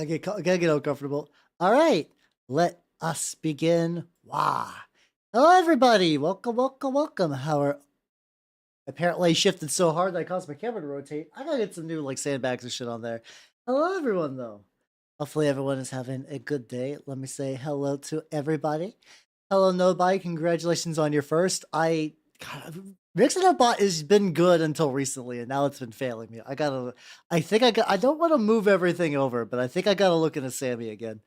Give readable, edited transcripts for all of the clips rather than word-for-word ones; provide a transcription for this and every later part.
Gotta get uncomfortable. All right, let us begin. Wow. Hello, everybody. Welcome, welcome, welcome. How are apparently I shifted so hard that I caused my camera to rotate. I gotta get some new like sandbags and shit on there. Hello, everyone, though. Hopefully, everyone is having a good day. Let me say hello to everybody. Hello, nobody. Congratulations on your first. Mixing up bot has been good until recently, and now it's been failing me. I don't want to move everything over, but I think I gotta look into Sammy again.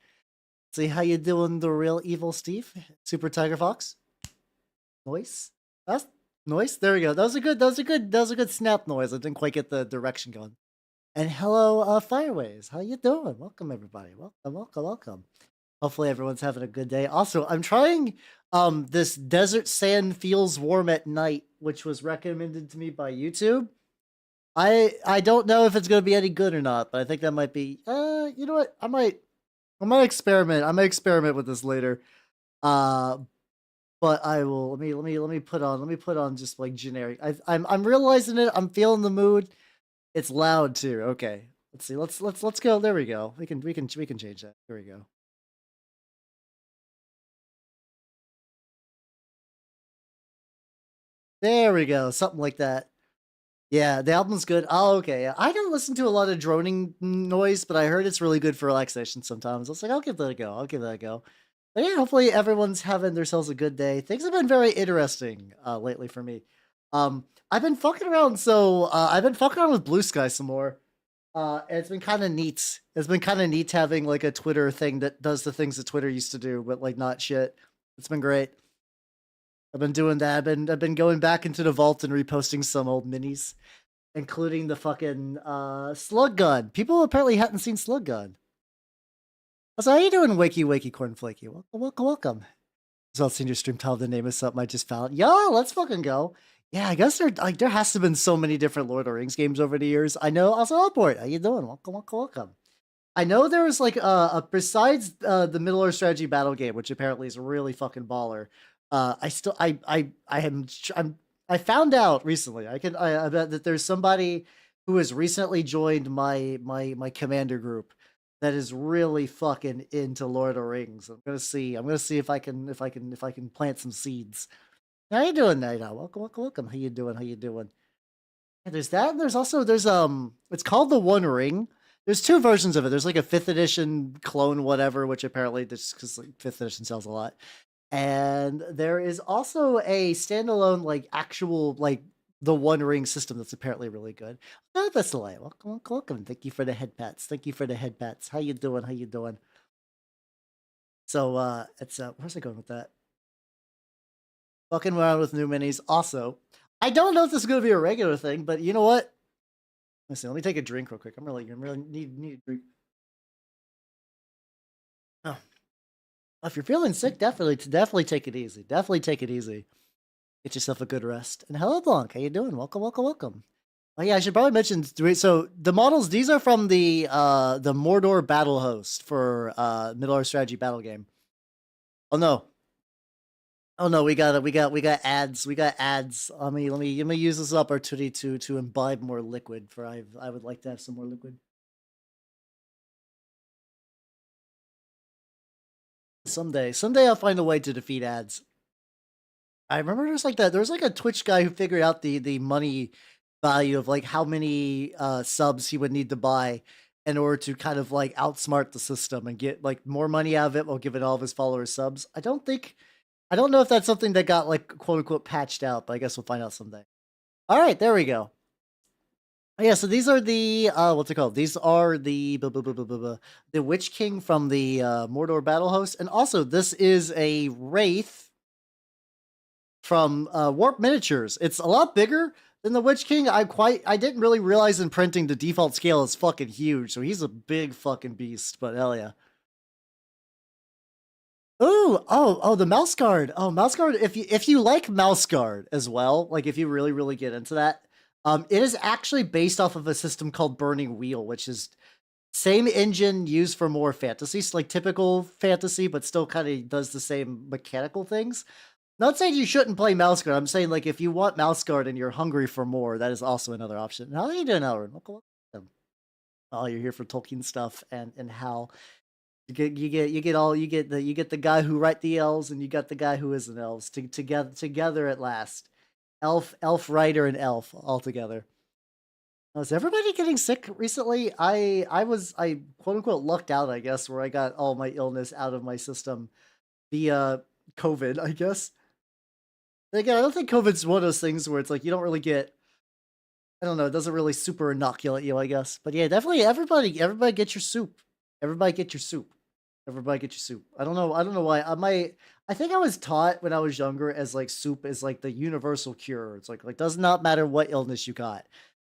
See how you doing, the real evil Steve? Super Tiger Fox? Noise? That's noise? There we go. That was a good snap noise. I didn't quite get the direction going. And hello, Fireways. How you doing? Welcome, everybody. Welcome, welcome, welcome. Hopefully everyone's having a good day. Also, I'm trying this Desert Sand Feels Warm at Night, which was recommended to me by YouTube. I don't know if it's gonna be any good or not, but I think that might be you know what? I might experiment. I might experiment with this later. But I will let me put on just like generic. I'm realizing it. I'm feeling the mood. It's loud too. Okay. Let's see. Let's go. There we go. We can change that. Here we go. There we go. Something like that. Yeah, the album's good. Oh, okay. Yeah. I don't listen to a lot of droning noise, but I heard it's really good for relaxation sometimes. I was like, I'll give that a go. I'll give that a go. But yeah, hopefully everyone's having themselves a good day. Things have been very interesting lately for me. I've been fucking around, I've been fucking around with Blue Sky some more. And it's been kind of neat. It's been kind of neat having like a Twitter thing that does the things that Twitter used to do, but like not shit. It's been great. I've been doing that. I've been going back into the vault and reposting some old minis, including the fucking Slug Gun. People apparently hadn't seen Slug Gun. So how you doing, Wakey Cornflakey? Welcome, welcome, welcome. So I'll send your stream title. The name of something I just found. Yo, let's fucking go. Yeah, I guess there has to have been so many different Lord of the Rings games over the years. I know. Also, Alport, how you doing? Welcome, welcome, welcome. I know there was like besides the Middle Earth strategy battle game, which apparently is really fucking baller. I found out recently. I bet that there's somebody who has recently joined my commander group that is really fucking into Lord of the Rings. I'm gonna see if I can plant some seeds. How you doing, Naida? Welcome, welcome, welcome. How you doing? How you doing? Yeah, there's that, and there's also it's called the One Ring. There's two versions of it. There's like a 5th edition clone, whatever, which apparently just because like 5th edition sells a lot. And there is also a standalone, like actual like the One Ring system that's apparently really good. Oh, that's the light. Welcome, welcome, welcome. Thank you for the head pats. Thank you for the head pats. How you doing? How you doing? So it's where's I going with that? Fucking around with new minis. Also, I don't know if this is gonna be a regular thing, but you know what? Listen, let me take a drink real quick. I'm really need a drink. Oh. If you're feeling sick, definitely take it easy. Definitely take it easy. Get yourself a good rest. And hello, Blanc. How you doing? Welcome, welcome, welcome. Oh yeah, I should probably mention. So the models, these are from the Mordor battle host for Middle Earth strategy battle game. Oh no. Oh no, we got ads. We got ads. Let me use this opportunity to imbibe more liquid. For I would like to have some more liquid. Someday I'll find a way to defeat ads. I remember there's like that. There was like a Twitch guy who figured out the money value of like how many subs he would need to buy in order to kind of like outsmart the system and get like more money out of it while giving all of his followers subs. I don't know if that's something that got like quote unquote patched out, but I guess we'll find out someday. All right, there we go. Yeah, so these are the what's it called? These are the Witch-king from the Mordor battle host, and also this is a wraith from Warp Miniatures. It's a lot bigger than the Witch-king. I didn't really realize in printing the default scale is fucking huge, so he's a big fucking beast. But hell yeah. Oh, the mouse guard. Oh, mouse guard. If you like mouse guard as well, like if you really get into that, it is actually based off of a system called Burning Wheel, which is same engine used for more fantasies, like typical fantasy, but still kind of does the same mechanical things. Not saying you shouldn't play mouse guard. I'm saying like if you want mouse guard and you're hungry for more, that is also another option. How are you doing, Elrin? Welcome. Oh, you're here for Tolkien stuff and how you get the guy who write the elves and you got the guy who isn't elves together at last. Elf writer and elf all together. Oh, is everybody getting sick recently? I quote unquote lucked out, I guess, where I got all my illness out of my system via COVID, I guess. Again, I don't think COVID's one of those things where it's like you don't really get, I don't know, it doesn't really super inoculate you, I guess. But yeah, definitely everybody get your soup. Everybody get your soup. Everybody get your soup. I don't know why. I think I was taught when I was younger as like soup is like the universal cure. It's like does not matter what illness you got.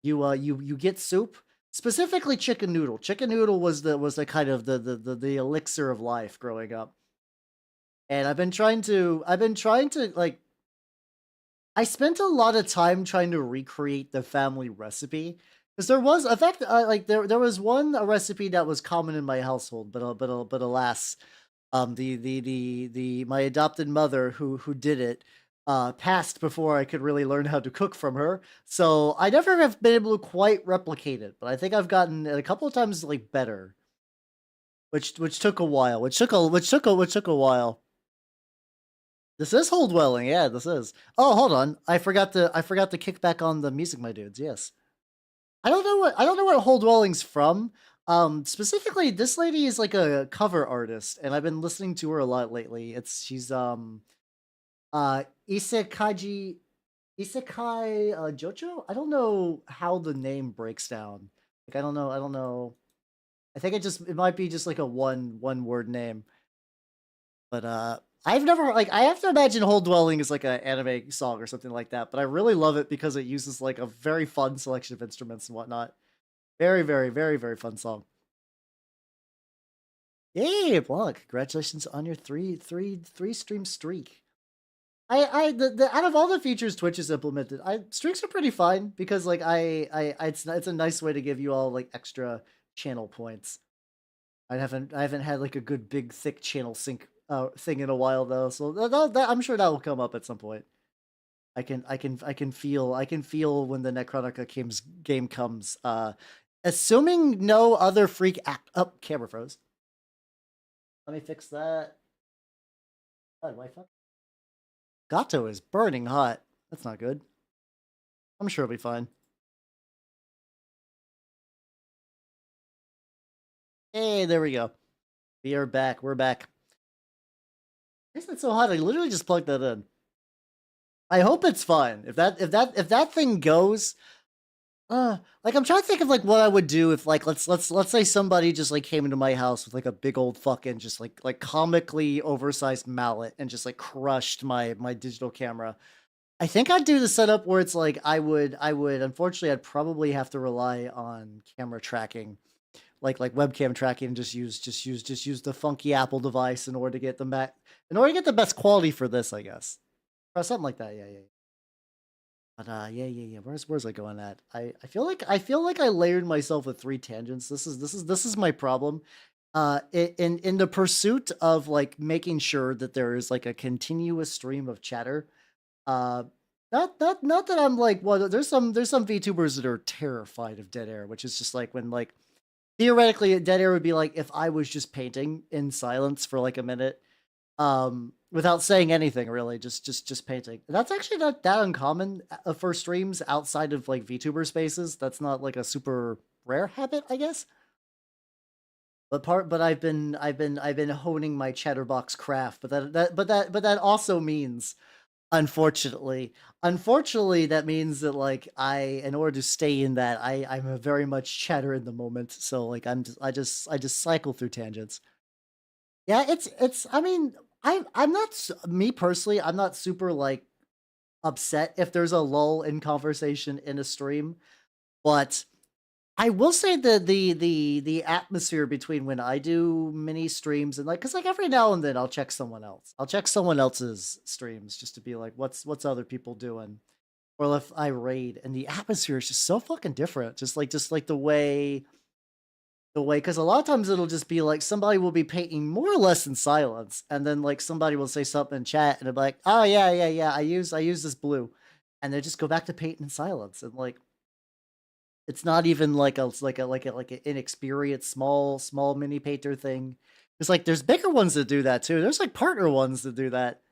You get soup. Specifically chicken noodle. Chicken noodle was the kind of the elixir of life growing up. And I've been trying to like I spent a lot of time trying to recreate the family recipe because there was, in fact, like there was one a recipe that was common in my household, but alas, the my adopted mother who did it passed before I could really learn how to cook from her. So I never have been able to quite replicate it, but I think I've gotten it a couple of times like better, which took a while, which took a while. This is Holdwelling, yeah, this is. Oh, hold on. I forgot to kick back on the music, my dudes. Yes. I don't know what Holdwelling's from. Specifically, this lady is like a cover artist, and I've been listening to her a lot lately. She's Isekaji Isekai Jocho? I don't know how the name breaks down. Like I don't know. I think it might be just like a one word name. But I've never like I have to imagine Whole Dwelling is like an anime song or something like that. But I really love it because it uses like a very fun selection of instruments and whatnot. Very, very, very, very fun song. Yay, Blanc! Congratulations on your three stream streak. The out of all the features Twitch has implemented, streaks are pretty fine because like it's a nice way to give you all like extra channel points. I haven't had like a good big thick channel sync thing in a while though, so I'm sure that will come up at some point. I can feel when the Necronica game comes. Assuming no other freak act up, camera froze. Let me fix that. God, Wi-Fi. Gato is burning hot. That's not good. I'm sure it'll be fine. Hey, there we go. We are back. We're back. Why is it so hot? I literally just plugged that in. I hope it's fine. If that thing goes, like I'm trying to think of like what I would do if like let's say somebody just like came into my house with like a big old fucking just like comically oversized mallet and just like crushed my digital camera. I think I'd do the setup where it's like I would unfortunately I'd probably have to rely on camera tracking, like webcam tracking, and just use the funky Apple device in order to get the best quality for this, I guess. Or something like that. Yeah, yeah. But yeah. Where's I going at? I feel like I layered myself with three tangents. This is my problem. In the pursuit of like making sure that there is like a continuous stream of chatter. Uh, not that I'm like, well, there's some VTubers that are terrified of dead air, which is just like when like theoretically dead air would be like if I was just painting in silence for like a minute, without saying anything really, just painting. That's actually not that uncommon for streams outside of like VTuber spaces. That's not like a super rare habit, I guess. But I've been honing my chatterbox craft. But that also means, unfortunately, that means that like in order to stay in that, I'm a very much chatter in the moment. So like I just cycle through tangents. Yeah, it's. I mean, I'm not me personally. I'm not super like upset if there's a lull in conversation in a stream, but I will say the atmosphere between when I do mini streams and like, cause like every now and then I'll check someone else. I'll check someone else's streams just to be like, what's other people doing, or if I raid, and the atmosphere is just so fucking different. Just like the way, because a lot of times it'll just be like somebody will be painting more or less in silence, and then like somebody will say something in chat, and it'll be like, oh yeah, I use this blue, and they just go back to painting in silence, and like It's not even like an inexperienced small mini painter thing. It's like there's bigger ones that do that too. There's like partner ones that do that,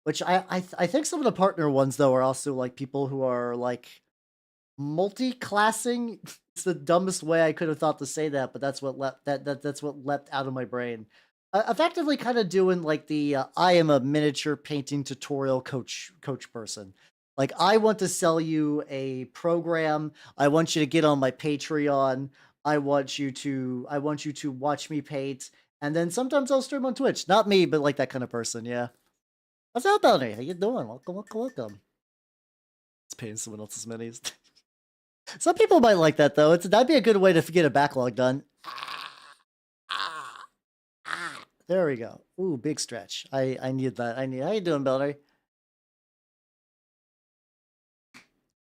which I think some of the partner ones though are also like people who are like multi-classing. It's the dumbest way I could have thought to say that, but that's what that's what leapt out of my brain. Effectively, kind of doing like the I am a miniature painting tutorial coach person. Like I want to sell you a program. I want you to get on my Patreon. I want you to watch me paint, and then sometimes I'll stream on Twitch. Not me, but like that kind of person. Yeah. What's up, Belly? How you doing? Welcome, welcome, welcome. It's painting someone else's minis. Some people might like that though. That'd be a good way to get a backlog done. There we go. Ooh, big stretch. I need that. How you doing, Bellery?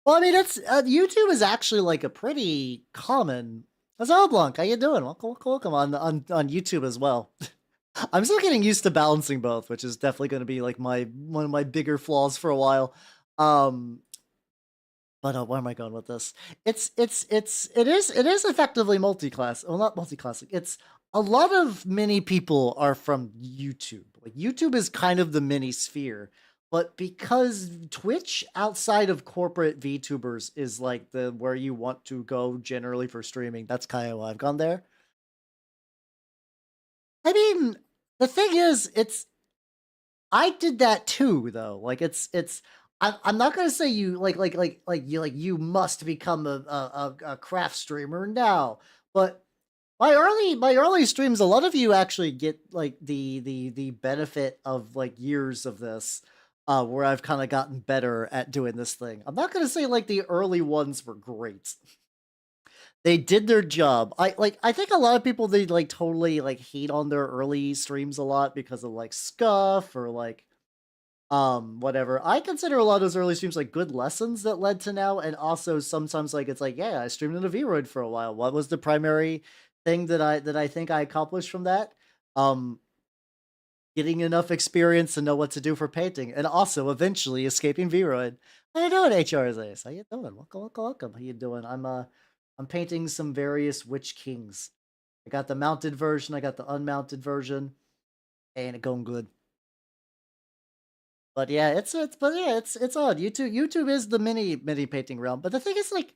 Well, I mean, it's YouTube is actually like a pretty common. What's up, Blanc? How you doing? Welcome, welcome, welcome on YouTube as well. I'm still getting used to balancing both, which is definitely going to be like one of my bigger flaws for a while. But where am I going with this? It is effectively multi-class. Well, not multi-classic. It's a lot of mini people are from YouTube. Like YouTube is kind of the mini sphere, but because Twitch outside of corporate VTubers is like the where you want to go generally for streaming. That's kind of why I've gone there. I mean, the thing is, I did that too, though. Like I'm not gonna say you you must become a craft streamer now, but my early streams, a lot of you actually get like the benefit of like years of this, where I've kind of gotten better at doing this thing. I'm not gonna say like the early ones were great. They did their job. I think a lot of people they like totally like hate on their early streams a lot because of like scuff or like whatever. I consider a lot of those early streams like good lessons that led to now, and also sometimes like it's like, yeah, I streamed in a V-Roid for a while. What was the primary thing that I think I accomplished from that? Um Getting enough experience to know what to do for painting, and also eventually escaping V-Roid. How you doing, HRS? How you doing? Welcome, welcome, welcome. How you doing? I'm painting some various Witch Kings. I got the mounted version, I got the unmounted version, and it going good. But yeah, it's odd. YouTube is the mini painting realm. But the thing is, like,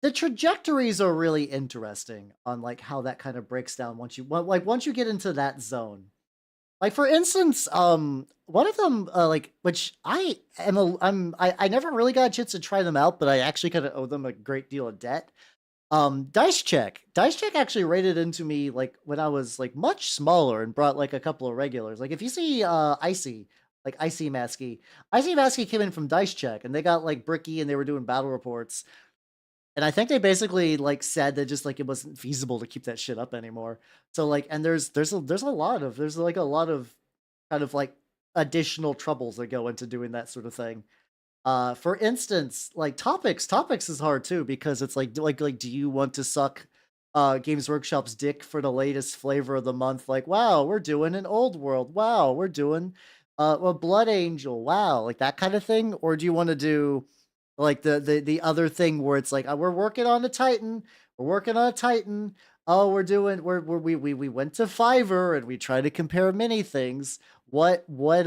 the trajectories are really interesting on like how that kind of breaks down once you get into that zone. Like for instance, one of them, like which I never really got a chance to try them out, but I actually kind of owe them a great deal of debt. Dice Check. Dice Check actually raided into me like when I was like much smaller and brought like a couple of regulars. Like if you see Icy, like Icy Masky. Icy Masky came in from Dice Check and they got like Bricky and they were doing battle reports. And I think they basically like said that just like it wasn't feasible to keep that shit up anymore. So like and there's a lot of kind of like additional troubles that go into doing that sort of thing. For instance, like topics is hard too because it's like do you want to suck Games Workshop's dick for the latest flavor of the month? Like, wow, we're doing an old world. Wow, we're doing a Blood Angel. Wow, like that kind of thing. Or do you want to do like the other thing where it's like we're working on a Titan, we're working on a Titan. Oh, we went to Fiverr and we try to compare many things. What was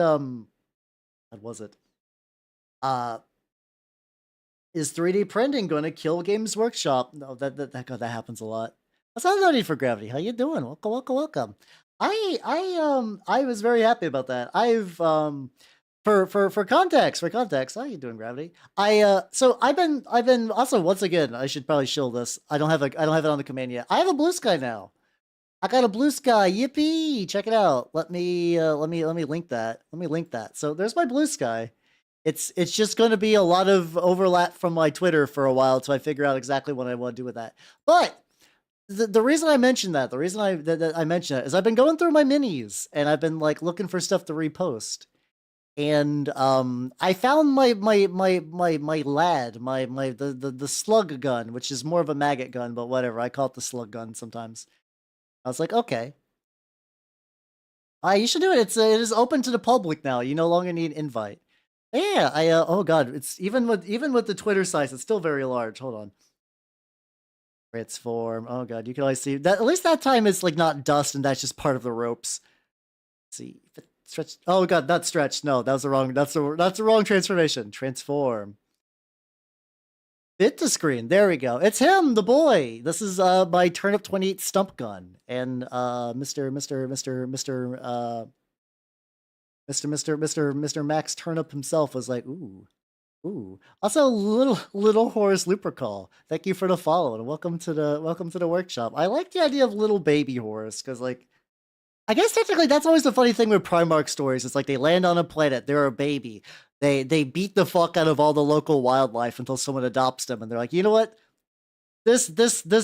it? Is 3D printing going to kill Games Workshop? No, that happens a lot. What's up, No Need for Gravity? How you doing? Welcome, welcome, welcome. I was very happy about that. I've for context, how you doing, Gravity? So I've been also once again. I should probably shill this. I don't have it on the command yet. I have a blue sky now. I got a blue sky. Yippee! Check it out. Let me link that. Let me link that. So there's my blue sky. It's just going to be a lot of overlap from my Twitter for a while until I figure out exactly what I want to do with that. But the reason I mentioned that, the reason I mentioned it is I've been going through my minis and I've been like looking for stuff to repost. And I found my lad, the slug gun, which is more of a maggot gun, but whatever. I call it the slug gun sometimes. I was like, okay. You should do it. It is open to the public now. You no longer need invite. Yeah, oh god, it's even with the Twitter size, it's still very large. Hold on. Transform. Oh god, you can always see that. At least that time it's like not dust, and that's just part of the ropes. Let's see, if it stretched. Oh god, not stretched. No, that was the wrong. That's the wrong transformation. Transform. Fit to screen. There we go. It's him, the boy. This is my Turnip 28 stump gun, and Mr. Max Turnip himself was like, ooh. Ooh. Also, little Horace Lupercal. Thank you for the follow and welcome to the workshop. I like the idea of little baby Horace because, like, I guess technically that's always the funny thing with Primarch stories. It's like they land on a planet, they're a baby. They beat the fuck out of all the local wildlife until someone adopts them, and they're like, you know what? This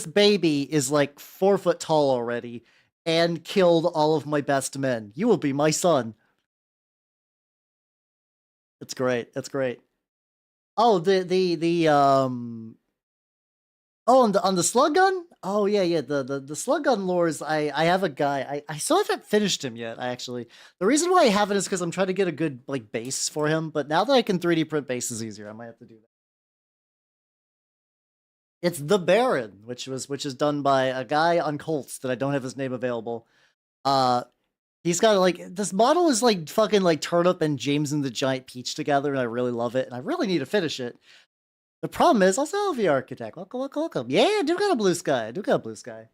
baby is like 4 foot tall already and killed all of my best men. You will be my son. It's great. It's great. Oh, oh, on the slug gun? Oh yeah, the slug gun lores. I have a guy. I still haven't finished him yet. Actually, the reason why I haven't is because I'm trying to get a good like base for him. But now that I can 3D print bases easier, I might have to do that. It's the Baron, which is done by a guy on Colts that I don't have his name available. He's got like this model is like fucking like Turnip and James and the Giant Peach together, and I really love it, and I really need to finish it. The problem is also the architect. Welcome, welcome, welcome. Yeah, I do got a blue sky. I do got a blue sky.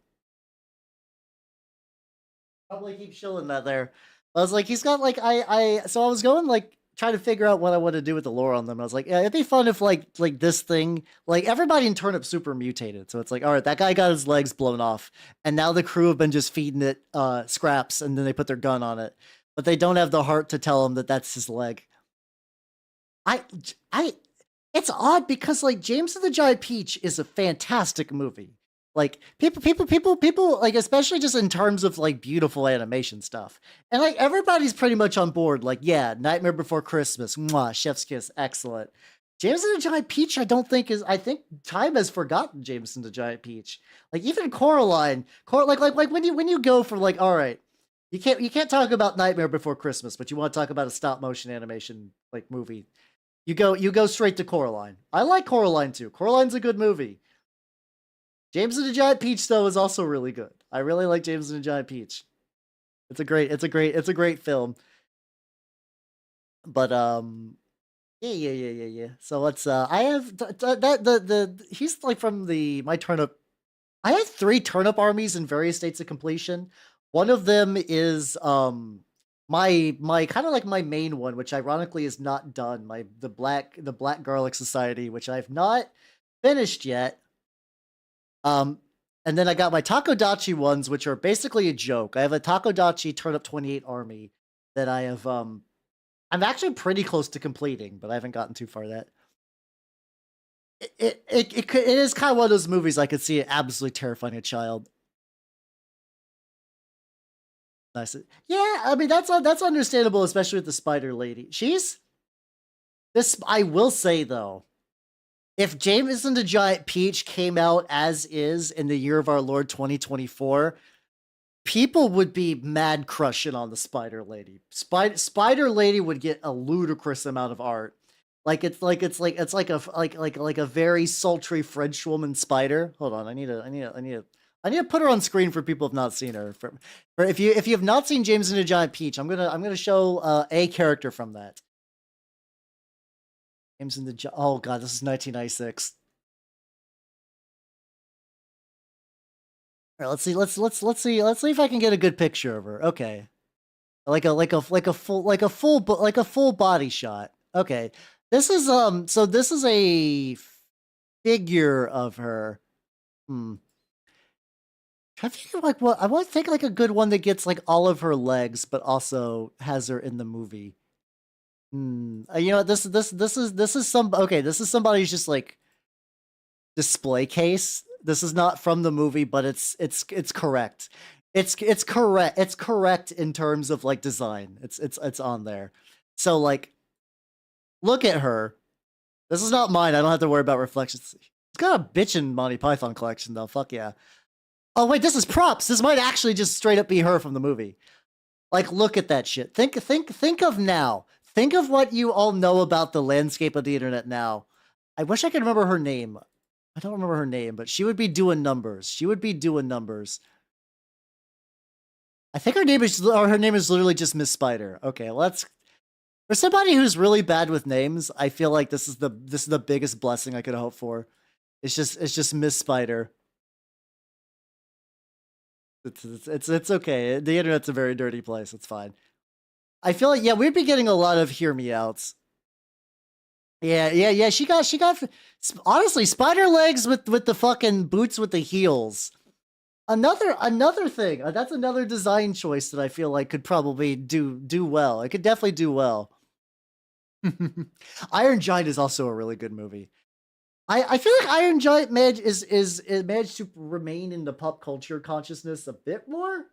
Probably keep shilling that there. I was like, he's got like so I was going like trying to figure out what I want to do with the lore on them. I was like, yeah, it'd be fun if like this thing, like everybody in Turnip super mutated. So it's like, all right, that guy got his legs blown off, and now the crew have been just feeding it scraps, and then they put their gun on it, but they don't have the heart to tell him that that's his leg. I it's odd because like James and the Giant Peach is a fantastic movie. Like people like, especially just in terms of like beautiful animation stuff. And like everybody's pretty much on board. Like, yeah, Nightmare Before Christmas, mwah, Chef's Kiss, excellent. James and the Giant Peach, I think time has forgotten James and the Giant Peach. Like even Coraline, like when you go for like, all right, you can't talk about Nightmare Before Christmas, but you want to talk about a stop motion animation like movie. You go straight to Coraline. I like Coraline too. Coraline's a good movie. James and the Giant Peach though is also really good. I really like James and the Giant Peach. It's a great film. But yeah. So let's I have he's like from my Turnip. I have 3 Turnip armies in various states of completion. One of them is my kind of like my main one, which ironically is not done. The Black Garlic Society, which I've not finished yet. And then I got my Takodachi ones, which are basically a joke. I have a Takodachi Turnip 28 army that I have I'm actually pretty close to completing, but I haven't gotten too far yet. It is kind of one of those movies I could see it absolutely terrifying a child. Nice. Yeah, I mean that's understandable, especially with the Spider Lady. I will say though, if James and the Giant Peach came out as is in the year of our Lord 2024, people would be mad crushing on the Spider Lady. Spider Lady would get a ludicrous amount of art. Like it's like a very sultry French woman spider. Hold on, I need to put her on screen for people who have not seen her. For if you have not seen James and the Giant Peach, I'm gonna show a character from that. James and the oh god, this is 1996. All right, let's see if I can get a good picture of her. Okay, like a full body shot. Okay, this is so this is a figure of her. I think like what I want to think like a good one that gets like all of her legs, but also has her in the movie. You know, this is somebody who's just like display case. This is not from the movie, but it's correct. It's correct. It's correct in terms of like design. It's on there. So like, look at her. This is not mine. I don't have to worry about reflections. It's got a bitchin' Monty Python collection though. Fuck yeah. Oh wait, this is props. This might actually just straight up be her from the movie. Like, look at that shit. Think of now. Think of what you all know about the landscape of the internet now. I wish I could remember her name. I don't remember her name, but she would be doing numbers. She would be doing numbers. I think her name is literally just Miss Spider. Okay, let's. For somebody who's really bad with names, I feel like this is the biggest blessing I could hope for. It's just Miss Spider. It's okay. The internet's a very dirty place. It's fine. I feel like, yeah, we'd be getting a lot of hear me outs. Yeah. She got honestly spider legs with the fucking boots with the heels. Another thing. That's another design choice that I feel like could probably do well. It could definitely do well. Iron Giant is also a really good movie. I feel like Iron Giant managed to remain in the pop culture consciousness a bit more,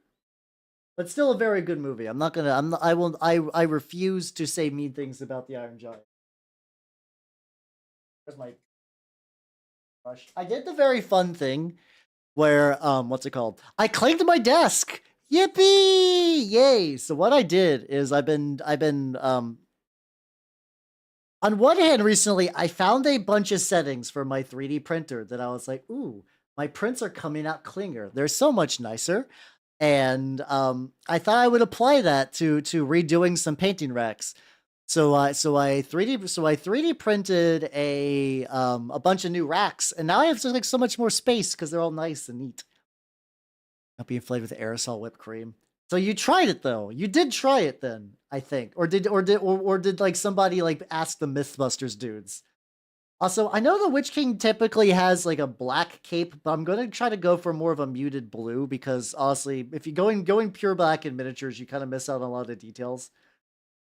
but still a very good movie. I refuse to say mean things about the Iron Giant. Where's my brush? I did the very fun thing where what's it called? I claimed my desk. Yippee! Yay! So what I did is I've been on one hand, recently, I found a bunch of settings for my 3D printer that I was like, ooh, my prints are coming out cleaner. They're so much nicer. And I thought I would apply that to redoing some painting racks. So I 3D printed a bunch of new racks, and now I have like so much more space because they're all nice and neat. Not being flavoured with aerosol whipped cream. So you tried it though. You did try it then, I think. Or did like somebody like ask the Mythbusters dudes? Also, I know the Witch King typically has like a black cape, but I'm gonna try to go for more of a muted blue because honestly, if you going pure black in miniatures, you kind of miss out on a lot of the details.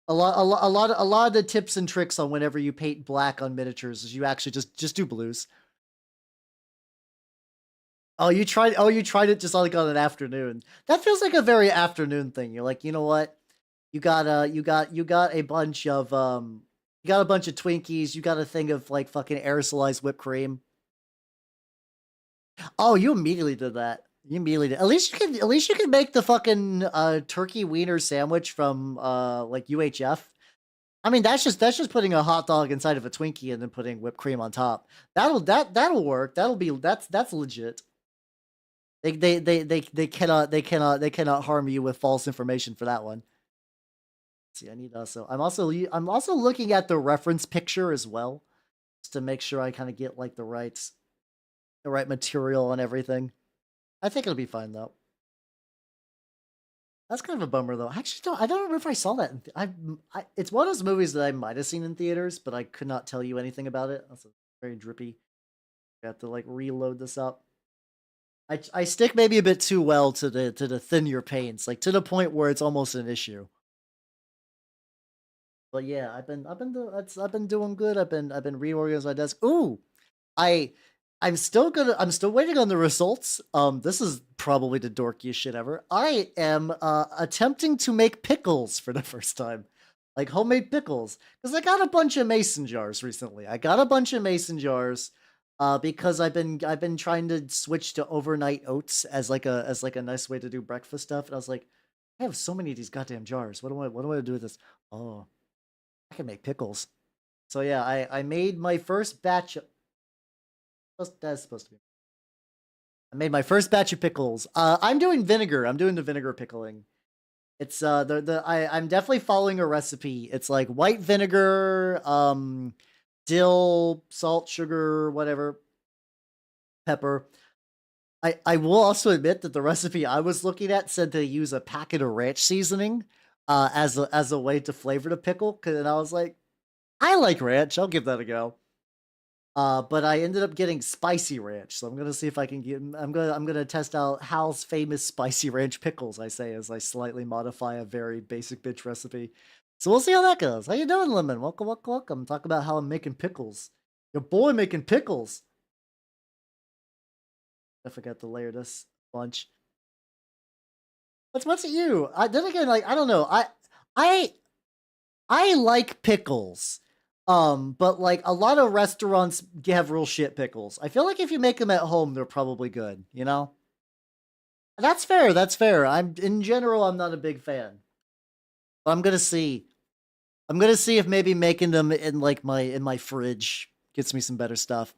A lot of the tips and tricks on whenever you paint black on miniatures is you actually just do blues. Oh, you tried it just like on an afternoon. That feels like a very afternoon thing. You're like, you know what? You got a bunch of you got a bunch of Twinkies, you got a thing of like fucking aerosolized whipped cream. Oh, you immediately did that. You immediately did. At least you can make the fucking turkey wiener sandwich from like UHF. I mean, that's just putting a hot dog inside of a Twinkie and then putting whipped cream on top. That'll work. That's legit. They cannot harm you with false information for that one. Let's see, I need also I'm also looking at the reference picture as well, just to make sure I kind of get like the right material and everything. I think it'll be fine though. That's kind of a bummer though. I don't remember if I saw that. It's one of those movies that I might have seen in theaters, but I could not tell you anything about it. That's very drippy. I have to like reload this up. I stick maybe a bit too well to the thinner paints, like to the point where it's almost an issue. But yeah, I've been doing good. I've been reorganizing my desk. Ooh, I'm still waiting on the results. This is probably the dorkiest shit ever. I am attempting to make pickles for the first time, like homemade pickles, because I got a bunch of mason jars recently. I got a bunch of mason jars. Because I've been trying to switch to overnight oats as like a nice way to do breakfast stuff, and I was like, I have so many of these goddamn jars. What do I do with this? Oh, I can make pickles. So yeah, I made my first batch. That's supposed to be. I made my first batch of pickles. I'm doing vinegar. I'm doing the vinegar pickling. It's I'm definitely following a recipe. It's like white vinegar, dill, salt, sugar, whatever, pepper. I will also admit that the recipe I was looking at said to use a packet of ranch seasoning as a way to flavor the pickle. And I was like, I like ranch. I'll give that a go. But I ended up getting spicy ranch, so I'm gonna see if I can get. I'm gonna test out Hal's famous spicy ranch pickles. I say as I slightly modify a very basic bitch recipe. So we'll see how that goes. How you doing, Lemon? Welcome. Talk about how I'm making pickles. Your boy making pickles. I forgot to layer this bunch. What's it you? Then again, like I don't know. I like pickles. But like a lot of restaurants have real shit pickles. I feel like if you make them at home, they're probably good, you know? That's fair, that's fair. In general, I'm not a big fan. But I'm gonna see. I'm gonna see if maybe making them in like my fridge gets me some better stuff.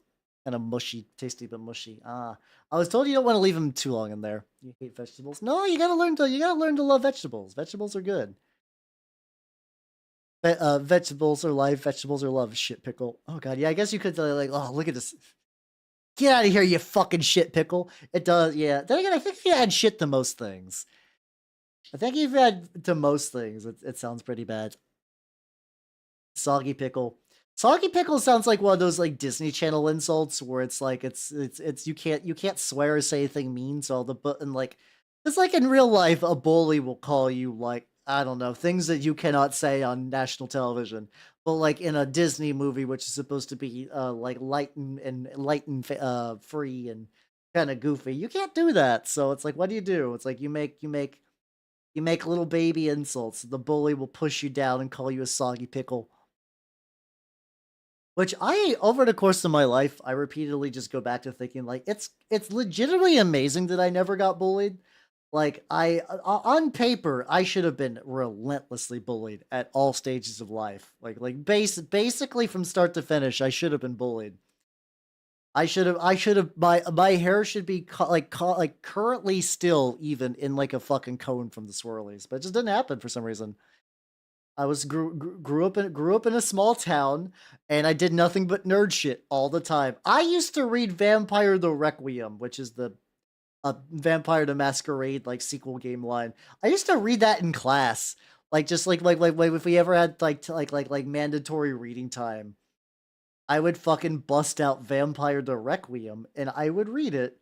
Kind of mushy, tasty but mushy. I was told you don't want to leave them too long in there. You hate vegetables. No, you gotta learn to love vegetables. Vegetables are good. Vegetables are life. Vegetables are love. Shit pickle. Oh god, yeah. I guess you could like, oh look at this. Get out of here, you fucking shit pickle. It does, yeah. Then again, I think if you add shit to most things, it sounds pretty bad. Soggy pickle. Soggy pickle sounds like one of those like Disney Channel insults where it's like it's you can't swear or say anything mean, so and like it's like in real life a bully will call you like I don't know things that you cannot say on national television, but like in a Disney movie which is supposed to be like light and free and kind of goofy, you can't do that. So it's like what do? It's like you make little baby insults. The bully will push you down and call you a soggy pickle. Which over the course of my life, I repeatedly just go back to thinking like it's legitimately amazing that I never got bullied. Like on paper, I should have been relentlessly bullied at all stages of life. Basically from start to finish, I should have been bullied. I should have my hair should be currently still even in like a fucking cone from the swirlies, but it just didn't happen for some reason. I grew up in a small town, and I did nothing but nerd shit all the time. I used to read Vampire the Requiem, which is the Vampire the Masquerade like sequel game line. I used to read that in class, like just like if we ever had like mandatory reading time, I would fucking bust out Vampire the Requiem and I would read it.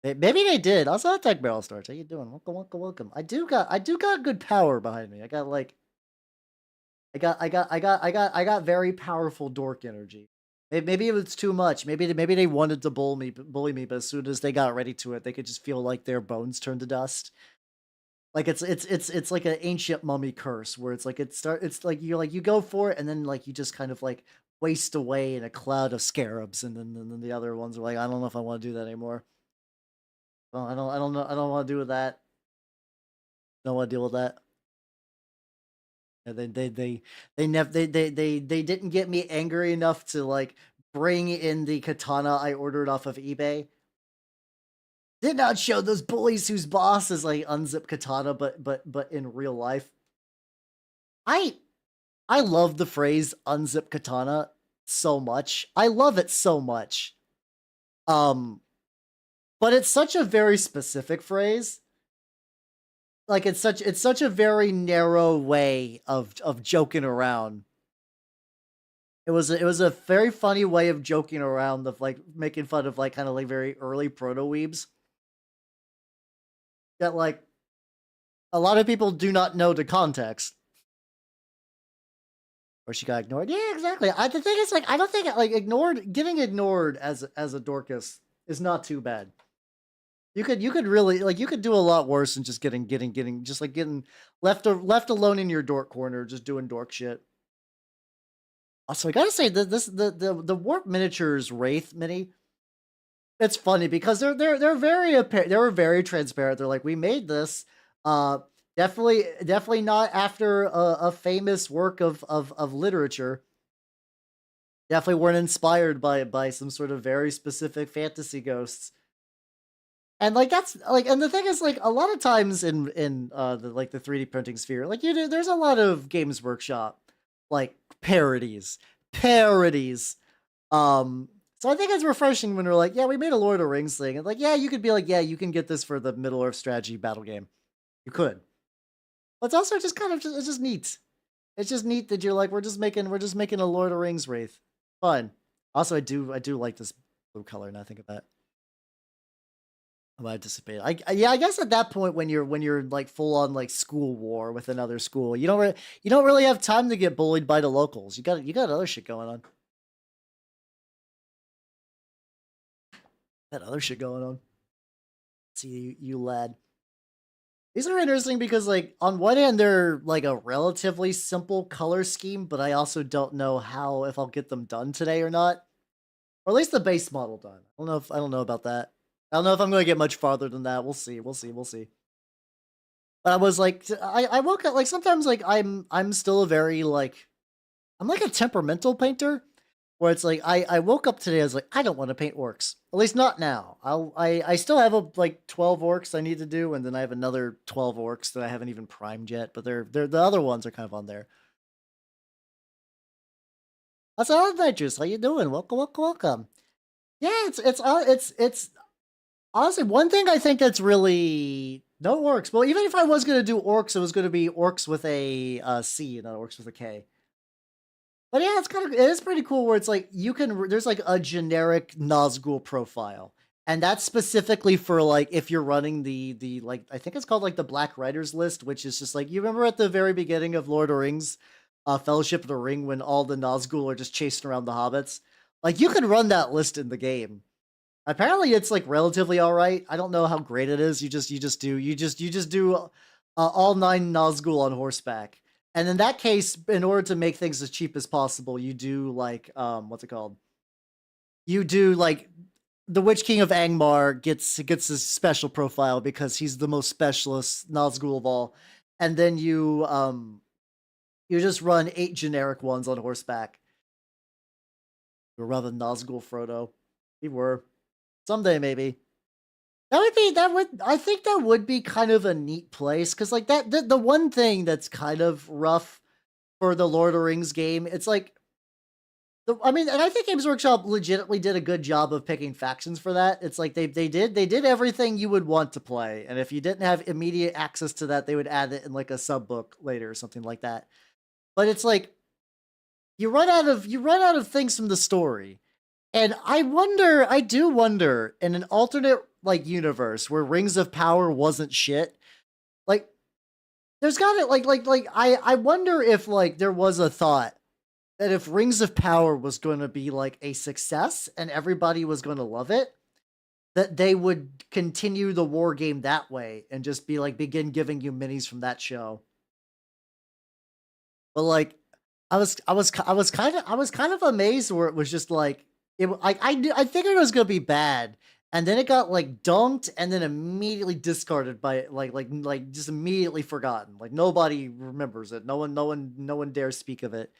Maybe they did. Also, Tech Barrel Stars. How you doing? Welcome, welcome, welcome. I do got good power behind me. I got very powerful dork energy. Maybe it was too much. Maybe they wanted to bully me, but as soon as they got ready to it, they could just feel like their bones turn to dust. Like it's like an ancient mummy curse where it's like it's like you go for it and then like you just kind of like waste away in a cloud of scarabs, and then the other ones are like, I don't know if I want to do that anymore. Oh, I don't know. I don't want to do with that. Don't want to deal with that. They didn't get me angry enough to like bring in the katana I ordered off of eBay. Did not show those bullies whose boss is like unzip katana, but in real life. I love the phrase unzip katana so much. I love it so much. But it's such a very specific phrase. Like it's such a very narrow way of joking around. It was a very funny way of joking around, of like making fun of like kind of like very early proto weebs that like a lot of people do not know the context. Or she got ignored. Yeah, exactly. The thing is like I don't think like getting ignored as a Dorcas is not too bad. You could really like you could do a lot worse than just getting left alone in your dork corner just doing dork shit. Also, I gotta say that the Warp Miniatures Wraith mini, it's funny because they're very apparent. They were very transparent. They're like, we made this, definitely not after a famous work of literature. Definitely weren't inspired by some sort of very specific fantasy ghosts. And like that's like, and the thing is like a lot of times in the 3D printing sphere, like there's a lot of Games Workshop like parodies. So I think it's refreshing when we're like, yeah, we made a Lord of the Rings thing. And like, yeah, you could be like, yeah, you can get this for the Middle Earth strategy battle game. You could. But it's also just kind of it's just neat. It's just neat that you're like, we're just making a Lord of the Rings Wraith. Fun. Also, I do like this blue color now I think of that. I anticipate. I guess at that point when you're like full on like school war with another school, you don't really have time to get bullied by the locals. You got other shit going on. That other shit going on. See you lad. These are interesting because like on one hand they're like a relatively simple color scheme, but I also don't know if I'll get them done today or not. Or at least the base model done. I don't know about that. I don't know if I'm going to get much farther than that. We'll see. But I was like, I woke up like sometimes like I'm still a very like I'm like a temperamental painter. where it's like I woke up today, I was like, I don't want to paint orcs. At least not now. I still have like 12 orcs I need to do, and then I have another 12 orcs that I haven't even primed yet, but they're the other ones are kind of on there. That's all, Nitrous. How you doing? Welcome, welcome, welcome. Yeah, it's honestly one thing I think that's really no orcs. Well, even if I was gonna do orcs, it was gonna be orcs with a C, not orcs with a K. But yeah, it is pretty cool where it's like you can there's like a generic Nazgul profile. And that's specifically for like if you're running the like I think it's called like the Black Writers list, which is just like you remember at the very beginning of Lord of the Rings, Fellowship of the Ring, when all the Nazgul are just chasing around the hobbits. Like you can run that list in the game. Apparently it's like relatively all right. I don't know how great it is. You just do all 9 Nazgul on horseback. And in that case, in order to make things as cheap as possible, you do like what's it called? You do like the Witch-king of Angmar gets his special profile because he's the most specialist Nazgul of all. And then you just run 8 generic ones on horseback. Or rather Nazgul Frodo. We were. Someday maybe. I think that would be kind of a neat place, because like the one thing that's kind of rough for the Lord of the Rings game, it's like I mean, and I think Games Workshop legitimately did a good job of picking factions for that. It's like they did everything you would want to play, and if you didn't have immediate access to that, they would add it in like a sub book later or something like that. But it's like you run out of things from the story. And I do wonder, in an alternate like universe where Rings of Power wasn't shit, like there's got to I wonder if like there was a thought that if Rings of Power was going to be like a success and everybody was going to love it, that they would continue the war game that way and just be like begin giving you minis from that show. But like I was kind of amazed where it was just like I figured it was gonna be bad, and then it got like dunked and then immediately discarded by like just immediately forgotten. Like nobody remembers it. No one dares speak of it.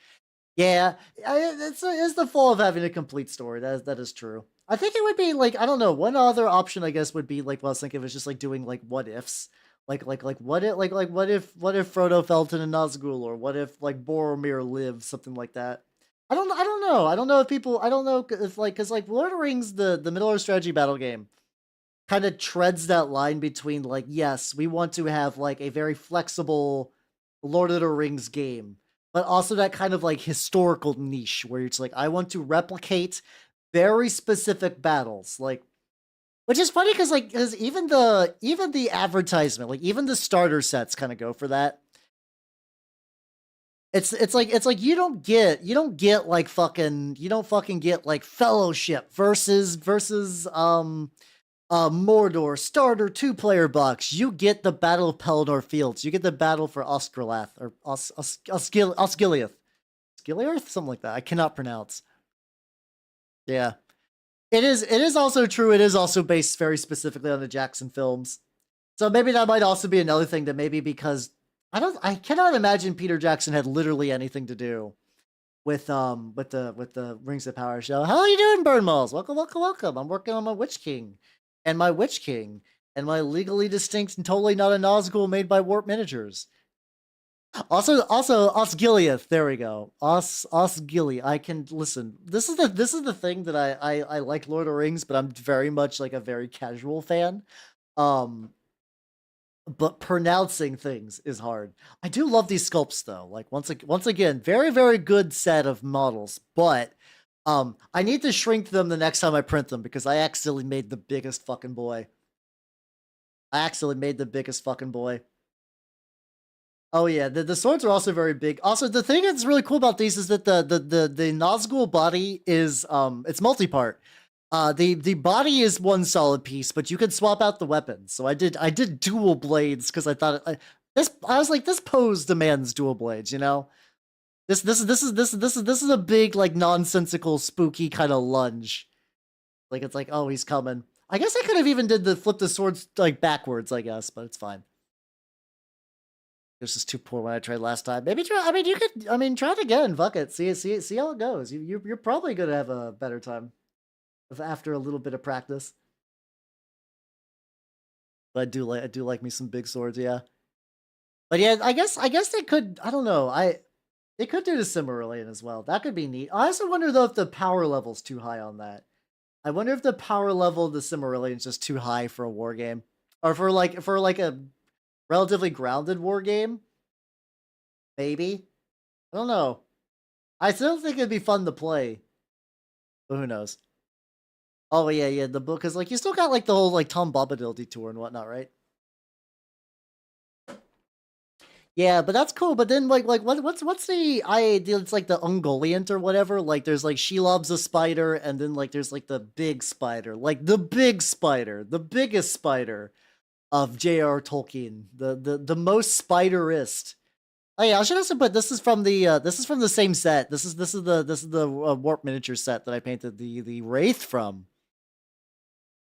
Yeah, it's the fall of having a complete story. That is true. I think it would be like I don't know. One other option I guess would be like what I was thinking was just like doing like what ifs. Like what if what if Frodo fell to the Nazgul, or what if like Boromir lived, something like that. I don't know. I don't know if people I don't know if like because like Lord of the Rings, the Middle Earth strategy battle game kind of treads that line between like, yes, we want to have like a very flexible Lord of the Rings game, but also that kind of like historical niche where it's like I want to replicate very specific battles, like which is funny because like because even the advertisement, like even the starter sets kind of go for that. It's like you don't get like fucking you don't fucking get like Fellowship versus Mordor starter 2-player box. You get the Battle of Pelennor Fields. You get the battle for Osgiliath or Osgiliath. Osgiliath? Something like that. I cannot pronounce. Yeah. It is also true. It is also based very specifically on the Jackson films. So maybe that might also be another thing that maybe because I cannot imagine Peter Jackson had literally anything to do with the Rings of Power show. How are you doing, Burn Malls? Welcome, welcome, welcome. I'm working on my Witch-king and my Witch-king and my legally distinct and totally not a Nazgul made by Warp Miniatures. Also Osgiliath. There we go. Osgiliath. I can listen. This is the thing that I like Lord of the Rings, but I'm very much like a very casual fan. But pronouncing things is hard. I do love these sculpts though. Like once again, very very good set of models, but I need to shrink them the next time I print them because I accidentally made the biggest fucking boy. I accidentally made the biggest fucking boy. Oh yeah, the swords are also very big. Also, the thing that's really cool about these is that the Nazgul body is it's multi-part. The body is one solid piece, but you can swap out the weapons. So I did dual blades because I thought I was like this pose demands dual blades. You know, this is a big like nonsensical spooky kind of lunge. Like it's like oh he's coming. I guess I could have even did the flip the swords like backwards. I guess, but it's fine. This is too poor when I tried last time. Maybe try. I mean, you could. I mean, try it again. Fuck it. See how it goes. You're probably gonna have a better time after a little bit of practice. But I do like me some big swords. Yeah. But yeah, I guess they could. I don't know. They could do the Cimarrillion as well. That could be neat. I also wonder though if the power level's too high on that. I wonder if the power level of the Cimarrillion is just too high for a war game, or for like a relatively grounded war game. Maybe. I don't know. I still think it'd be fun to play, but who knows? Oh yeah, the book is like you still got like the whole like Tom Bombadil detour and whatnot, right? Yeah, but that's cool. But then what's the it's like the Ungoliant or whatever. Like there's like Shelob's a spider, and then like there's like the big spider, like the big spider, the biggest spider of J.R. Tolkien, the most spiderist. Oh yeah, I should also put this is from the same set. This is the warp miniature set that I painted the wraith from.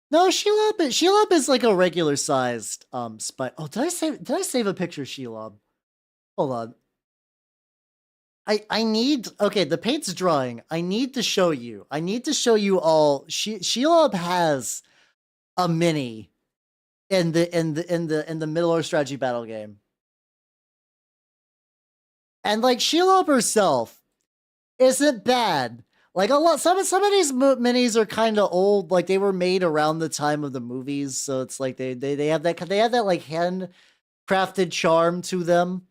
No, Shelob is like a regular sized spider. Oh, did I save a picture of Shelob? Hold on. I need okay, the paint's drying. I need to show you. I need to show you all. Shelob has a mini in the Middle Earth strategy battle game. And like Shelob herself isn't bad. Like a lot, some of these minis are kind of old. Like they were made around the time of the movies, so it's like they have that like handcrafted charm to them.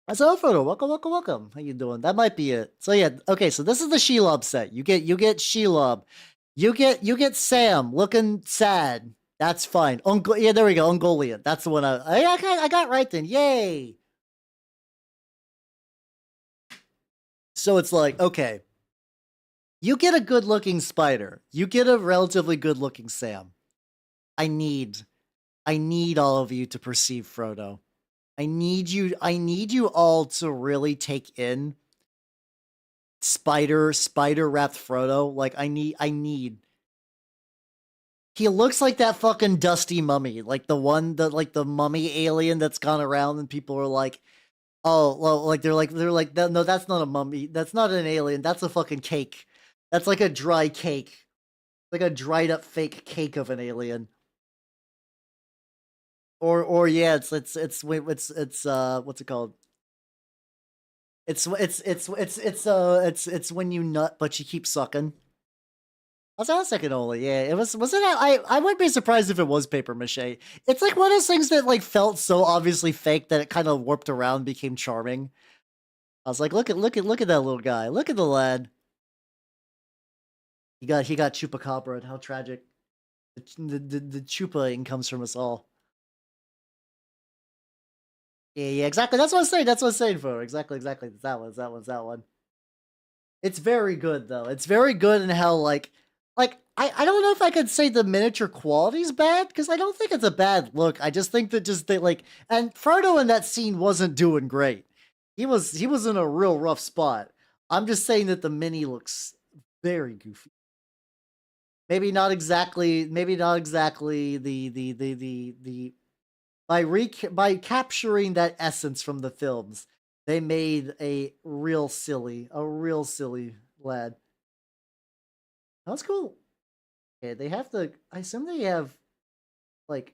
That's a photo. Welcome. How you doing? That might be it. So yeah, okay. So this is the Shelob set. You get Shelob. You get Sam looking sad. That's fine. Yeah, there we go. Ungoliant. That's the one I got right then. Yay. So it's like, okay, you get a good looking spider. You get a relatively good looking Sam. I need all of you to perceive Frodo. I need you all to really take in spider wrapped Frodo. Like I need he looks like that fucking dusty mummy, like the mummy alien that's gone around and people are like, oh, well, like they're like no, that's not a mummy. That's not an alien. That's a fucking cake. That's like a dry cake, like a dried up fake cake of an alien. Or yeah, it's what's it called? It's when you nut but you keep sucking. That's a second only. Yeah, it was. Wasn't I wouldn't be surprised if it was paper mache. It's like one of those things that like felt so obviously fake that it kind of warped around, became charming. I was like, look at that little guy. Look at the lad. He got chupacabra, and how tragic. The chupa comes from us all. Yeah, exactly. That's what I was saying for exactly. That one. It's very good though. It's very good in how like I don't know if I could say the miniature quality is bad because I don't think it's a bad look. I just think that they like and Frodo in that scene wasn't doing great. He was in a real rough spot. I'm just saying that the mini looks very goofy. Maybe not exactly the by capturing that essence from the films, they made a real silly lad. That's cool. Okay, they have to. I assume they have like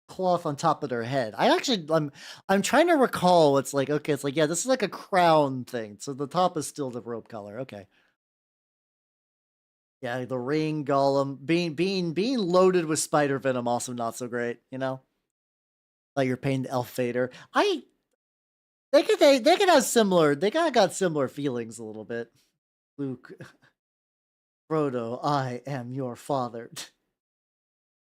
cloth on top of their head. I'm trying to recall. It's like okay, it's like yeah, this is like a crown thing. So the top is still the robe color. Okay. Yeah, the ring golem being loaded with spider venom also not so great. You know, like you're paying the elf fader. They could have similar. They kind of got similar feelings a little bit. Luke. Frodo, I am your father.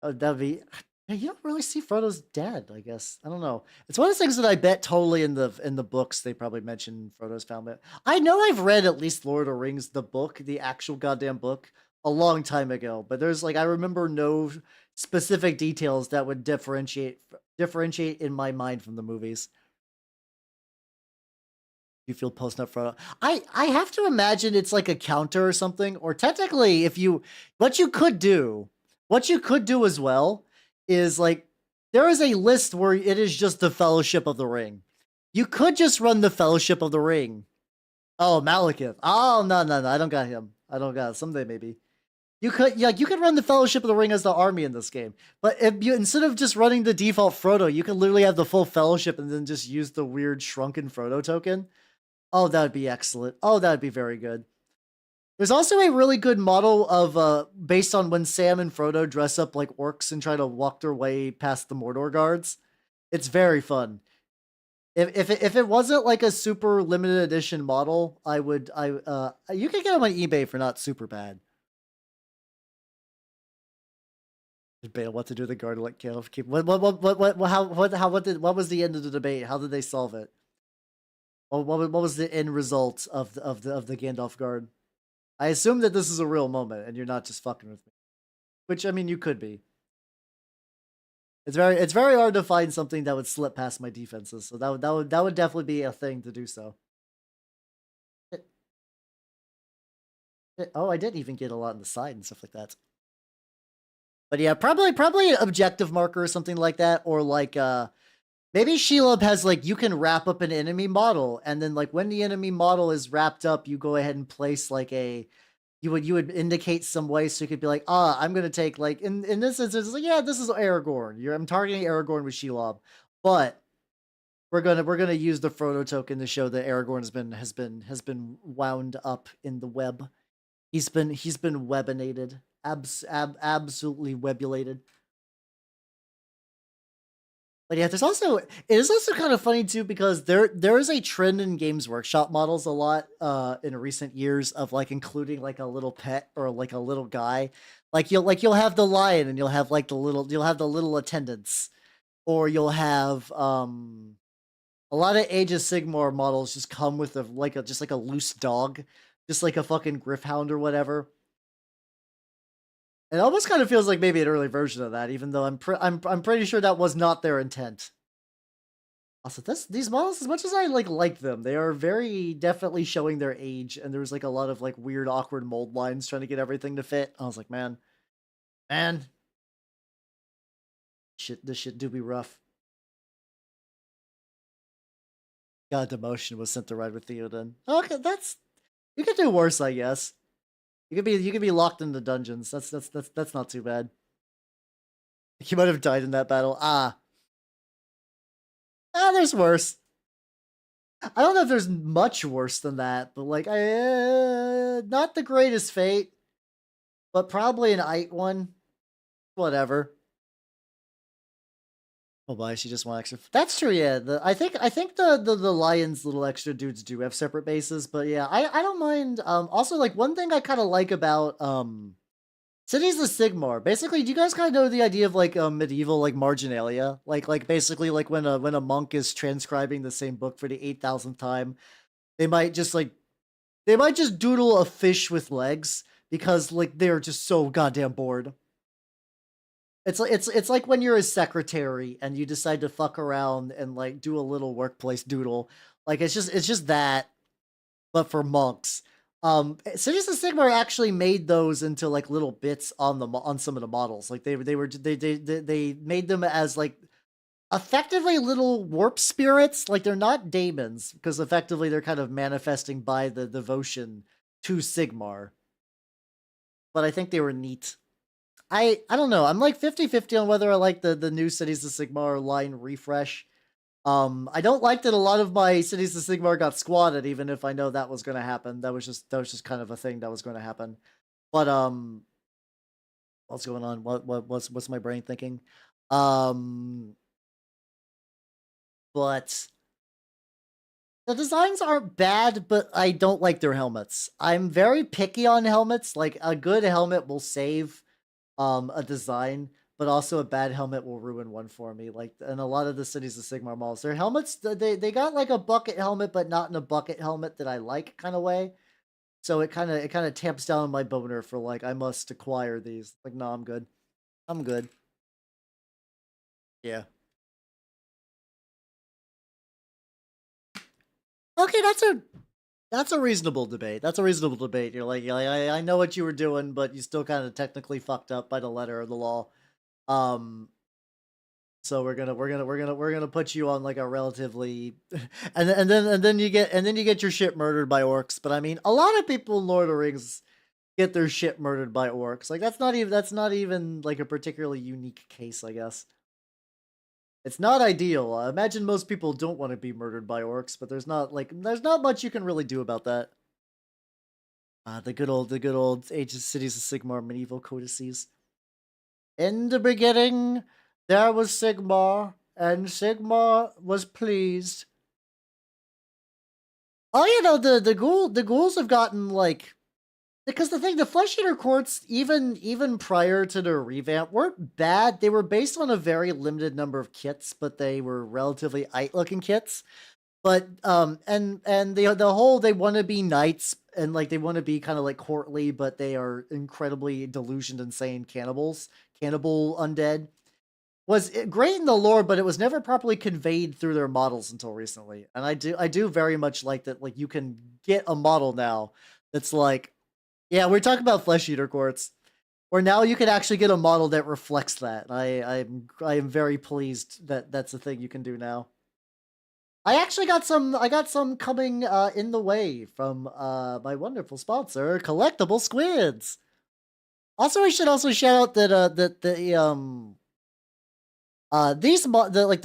Oh, that'd be. Yeah, you don't really see Frodo's dead. I guess I don't know. It's one of those things that I bet totally in the books they probably mention Frodo's found. I know I've read at least Lord of the Rings, the book, the actual goddamn book, a long time ago. But there's like I remember no specific details that would differentiate in my mind from the movies. You feel post up Frodo. I have to imagine it's like a counter or something, or technically, if you what you could do as well is like there is a list where it is just the Fellowship of the Ring. You could just run the Fellowship of the Ring. Oh, Malekith. Oh, no, no, no. I don't got him. I don't got it. Someday, maybe. You could, yeah, you could run the Fellowship of the Ring as the army in this game. But if you, instead of just running the default Frodo, you can literally have the full Fellowship and then just use the weird shrunken Frodo token. Oh, that would be excellent. Oh, that would be very good. There's also a really good model of based on when Sam and Frodo dress up like orcs and try to walk their way past the Mordor guards. It's very fun. If it wasn't like a super limited edition model, you could get them on eBay for not super bad. Debate on what to do with the guard like Gandalf keep what was the end of the debate? How did they solve it? What was the end result of the Gandalf guard? I assume that this is a real moment and you're not just fucking with me. Which, I mean, you could be. It's very hard to find something that would slip past my defenses, so that would definitely be a thing to do so. Oh, I did even get a lot on the side and stuff like that. But yeah, probably an objective marker or something like that, or like maybe Shelob has like you can wrap up an enemy model, and then like when the enemy model is wrapped up, you go ahead and place like you would indicate some way, so you could be like, I'm gonna take like in this instance, it's like, yeah, this is Aragorn. I'm targeting Aragorn with Shelob, but we're gonna use the Frodo token to show that Aragorn has been wound up in the web. He's been webinated, absolutely webulated. But yeah, it is also kind of funny too, because there is a trend in Games Workshop models a lot in recent years of like including like a little pet or like a little guy. Like you'll have the lion and you'll have the little attendants, or you'll have a lot of Age of Sigmar models just come with just like a loose dog, just like a fucking Griffhound or whatever. It almost kind of feels like maybe an early version of that, even though I'm pretty sure that was not their intent. Also, these models, as much as I like them, they are very definitely showing their age, and there's like a lot of like weird, awkward mold lines trying to get everything to fit. I was like, man, this shit do be rough. God, demotion was sent to ride with Theoden. Okay, you could do worse, I guess. You could be locked in the dungeons. That's not too bad. He might have died in that battle. There's worse. I don't know if there's much worse than that, but like, not the greatest fate, but probably an Ike one. Whatever. Oh, why she just want extra? That's true. Yeah, I think the lions little extra dudes do have separate bases, but yeah, I don't mind. Also like one thing I kind of like about Cities of Sigmar. Basically, do you guys kind of know the idea of like medieval like marginalia? Like basically like when a monk is transcribing the same book for the 8,000th time, they might just doodle a fish with legs because like they're just so goddamn bored. It's like when you're a secretary and you decide to fuck around and like do a little workplace doodle. Like it's just that, but for monks. Cities of Sigmar actually made those into like little bits on some of the models. Like they made them as like effectively little warp spirits. Like they're not daemons because effectively they're kind of manifesting by the devotion to Sigmar. But I think they were neat. I don't know. I'm like 50-50 on whether I like the new Cities of Sigmar line refresh. I don't like that a lot of my Cities of Sigmar got squatted, even if I know that was going to happen. That was just kind of a thing that was going to happen. But what's going on? What's my brain thinking? But the designs aren't bad, but I don't like their helmets. I'm very picky on helmets. Like a good helmet will save a design, but also a bad helmet will ruin one for me. Like in a lot of the Cities of Sigmar models, their helmets they got like a bucket helmet, but not in a bucket helmet that I like kind of way. So it kind of tamps down my boner for like I must acquire these. Like no, I'm good. I'm good. Yeah. Okay, that's a reasonable debate. That's a reasonable debate. You're like, yeah, I know what you were doing, but you still kind of technically fucked up by the letter of the law. Um, So we're gonna put you on like a relatively, and then you get your shit murdered by orcs. But I mean, a lot of people in Lord of the Rings get their shit murdered by orcs. Like that's not even like a particularly unique case, I guess. It's not ideal. Imagine most people don't want to be murdered by orcs, but there's not much you can really do about that. The good old Age of Cities of Sigmar medieval codices. In the beginning, there was Sigmar, and Sigmar was pleased. Oh, you know, the ghouls have gotten like, because the Flesh Eater courts, even prior to their revamp, weren't bad. They were based on a very limited number of kits, but they were relatively ite looking kits. But and the whole, they want to be knights and like they want to be kind of like courtly, but they are incredibly delusioned, insane cannibal undead. Was great in the lore, but it was never properly conveyed through their models until recently. And I do very much like that. Like, you can get a model now that's like, yeah, we're talking about Flesh Eater courts, where now you can actually get a model that reflects that. I am very pleased that that's a thing you can do now. I got some coming in the way from my wonderful sponsor, Collectible Squids. Also, I should also shout out that the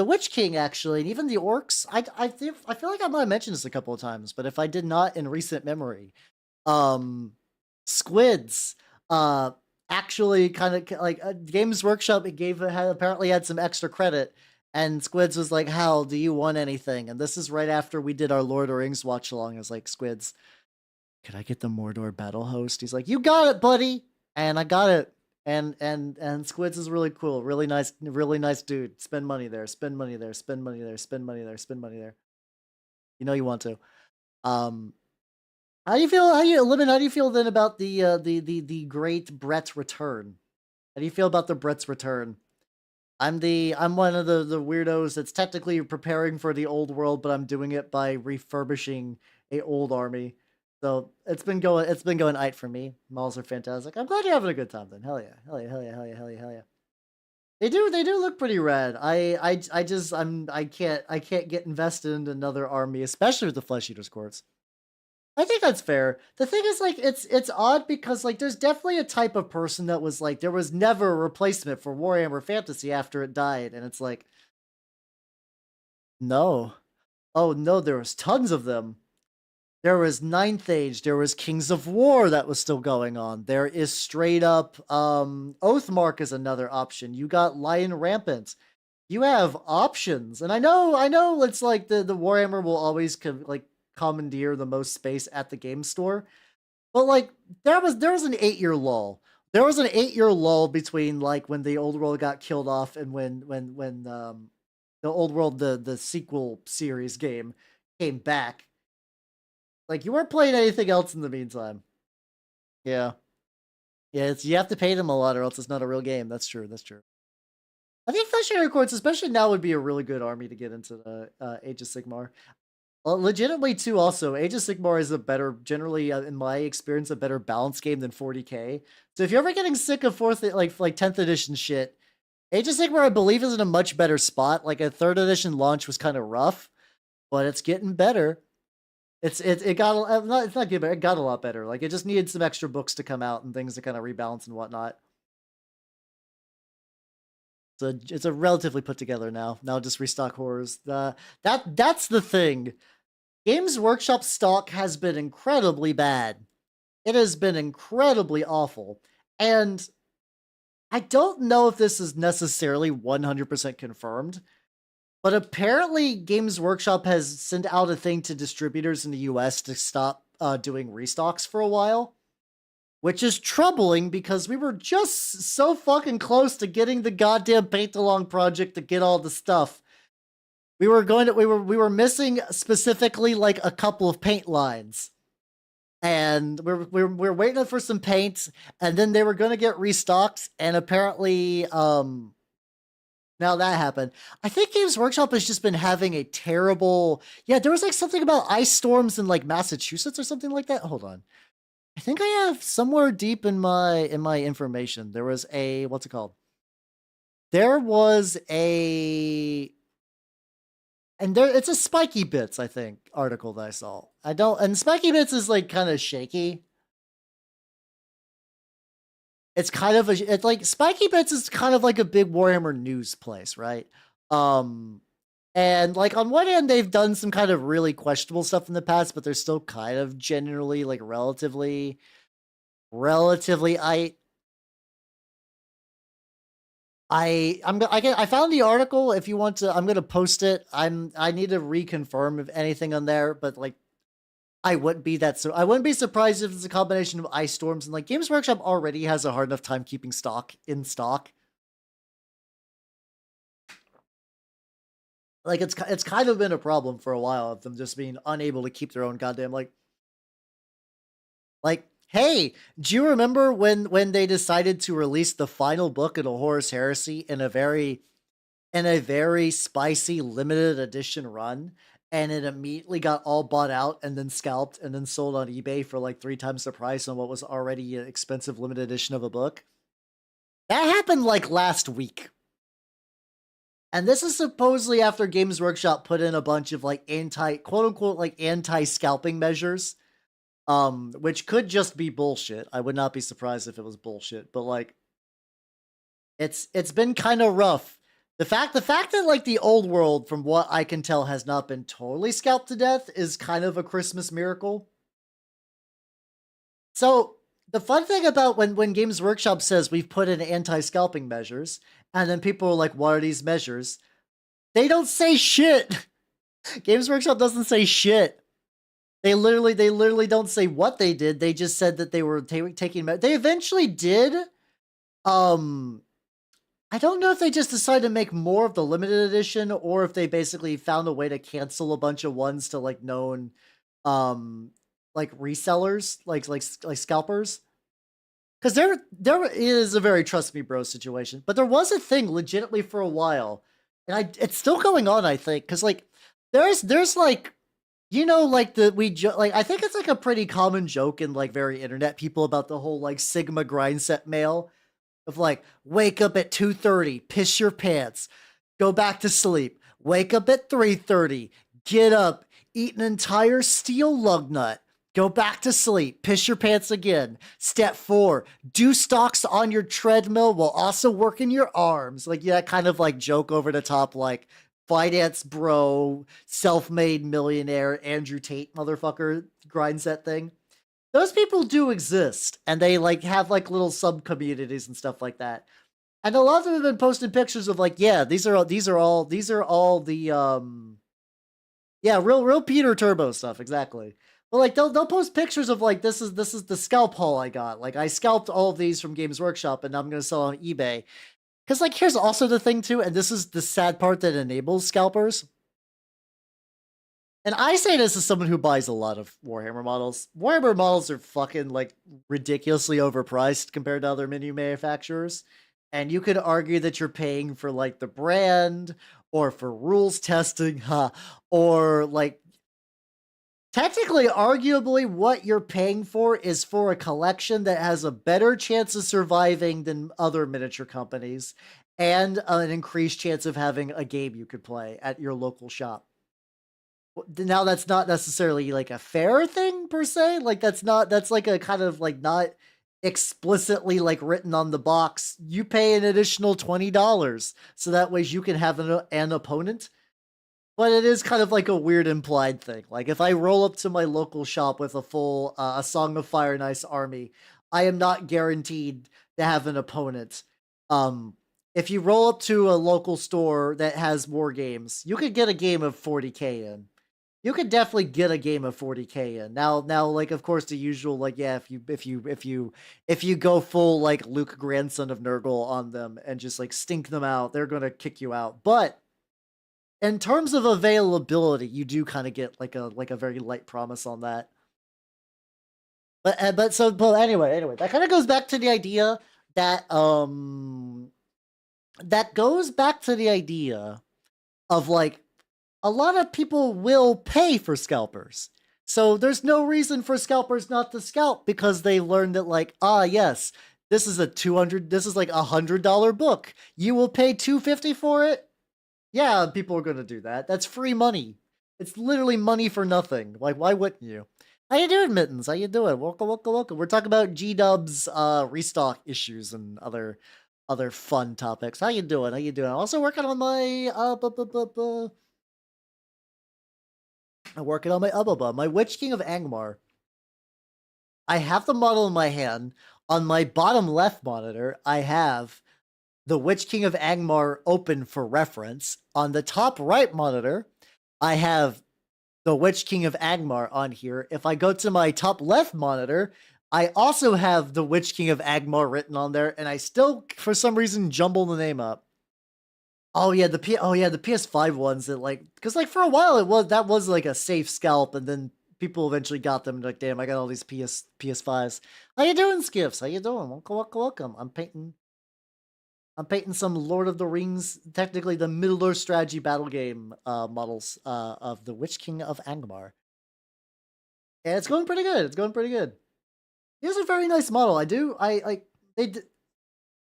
Witch King, actually, and even the orcs. I feel like I might have mentioned this a couple of times, but if I did not in recent memory, Squids actually kind of like Games Workshop, apparently had some extra credit, and Squids was like, "Hal, do you want anything?" And this is right after we did our Lord of the Rings watch along. I was like, "Squids, could I get the Mordor battle host?" He's like, "You got it, buddy," and I got it. And Squids is really cool, really nice dude. Spend money there, spend money there, spend money there, spend money there, spend money there. You know you want to. Um, how do you feel? How do you feel then about the great Brett's return? How do you feel about the Brett's return? I'm one of the weirdos that's technically preparing for the old world, but I'm doing it by refurbishing a old army. So it's been going ite for me. Malls are fantastic. I'm glad you're having a good time then. Hell yeah. Hell yeah, hell yeah, hell yeah, hell yeah, hell yeah. They do look pretty rad. I can't get invested in another army, especially with the Flesh Eaters courts. I think that's fair. The thing is, like, it's odd because like there's definitely a type of person that was like, there was never a replacement for Warhammer Fantasy after it died, and it's like, no. Oh no, there was tons of them. There was Ninth Age, there was Kings of War that was still going on. There is straight up Oathmark is another option. You got Lion Rampant. You have options. And I know it's like the Warhammer will always like commandeer the most space at the game store. But like there was an 8-year lull. There was an 8-year lull between like when the old world got killed off and when the old world, the sequel series game came back. Like, you weren't playing anything else in the meantime. Yeah. Yeah, you have to pay them a lot or else it's not a real game. That's true. That's true. I think Flesh Eater Courts, especially now, would be a really good army to get into the Age of Sigmar. Legitimately, too, also, Age of Sigmar is a better, generally, in my experience, a better balanced game than 40k. So if you're ever getting sick of 10th edition shit, Age of Sigmar, I believe, is in a much better spot. Like, a 3rd edition launch was kind of rough, but it's getting better. It got it's not good, but it got a lot better. Like, it just needed some extra books to come out and things to kind of rebalance and whatnot. So it's a relatively put together now. Now just restock horrors. That's the thing. Games Workshop stock has been incredibly bad. It has been incredibly awful. And I don't know if this is necessarily 100% confirmed, but apparently Games Workshop has sent out a thing to distributors in the US to stop doing restocks for a while, which is troubling because we were just so fucking close to getting the goddamn paint along project to get all the stuff. We were missing specifically like a couple of paint lines. And we're waiting for some paints, and then they were going to get restocked, and apparently now that happened. I think Games Workshop has just been having a terrible... Yeah, there was like something about ice storms in like Massachusetts or something like that. Hold on. I think I have somewhere deep in my information. There was a... What's it called? there was a, and there it's a Spiky Bits, I think, article that I saw. And Spiky Bits is like kind of shaky. It's kind of it's like Spiky Bits is kind of like a big Warhammer news place, right? And like on one hand, they've done some kind of really questionable stuff in the past, but they're still kind of generally like relatively I found the article. If you want to, I'm gonna post it. I need to reconfirm if anything on there, but like I wouldn't be surprised if it's a combination of ice storms and like Games Workshop already has a hard enough time keeping stock in stock. Like it's kind of been a problem for a while of them just being unable to keep their own goddamn like hey, do you remember when they decided to release the final book of the Horus Heresy in a very spicy limited edition run, and it immediately got all bought out and then scalped and then sold on eBay for like 3 times the price on what was already an expensive limited edition of a book? That happened like last week. And this is supposedly after Games Workshop put in a bunch of like quote unquote like anti-scalping measures, which could just be bullshit. I would not be surprised if it was bullshit, but like it's been kind of rough. The fact that like the old world, from what I can tell, has not been totally scalped to death is kind of a Christmas miracle. So the fun thing about when Games Workshop says we've put in anti-scalping measures, and then people are like, what are these measures? They don't say shit. Games Workshop doesn't say shit. They literally don't say what they did. They just said that they were taking. They eventually did. I don't know if they just decided to make more of the limited edition, or if they basically found a way to cancel a bunch of ones to like known, like resellers, like scalpers. Because there is a very trust me bro situation, but there was a thing legitimately for a while, and it's still going on, I think, because like there's like, you know, like like I think it's like a pretty common joke in like very internet people about the whole like Sigma grind set mail of like, wake up at 2:30, piss your pants, go back to sleep, wake up at 3:30, get up, eat an entire steel lug nut, go back to sleep, piss your pants again. Step 4, do stocks on your treadmill while also working your arms. Like, yeah, kind of like joke over the top, like finance bro, self-made millionaire, Andrew Tate motherfucker grind set thing. Those people do exist, and they like have like little sub communities and stuff like that. And a lot of them have been posting pictures of like, yeah, these are all the yeah, real Peter Turbo stuff, exactly. But like they'll post pictures of like, this is the scalp haul I got. Like I scalped all of these from Games Workshop and I'm gonna sell on eBay. Cause like here's also the thing too, and this is the sad part that enables scalpers. And I say this as someone who buys a lot of Warhammer models. Warhammer models are fucking like ridiculously overpriced compared to other mini manufacturers. And you could argue that you're paying for like the brand or for rules testing, or like technically, arguably, what you're paying for is for a collection that has a better chance of surviving than other miniature companies, and an increased chance of having a game you could play at your local shop. Now that's not necessarily like a fair thing per se. Like that's like a kind of like not explicitly like written on the box. You pay an additional $20 so that way you can have an opponent. But it is kind of like a weird implied thing. Like if I roll up to my local shop with a full a Song of Fire and Ice army, I am not guaranteed to have an opponent. If you roll up to a local store that has war games, you could get a game of 40K in. You could definitely get a game of 40K in. Now, like of course the usual, like yeah, if you go full like Luke grandson of Nurgle on them and just like stink them out, they're gonna kick you out. But in terms of availability, you do kind of get like a very light promise on that. But anyway, that kind of goes back to the idea that of like a lot of people will pay for scalpers. So there's no reason for scalpers not to scalp because they learned that like, yes, This is a this is like $100 book. You will pay $250 for it? Yeah, people are gonna do that. That's free money. It's literally money for nothing. Like, why wouldn't you? How you doing, Mittens? How you doing? Welcome, welcome, welcome. We're talking about G-Dub's restock issues and other fun topics. How you doing? How you doing? I'm also working on my I'm working on my Witch-king of Angmar. I have the model in my hand. On my bottom left monitor, I have the Witch-king of Angmar open for reference. On the top right monitor, I have the Witch-king of Angmar on here. If I go to my top left monitor, I also have the Witch-king of Angmar written on there, and I still, for some reason, jumble the name up. Oh yeah, the PS5 ones that because for a while that was like a safe scalp, and then people eventually got them. Like, damn, I got all these PS5s. How you doing, Skiffs? How you doing? Welcome, welcome, welcome. I'm painting some Lord of the Rings, technically the Middle-earth strategy battle game models of the Witch-king of Angmar. And it's going pretty good. It's going pretty good. Here's a very nice model. The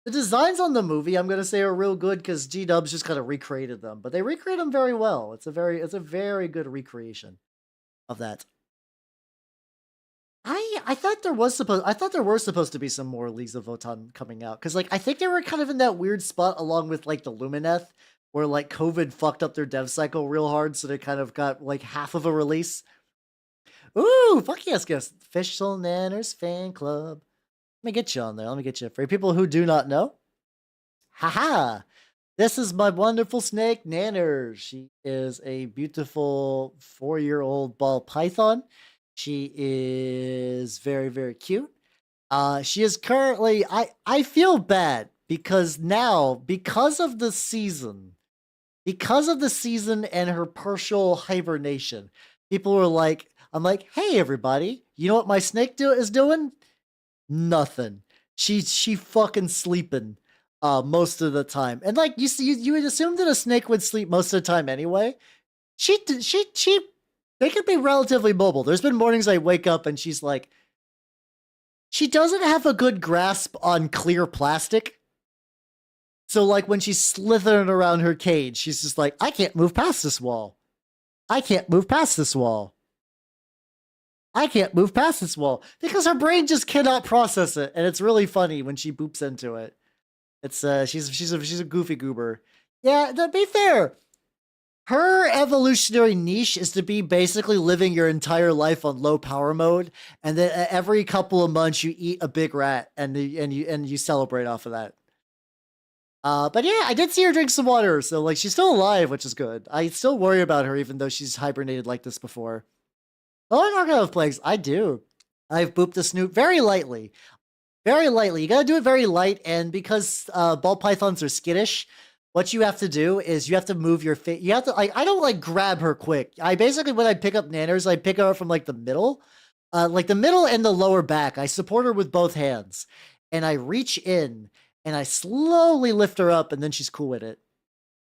designs on the movie, I'm gonna say, are real good because G-Dubs just kind of recreated them, but they recreate them very well. It's a very good recreation of that. I thought there were supposed to be some more Leagues of Votann coming out because I think they were kind of in that weird spot along with the Lumineth where COVID fucked up their dev cycle real hard, so they kind of got half of a release. Ooh, fuck yes, Fish Soul Nanners fan club. Let me get you on there. Let me get you. For people who do not know, haha, this is my wonderful snake, Nanner. She is a beautiful 4-year-old ball python. She is very cute. She is currently, I feel bad because now, because of the season and her partial hibernation, people were I'm like, hey everybody, you know what my snake is doing? Nothing. She fucking sleeping most of the time. And you would assume that a snake would sleep most of the time anyway. They could be relatively mobile. There's been mornings I wake up and she's she doesn't have a good grasp on clear plastic. So when she's slithering around her cage, she's just I can't move past this wall. I can't move past this wall. I can't move past this wall because her brain just cannot process it, and it's really funny when she boops into it. It's she's a goofy goober. Yeah, to be fair, her evolutionary niche is to be basically living your entire life on low power mode, and then every couple of months you eat a big rat and you celebrate off of that. But yeah, I did see her drink some water, so she's still alive, which is good. I still worry about her even though she's hibernated like this before. Oh, I don't have plagues. I do. I've booped the snoot very lightly. Very lightly. You gotta do it very light, and because ball pythons are skittish, what you have to do is you have to move your face. You have to I don't grab her quick. I basically, when I pick up Nanners, I pick her up from the middle. The middle and the lower back. I support her with both hands. And I reach in and I slowly lift her up, and then she's cool with it.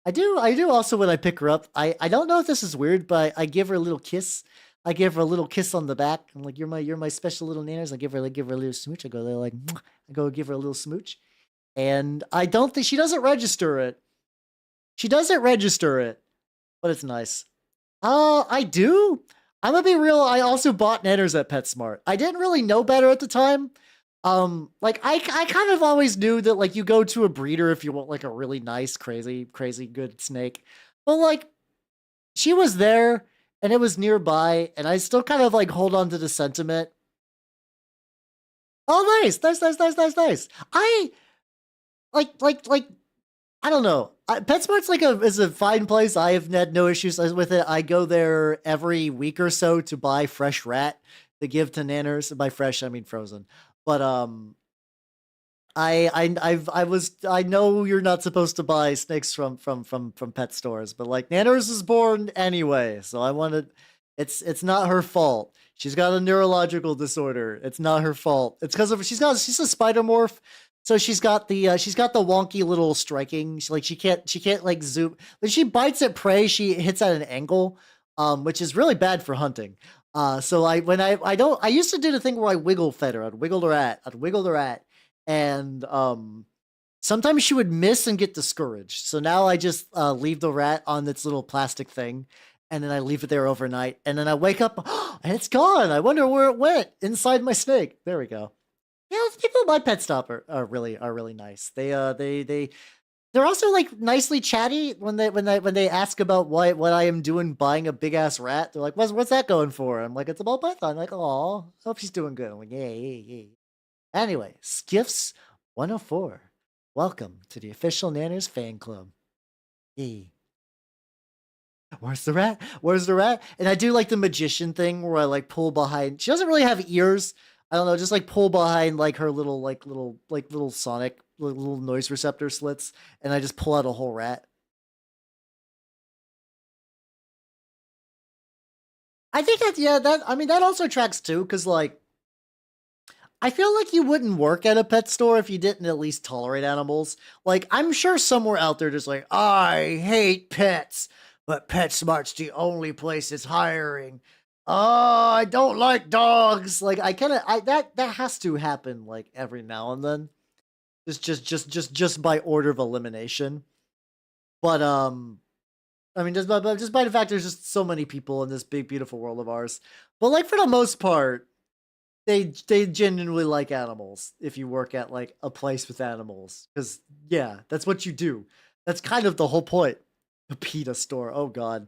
I do also when I pick her up. I don't know if this is weird, but I give her a little kiss. I give her a little kiss on the back. I'm like, you're my special little Nanners. I give her a little smooch. I go there I go give her a little smooch. And I don't think she doesn't register it. She doesn't register it, but it's nice. I do. I'm gonna be real. I also bought Nanners at PetSmart. I didn't really know better at the time. I kind of always knew that you go to a breeder if you want a really nice, crazy good snake. But she was there. And it was nearby, and I still kind of hold on to the sentiment. Oh, nice. I I don't know. PetSmart's is a fine place. I have had no issues with it. I go there every week or so to buy fresh rat to give to Nanners. By fresh, I mean frozen. But I know you're not supposed to buy snakes from pet stores, but Nanners is born anyway, so I wanted. It's not her fault. She's got a neurological disorder. It's not her fault. It's because she's a spider morph, so she's got the wonky little striking. She can't zoom. When she bites at prey, she hits at an angle, which is really bad for hunting. So I used to do the thing where I wiggle fed her. I'd wiggle her at. and sometimes she would miss and get discouraged. So now I just leave the rat on its little plastic thing, and then I leave it there overnight, and then I wake up and it's gone. I wonder where it went inside my snake. There we go. Yeah, people at my pet stop are really nice. They're also like nicely chatty when they ask about what I am doing buying a big ass rat. They're like, what's that going for? I'm like, it's a ball python. I'm like, oh, hope she's doing good. I'm like, yeah. Anyway, Skiffs 104. Welcome to the official Nanners fan club. Yay. Where's the rat? Where's the rat? And I do like the magician thing where I like pull behind. She doesn't really have ears. I don't know, just like pull behind like her little sonic little noise receptor slits, and I just pull out a whole rat. I think that also tracks too, because like I feel like you wouldn't work at a pet store if you didn't at least tolerate animals. Like, I'm sure somewhere out there just like, I hate pets, but PetSmart's the only place that's hiring. Oh, I don't like dogs. Like, that has to happen like every now and then. Just by order of elimination. But I mean, just by the fact there's just so many people in this big beautiful world of ours. But like for the most part, they genuinely like animals if you work at like a place with animals, because yeah, that's what you do. That's kind of the whole point. A PETA store. Oh god.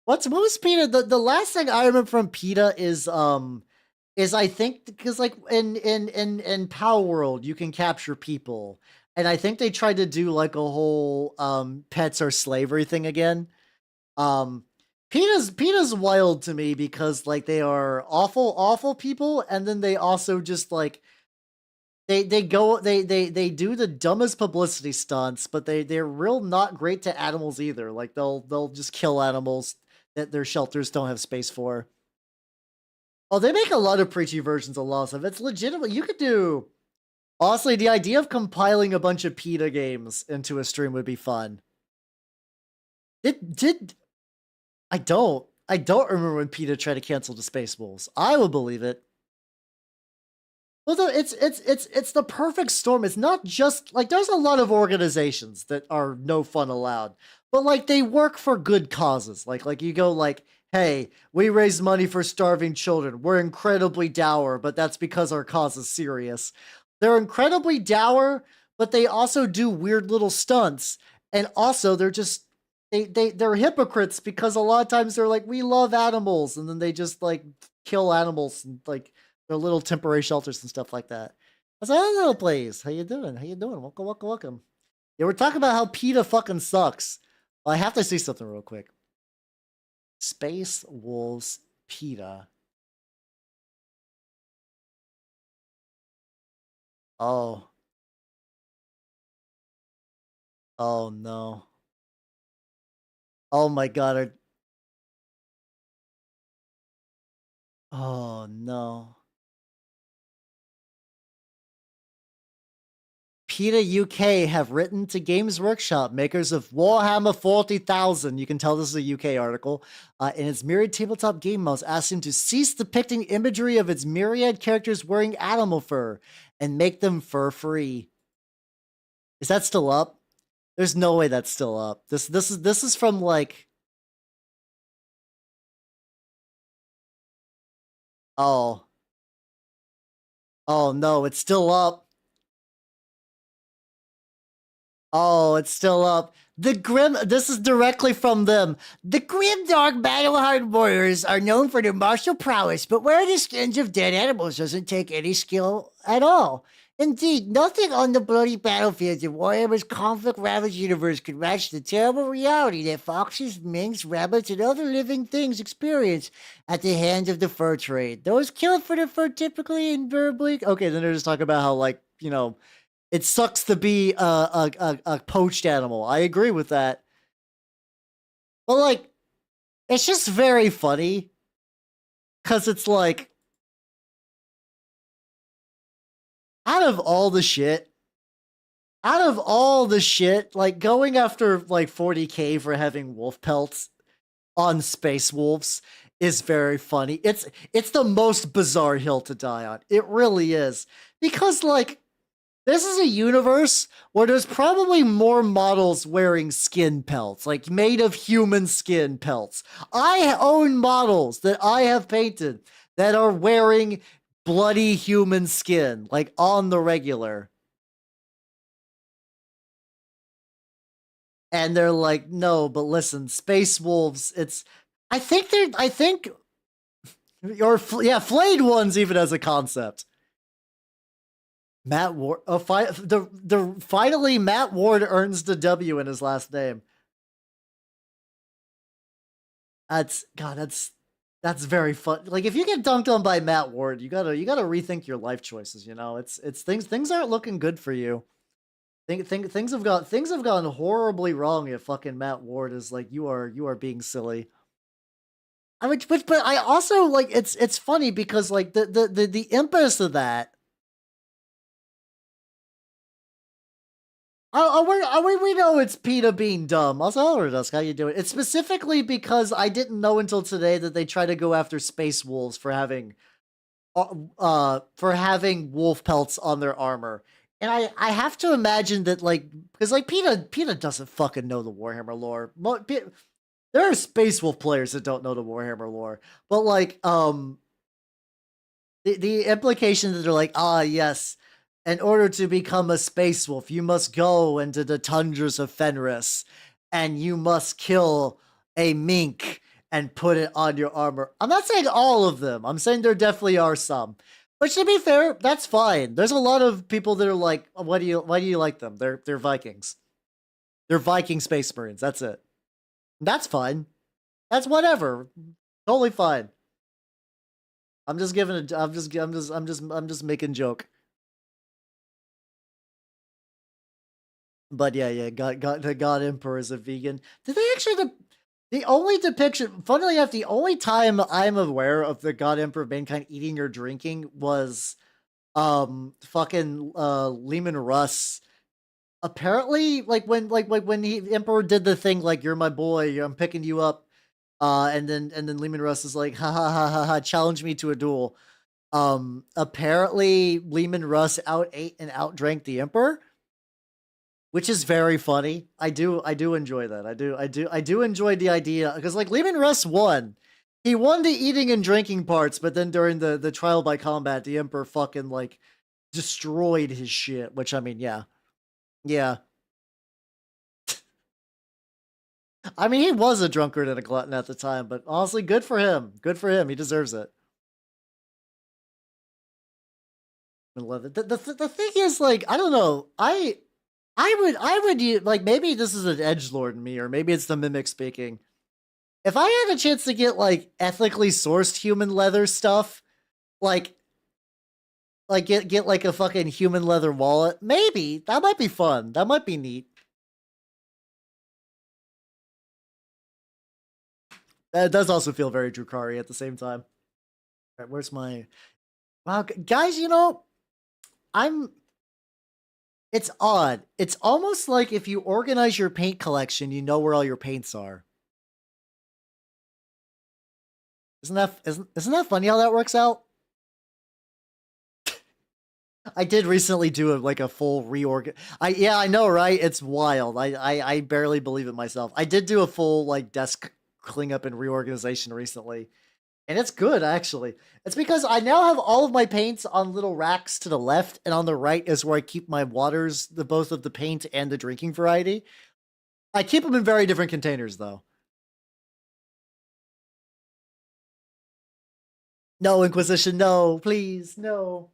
What was PETA? The last thing I remember from PETA is I think because like in Power World you can capture people, and I think they tried to do like a whole pets or slavery thing again. Um, PETA's wild to me because like they are awful people, and then they also just like they do the dumbest publicity stunts, but they're real not great to animals either. Like they'll just kill animals that their shelters don't have space for. Oh, they make a lot of preachy versions of Lost of. It's legitimate. You could do. Honestly, the idea of compiling a bunch of PETA games into a stream would be fun. It did. I don't remember when PETA tried to cancel the Space Wolves. I will believe it. Well, it's the perfect storm. It's not just like there's a lot of organizations that are no fun allowed, but like they work for good causes. Like you go like, hey, we raise money for starving children. We're incredibly dour, but that's because our cause is serious. They're incredibly dour, but they also do weird little stunts, and also they're just they're hypocrites because a lot of times they're like, we love animals, and then they just like kill animals and like their little temporary shelters and stuff like that. I was like, oh, little place. How you doing? How you doing? Welcome. Yeah, we're talking about how PETA fucking sucks. Well, I have to see something real quick. Space Wolves PETA. Oh. Oh no. Oh my god. Oh no. PETA UK have written to Games Workshop, makers of Warhammer 40,000. You can tell this is a UK article. In its myriad tabletop game modes, asked him to cease depicting imagery of its myriad characters wearing animal fur and make them fur free. Is that still up? There's no way that's still up. This is from like. Oh. Oh no, it's still up. Oh, it's still up. This is directly from them. The grim, dark, battle-hardened warriors are known for their martial prowess, but wearing the skins of dead animals doesn't take any skill at all. Indeed, nothing on the bloody battlefields of Warhammer's conflict-ravaged universe could match the terrible reality that foxes, minks, rabbits, and other living things experience at the hands of the fur trade. Those killed for their fur typically invariably. Okay, then they're just talking about how, like, it sucks to be a poached animal. I agree with that. But like, it's just very funny because it's like, out of all the shit, like going after like 40K for having wolf pelts on Space Wolves is very funny. It's the most bizarre hill to die on. It really is. Because like this is a universe where there's probably more models wearing skin pelts, like made of human skin pelts. I own models that I have painted that are wearing bloody human skin, like on the regular. And they're like, no, but listen, Space Wolves, I think, yeah, Flayed Ones even as a concept. Matt Ward, finally Matt Ward earns the W in his last name. That's very fun. Like if you get dunked on by Matt Ward, you gotta rethink your life choices. You know, it's things aren't looking good for you. Things have gone horribly wrong if fucking Matt Ward is like you are being silly. I mean, but I also like it's funny because like the impetus of that. We know it's PETA being dumb. Also, hello, Dusk, how you doing? It's specifically because I didn't know until today that they try to go after space wolves for having wolf pelts on their armor. And I have to imagine that like because like PETA doesn't fucking know the Warhammer lore. There are Space Wolf players that don't know the Warhammer lore, but like the implication that they're like, ah, yes, in order to become a Space Wolf, you must go into the tundras of Fenris, and you must kill a mink and put it on your armor. I'm not saying all of them. I'm saying there definitely are some. But to be fair, that's fine. There's a lot of people that are like, why do you like them? They're Vikings. They're Viking Space Marines. That's it. That's fine. That's whatever. Totally fine. I'm just making joke. But yeah, the God Emperor is a vegan. Did they actually the only depiction, funnily enough, the only time I'm aware of the God Emperor of Mankind eating or drinking was fucking Lehman Russ. Apparently, like when the Emperor did the thing like you're my boy, I'm picking you up. And then Lehman Russ is like, ha ha ha ha ha, challenge me to a duel. Apparently Lehman Russ out ate and out drank the Emperor, which is very funny. I do enjoy that. I do enjoy the idea because like Lehman Russ won. He won the eating and drinking parts, but then during the trial by combat, the Emperor fucking like destroyed his shit. Which I mean, yeah, yeah. I mean, he was a drunkard and a glutton at the time, but honestly, good for him. Good for him. He deserves it. I love it. The thing is, like, I don't know. I would like maybe this is an edgelord in me, or maybe it's the mimic speaking. If I had a chance to get like ethically sourced human leather stuff, like get like a fucking human leather wallet, maybe that might be fun. That might be neat. It does also feel very Drukari at the same time. All right, where's my wow, guys? You know, I'm. It's odd. It's almost like if you organize your paint collection, you know where all your paints are. Isn't that funny how that works out? I did recently do like a full reorg. Yeah, I know, right? It's wild. I barely believe it myself. I did do a full like desk cleanup and reorganization recently, and it's good actually. It's because I now have all of my paints on little racks to the left, and on the right is where I keep my waters, the both of the paint and the drinking variety. I keep them in very different containers though. No Inquisition, no, please, no.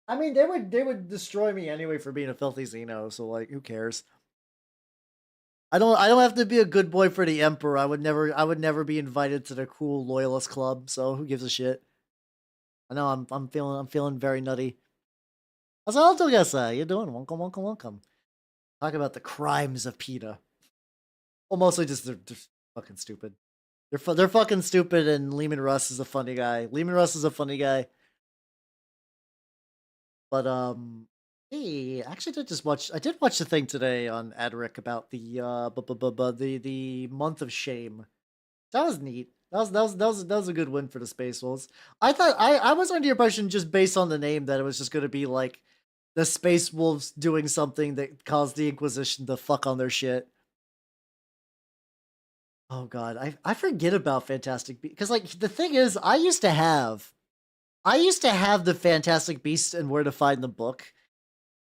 I mean, they would destroy me anyway for being a filthy Xeno. So like, who cares? I don't have to be a good boy for the Emperor. I would never be invited to the cool loyalist club. So who gives a shit? I know I'm feeling very nutty. How's all do guys you doing? Welcome. Talk about the crimes of PETA. Well, mostly just they're fucking stupid. They're fucking stupid, and Lehman Russ is a funny guy. Lehman Russ is a funny guy. But hey, actually, I did watch the thing today on Adric about the the month of shame. That was neat. That was a good win for the Space Wolves. I thought I was under the impression just based on the name that it was just gonna be like the Space Wolves doing something that caused the Inquisition to fuck on their shit. Oh god, I forget about Fantastic Beasts because like the thing is, I used to have the Fantastic Beasts and Where to Find the book.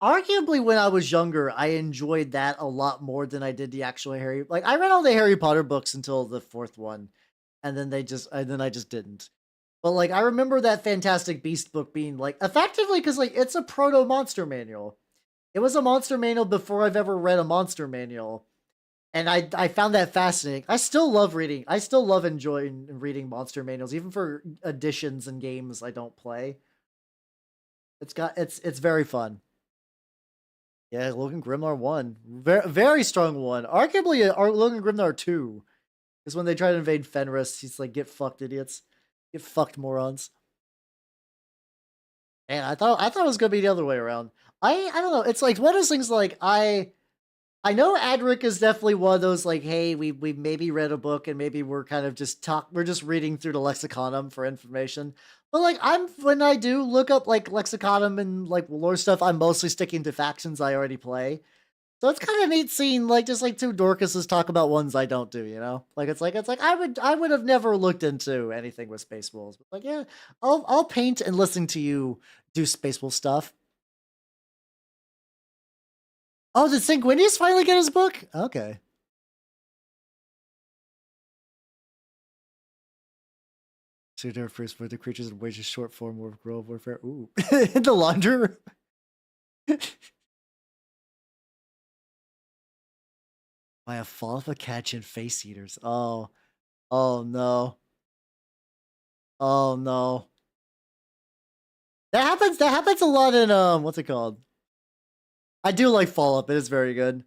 Arguably, when I was younger, I enjoyed that a lot more than I did the actual Harry. Like I read all the Harry Potter books until the fourth one, and then I just didn't. But like I remember that Fantastic Beast book being like effectively because like it's a proto monster manual. It was a monster manual before I've ever read a monster manual. And I found that fascinating. I still love reading. I still love enjoying reading monster manuals, even for editions and games I don't play. It's very fun. Yeah, Logan Grimlar 1. Very strong one. Arguably Logan Grimlar 2. Because when they try to invade Fenris, he's like, get fucked, idiots. Get fucked, morons. And I thought it was gonna be the other way around. I don't know. It's like one of those things like I know Adric is definitely one of those like, hey, we maybe read a book and maybe we're kind of we're just reading through the lexiconum for information. But like when I do look up like lexiconum and like lore stuff, I'm mostly sticking to factions I already play. So it's kind of neat seeing like just like two Dorcases talk about ones I don't do, you know? Like it's like I would have never looked into anything with Space Wolves. But like, yeah, I'll paint and listen to you do Space Wolf stuff. Oh, did Sanguinius finally get his book? Okay. So there first for the creatures and wages short form of grove warfare. Ooh. The launderer. By a fall of a catch and face eaters. Oh. Oh no. Oh no. That happens a lot in what's it called? I do like Fall Up, it is very good.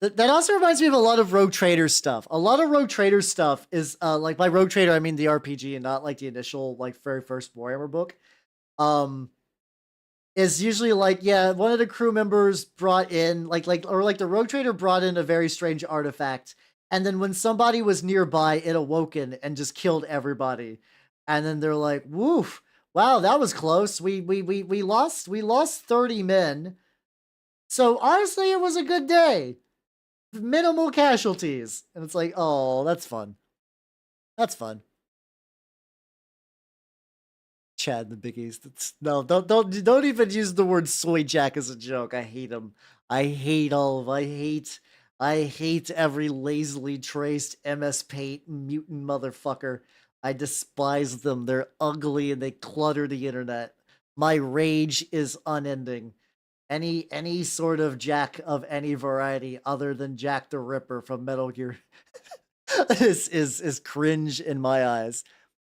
That also reminds me of a lot of Rogue Trader stuff. A lot of Rogue Trader stuff is like by Rogue Trader I mean the RPG and not like the initial like very first Warhammer book. Um is usually like, yeah, one of the crew members brought in like the Rogue Trader brought in a very strange artifact, and then when somebody was nearby, it awoken and just killed everybody. And then they're like, woof, wow, that was close. We lost 30 men. So honestly, it was a good day. Minimal casualties. And it's like, oh, that's fun. That's fun. Chad the biggies. No, don't even use the word soy jack as a joke. I hate them. I hate all of. I hate every lazily traced MS Paint mutant motherfucker. I despise them. They're ugly and they clutter the internet. My rage is unending. Any sort of Jack of any variety other than Jack the Ripper from Metal Gear is cringe in my eyes.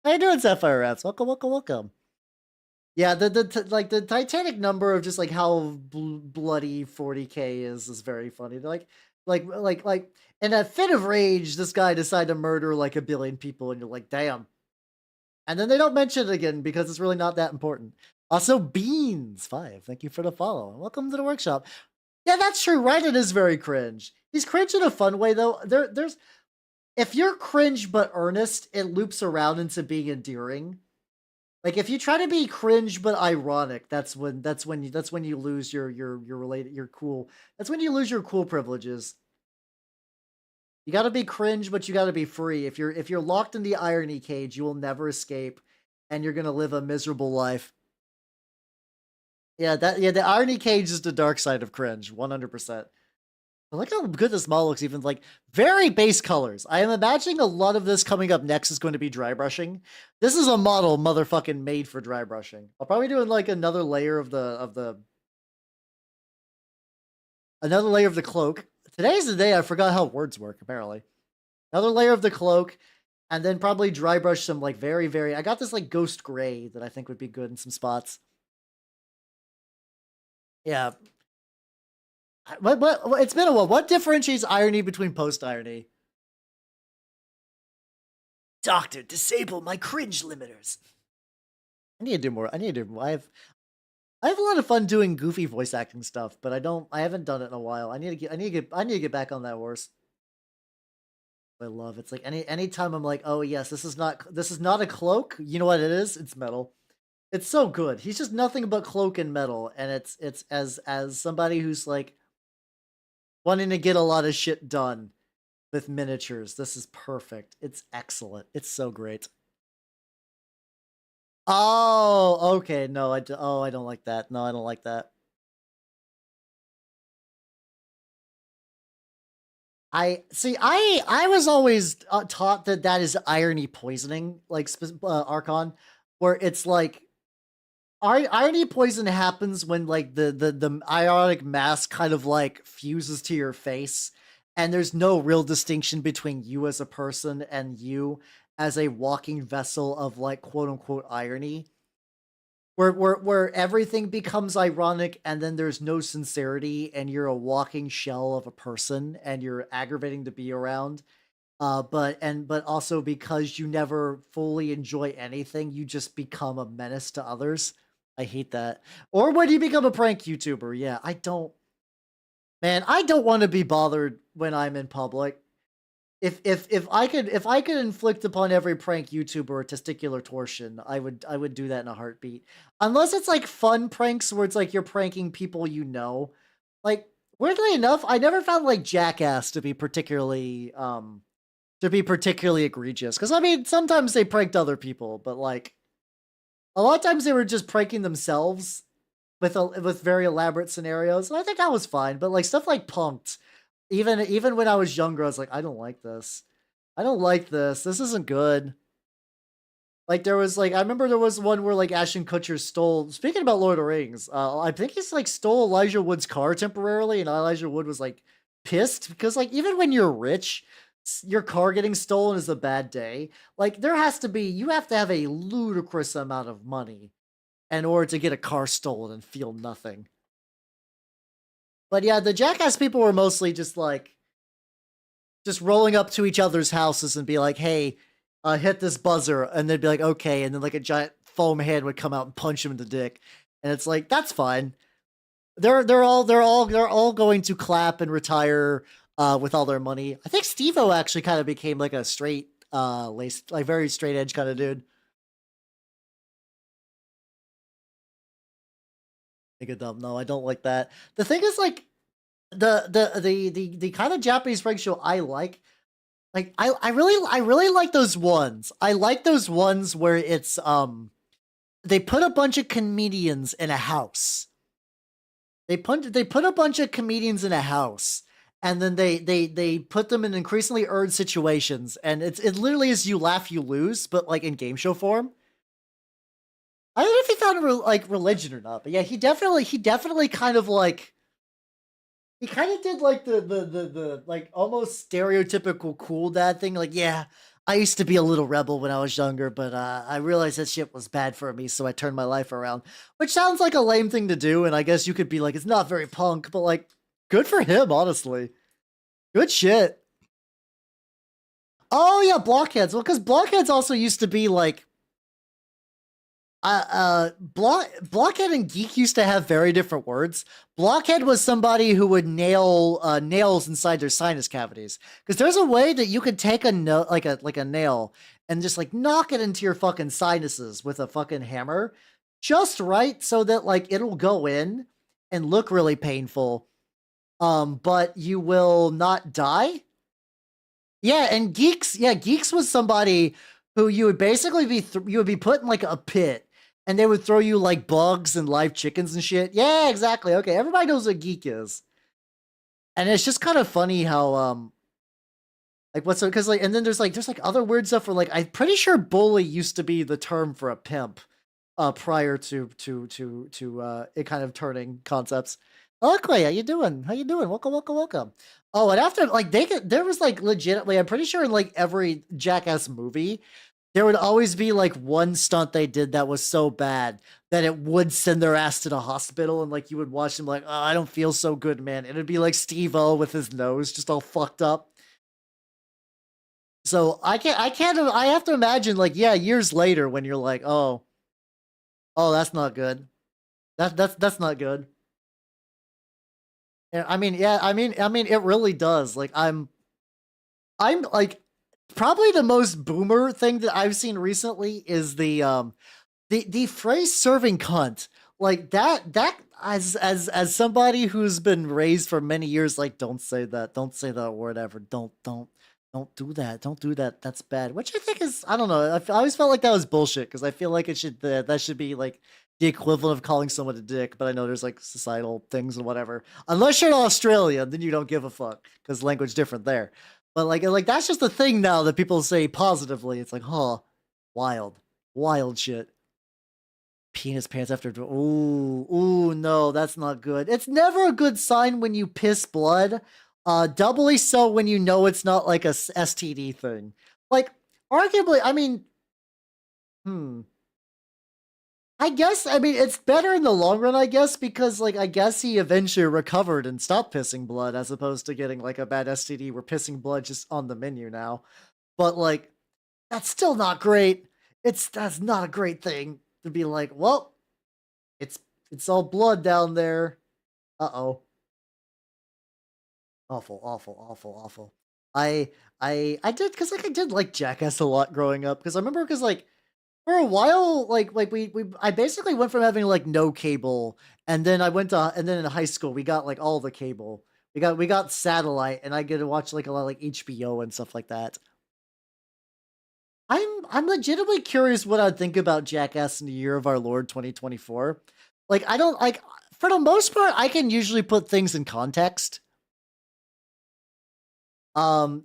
How you doing, Sapphire Rats? Welcome, welcome, welcome. Yeah, like the Titanic number of just like how bloody 40K is very funny. They're like in a fit of rage, this guy decided to murder like a billion people, and you're like, damn. And then they don't mention it again because it's really not that important. Also, Beans5, thank you for the follow. Welcome to the workshop. Yeah, that's true. Ryan is very cringe. He's cringe in a fun way though. There's if you're cringe but earnest, it loops around into being endearing. Like if you try to be cringe but ironic, that's when you lose your related your cool. That's when you lose your cool privileges. You got to be cringe, but you got to be free. If you're locked in the irony cage, you will never escape, and you're gonna live a miserable life. Yeah, the irony cage is the dark side of cringe, 100%. I like how good this model looks, even like very base colors. I am imagining a lot of this coming up next is going to be dry brushing. This is a model motherfucking made for dry brushing. I'll probably do like another layer of the cloak. Today's the day I forgot how words work, apparently. Another layer of the cloak, and then probably dry brush some like very I got this like ghost gray that I think would be good in some spots. Yeah. What it's been a while. What differentiates irony between post irony? Doctor, disable my cringe limiters. I need to do more. I have a lot of fun doing goofy voice acting stuff, but I haven't done it in a while. I need to get back on that horse. I love. It's like anytime I'm like, oh yes, this is not a cloak. You know what it is? It's metal. It's so good. He's just nothing but cloak and metal, and it's as somebody who's like wanting to get a lot of shit done with miniatures. This is perfect. It's excellent. It's so great. Oh, okay. No, I don't like that. No, I don't like that. I see. I was always taught that that is irony poisoning, like Archon, where it's like irony poison happens when like the ironic mask kind of like fuses to your face, and there's no real distinction between you as a person and you as a walking vessel of like quote unquote irony. Where everything becomes ironic and then there's no sincerity and you're a walking shell of a person and you're aggravating to be around. But also because you never fully enjoy anything, you just become a menace to others. I hate that. Or when you become a prank YouTuber, yeah, I don't want to be bothered when I'm in public. If I could inflict upon every prank YouTuber a testicular torsion, I would do that in a heartbeat. Unless it's like fun pranks where it's like you're pranking people you know. Like weirdly enough, I never found like Jackass to be particularly egregious. Because I mean, sometimes they pranked other people, but like a lot of times they were just pranking themselves with very elaborate scenarios. And I think that was fine. But like stuff like Punked, even when I was younger, I was like, I don't like this. I don't like this. This isn't good. Like there was like I remember there was one where like Ashton Kutcher stole. Speaking about Lord of the Rings, I think he's like stole Elijah Wood's car temporarily, and Elijah Wood was like pissed because like even when you're rich, your car getting stolen is a bad day. Like you have to have a ludicrous amount of money in order to get a car stolen and feel nothing. But yeah, the Jackass people were mostly just like just rolling up to each other's houses and be like, "Hey, hit this buzzer," and they'd be like, "Okay," and then like a giant foam hand would come out and punch him in the dick, and it's like that's fine. They're all going to clap and retire with all their money. I think Steve-O actually kind of became like a straight laced, like very straight edge kind of dude. Make a dumb. No, I don't like that. The thing is like the kind of Japanese prank show I like I really like those ones. I like those ones where it's they put a bunch of comedians in a house. They put a bunch of comedians in a house and then they put them in increasingly urgent situations and it literally is you laugh you lose but like in game show form. I don't know if he found like religion or not, but yeah, he definitely kind of like he kind of did like the like almost stereotypical cool dad thing. Like, yeah, I used to be a little rebel when I was younger, but I realized that shit was bad for me, so I turned my life around. Which sounds like a lame thing to do, and I guess you could be like, it's not very punk, but like, good for him, honestly. Good shit. Oh yeah, blockheads. Well, because blockheads also used to be like blockhead and geek used to have very different words. Blockhead was somebody who would nail nails inside their sinus cavities. Because there's a way that you could take a nail and just like knock it into your fucking sinuses with a fucking hammer, just right so that like it'll go in and look really painful. But you will not die. Yeah, and geeks was somebody who you would basically you would be put in like a pit and they would throw you like bugs and live chickens and shit. Yeah, exactly. Okay, everybody knows what geek is. And it's just kind of funny how like what's because like and then there's like other weird stuff for like I'm pretty sure bully used to be the term for a pimp prior to it kind of turning concepts. Okay, how you doing? How you doing? Welcome, welcome, welcome. Oh, and after like there was like legitimately, I'm pretty sure in like every Jackass movie, there would always be like one stunt they did that was so bad that it would send their ass to the hospital, and like you would watch them like, oh, I don't feel so good, man. It'd be like Steve-O with his nose just all fucked up. So I have to imagine like, yeah, years later when you're like, oh, that's not good. That's not good. Yeah, I mean, it really does. Like, I'm like, probably the most boomer thing that I've seen recently is the phrase "serving cunt." Like that as somebody who's been raised for many years, like don't say that word ever. Don't do that. Don't do that. That's bad. Which I think is, I don't know. I always felt like that was bullshit because I feel like it should that should be like the equivalent of calling someone a dick. But I know there's like societal things and whatever. Unless you're in Australia, then you don't give a fuck because language different there. But like that's just a thing now that people say positively. It's like, huh, wild, wild shit. Penis pants after. Ooh, no, that's not good. It's never a good sign when you piss blood. Doubly so when you know it's not like a STD thing. Like, arguably, I mean, I guess, I mean, it's better in the long run, I guess, because, like, I guess he eventually recovered and stopped pissing blood as opposed to getting, like, a bad STD where pissing blood just on the menu now. But, like, that's still not great. That's not a great thing to be like, well, it's all blood down there. Uh-oh. Awful, awful, awful, awful. I did because like I did like Jackass a lot growing up because I remember because like for a while like we I basically went from having like no cable and then I went to and then in high school we got like all the cable. We got satellite and I get to watch like a lot of, like HBO and stuff like that. I'm legitimately curious what I'd think about Jackass in the year of our Lord 2024. Like I don't like for the most part I can usually put things in context. I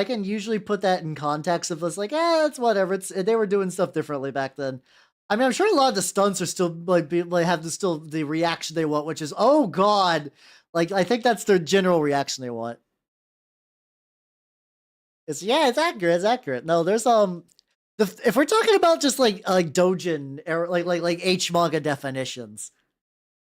can usually put that in context of this, like, it's whatever. It's they were doing stuff differently back then. I mean, I'm sure a lot of the stunts are still like have still the reaction they want, which is, oh god. Like, I think that's their general reaction they want. It's yeah, it's accurate. It's accurate. No, there's if we're talking about just like dojin or like H manga definitions,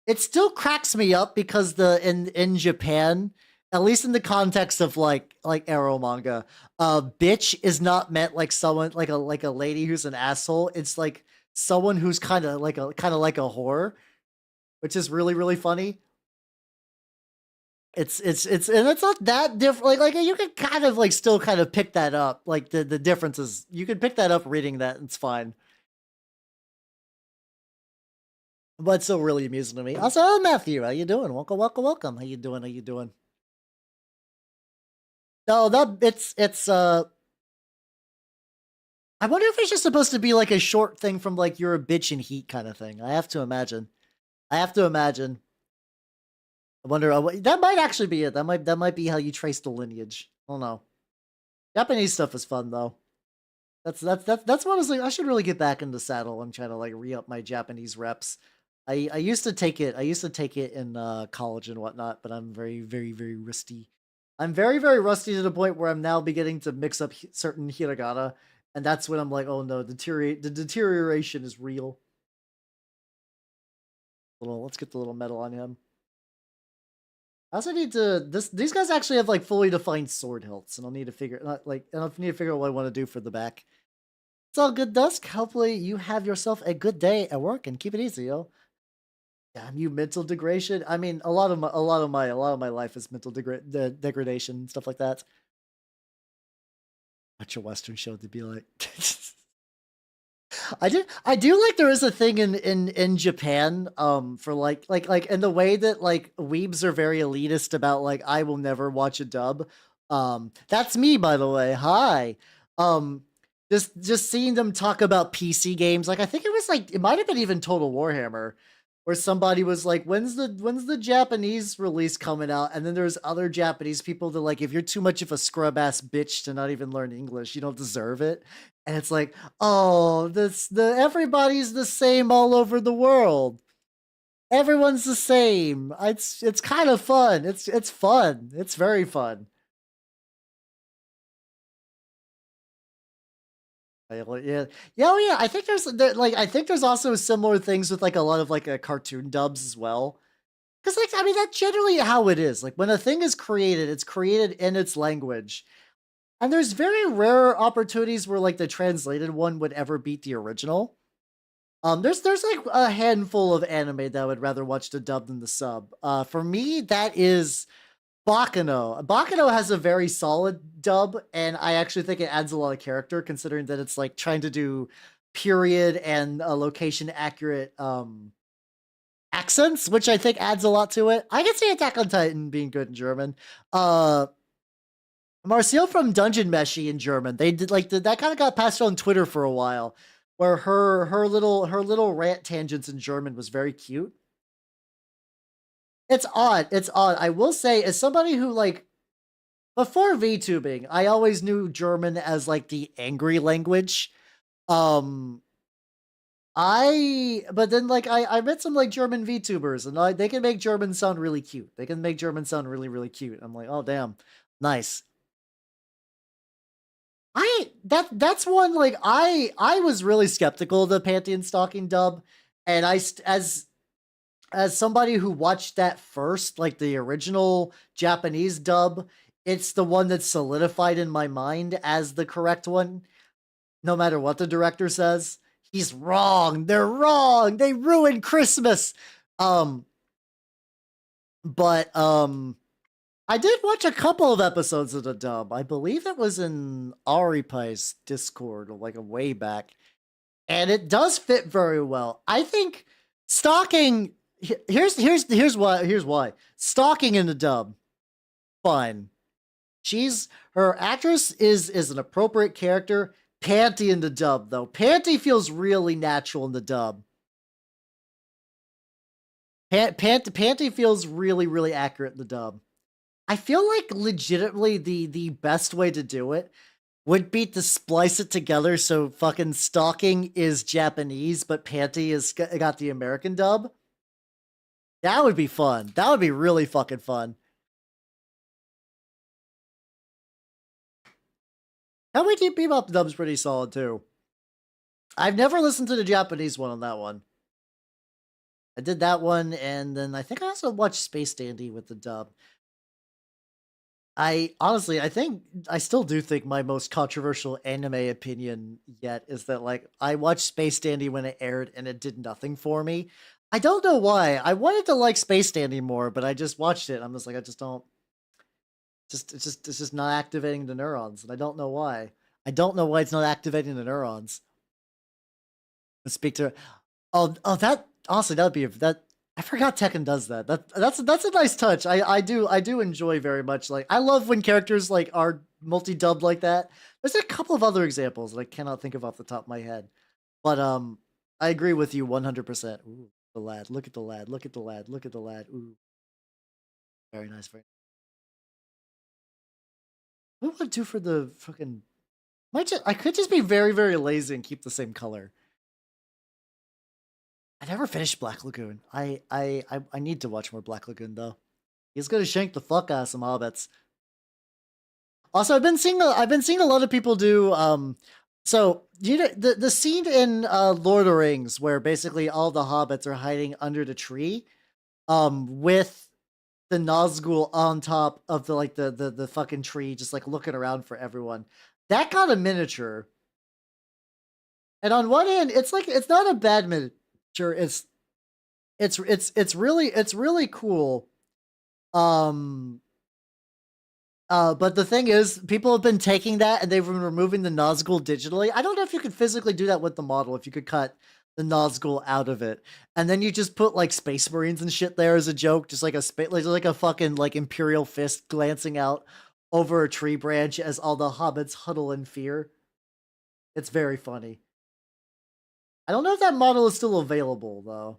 it still cracks me up because in Japan, at least in the context of like arrow manga, bitch is not meant like someone like a lady who's an asshole. It's like someone who's kind of like a whore, which is really really funny. It's and it's not that different. Like you can kind of like still kind of pick that up. Like the differences, you can pick that up reading that. It's fine. But it's still really amusing to me. Also, oh, Matthew, how you doing? Welcome, welcome, welcome. How you doing? How you doing? No, that it's. I wonder if it's just supposed to be like a short thing from like you're a bitch in heat kind of thing. I have to imagine. I have to imagine. I wonder. That might actually be it. That might be how you trace the lineage. I don't know. Japanese stuff is fun though. That's honestly. I should really get back in the saddle and try to like re up my Japanese reps. I used to take it. I used to take it in college and whatnot, but I'm very very very rusty. I'm very very rusty to the point where I'm now beginning to mix up certain hiragana, and that's when I'm like, oh no, the deterioration is real. Let's get the little metal on him. I also need to these guys actually have like fully defined sword hilts, and I'll need to figure I'll need to figure out what I want to do for the back. It's all good, Dusk. Hopefully you have yourself a good day at work and keep it easy, yo. Damn you, mental degradation. I mean, a lot of my life is mental degradation, stuff like that. Watch a Western show to be like. I do like there is a thing in Japan for like in the way that like weebs are very elitist about like I will never watch a dub. That's me, by the way. Hi. Um just seeing them talk about PC games, like I think it was like it might have been even Total Warhammer, where somebody was like, when's the Japanese release coming out? And then there's other Japanese people that like, if you're too much of a scrub ass bitch to not even learn English, you don't deserve it. And it's like, oh, everybody's the same all over the world. Everyone's the same. It's kind of fun. It's fun. It's very fun. Yeah, yeah, oh yeah. I think like I think there's also similar things with like a lot of like cartoon dubs as well. Because like I mean that's generally how it is. Like when a thing is created, it's created in its language. And there's very rare opportunities where like the translated one would ever beat the original. There's like a handful of anime that I would rather watch the dub than the sub. For me, that is Bakano. Bakano has a very solid dub, and I actually think it adds a lot of character, considering that it's like trying to do period and location accurate accents, which I think adds a lot to it. I can see Attack on Titan being good in German. Marcel from Dungeon Meshi in German. They did like that kind of got passed on Twitter for a while, where her little rant tangents in German was very cute. It's odd. It's odd. I will say, as somebody who like before VTubing, I always knew German as like the angry language. But then like I met some like German VTubers, and they can make German sound really cute. They can make German sound really, really cute. I'm like, oh damn, nice. That's one like I was really skeptical of the Pantheon stalking dub, and as somebody who watched that first, like the original Japanese dub, it's the one that's solidified in my mind as the correct one, no matter what the director says. He's wrong. They're wrong. They ruined Christmas. But I did watch a couple of episodes of the dub. I believe it was in Aripai's Discord, like a way back. And it does fit very well. I think stalking here's why. Stalking in the dub, fine. Her actress is an appropriate character. Panty in the dub, though. Panty feels really natural in the dub. Panty feels really, really accurate in the dub. I feel like legitimately the best way to do it would be to splice it together so fucking stalking is Japanese, but Panty is got the American dub. That would be fun. That would be really fucking fun. Cowboy Bebop dub's pretty solid too. I've never listened to the Japanese one on that one. I did that one, and then I think I also watched Space Dandy with the dub. I still do think my most controversial anime opinion yet is that like I watched Space Dandy when it aired and it did nothing for me. I don't know why. I wanted to like Space Dandy more, but I just watched it and I'm just like, I just don't. It's just not activating the neurons, and I don't know why. I don't know why it's not activating the neurons. Let's speak to. Oh, that honestly, that would be that. I forgot Tekken does that. That's a nice touch. I do enjoy very much. Like I love when characters like are multi-dubbed like that. There's a couple of other examples that I cannot think of off the top of my head, but I agree with you 100%. Ooh, the lad. Look at the lad. Look at the lad. Look at the lad. Ooh, very nice. Very. What would I do for the fucking? I could just be very, very lazy and keep the same color. I never finished Black Lagoon. I need to watch more Black Lagoon though. He's gonna shank the fuck out of some hobbits. Also, I've been seeing a lot of people do so you know the scene in Lord of the Rings where basically all the hobbits are hiding under the tree with the Nazgul on top of the fucking tree, just like looking around for everyone. That got a miniature. And on one hand, it's like it's not a bad miniature. It's really cool. But the thing is, people have been taking that and they've been removing the Nazgul digitally. I don't know if you could physically do that with the model, if you could cut the Nazgul out of it. And then you just put like Space Marines and shit there as a joke, just like a fucking like Imperial fist glancing out over a tree branch as all the hobbits huddle in fear. It's very funny. I don't know if that model is still available though.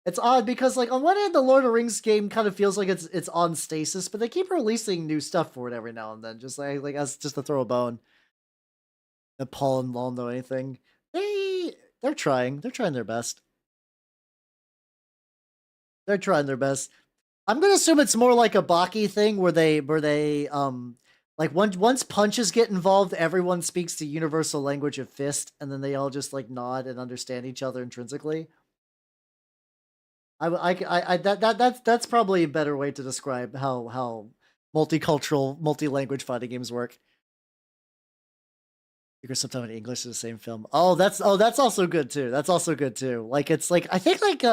It's odd because like on one hand the Lord of the Rings game kind of feels like it's on stasis, but they keep releasing new stuff for it every now and then, just like as just to throw a bone. That Paul and Lon know anything. They're trying their best. They're trying their best. I'm gonna assume it's more like a Baki thing where they like once punches get involved, everyone speaks the universal language of fist, and then they all just like nod and understand each other intrinsically. That's probably a better way to describe how multicultural, multi-language fighting games work. Because sometimes in English is the same film. Oh, that's also good too. That's also good too. Like it's like I think like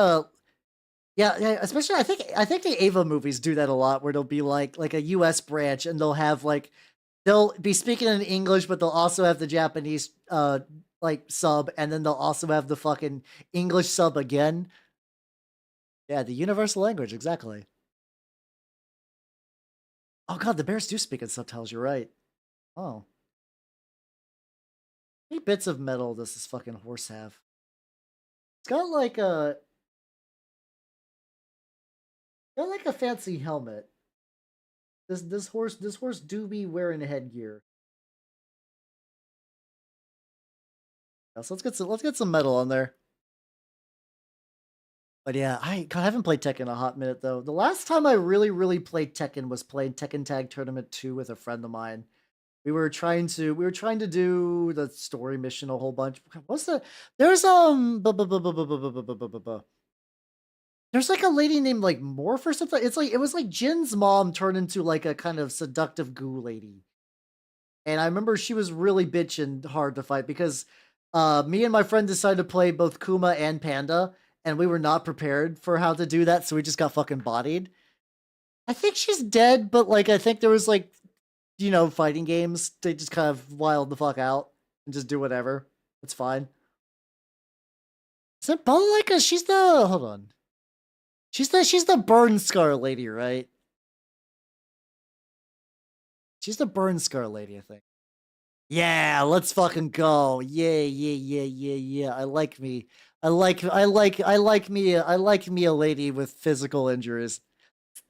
Yeah, yeah, especially I think the Ava movies do that a lot, where they'll be like a US branch, and they'll have like they'll be speaking in English, but they'll also have the Japanese like sub, and then they'll also have the fucking English sub again. Yeah, the universal language, exactly. Oh god, the bears do speak in subtitles, you're right. Oh. How many bits of metal does this fucking horse have? It's got like a fancy helmet. This horse do be wearing headgear. So let's get some metal on there. But yeah, God, I haven't played Tekken in a hot minute though. The last time I really played Tekken was playing Tekken Tag Tournament 2 with a friend of mine. We were trying to do the story mission a whole bunch. What's the there's there's like a lady named like Morph or something. It was like Jin's mom turned into like a kind of seductive goo lady. And I remember she was really bitching hard to fight because me and my friend decided to play both Kuma and Panda, and we were not prepared for how to do that, so we just got fucking bodied. I think she's dead, but like I think there was like, fighting games, they just kind of wild the fuck out and just do whatever. It's fine. Is it Balalaika? She's the hold on. She's the burn scar lady, right? She's the burn scar lady, I think. Yeah, let's fucking go. Yeah, yeah, yeah, yeah, yeah. I like me a lady with physical injuries.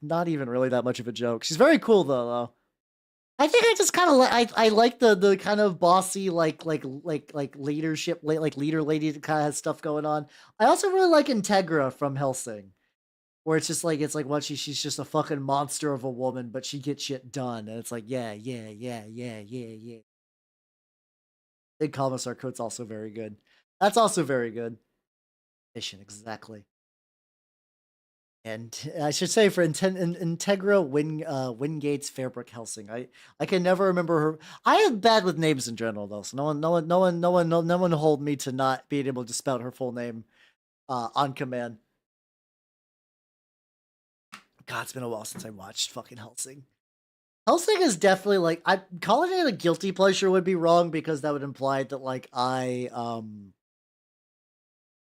Not even really that much of a joke. She's very cool though. I think I just kind of I like the kind of bossy like leadership like leader lady that kind of has stuff going on. I also really like Integra from Hellsing, where it's like what she's just a fucking monster of a woman, but she gets shit done, and it's like yeah, yeah, yeah, yeah, yeah, yeah. Big Commissar Coat's also very good. That's also very good. Mission, exactly. And I should say for Integra Wingate's Fairbrook Helsing. I can never remember her. I am bad with names in general though, so no one hold me to not being able to spell her full name on command. God, it's been a while since I watched fucking Helsing. Helsing is definitely like I calling it a guilty pleasure would be wrong because that would imply that like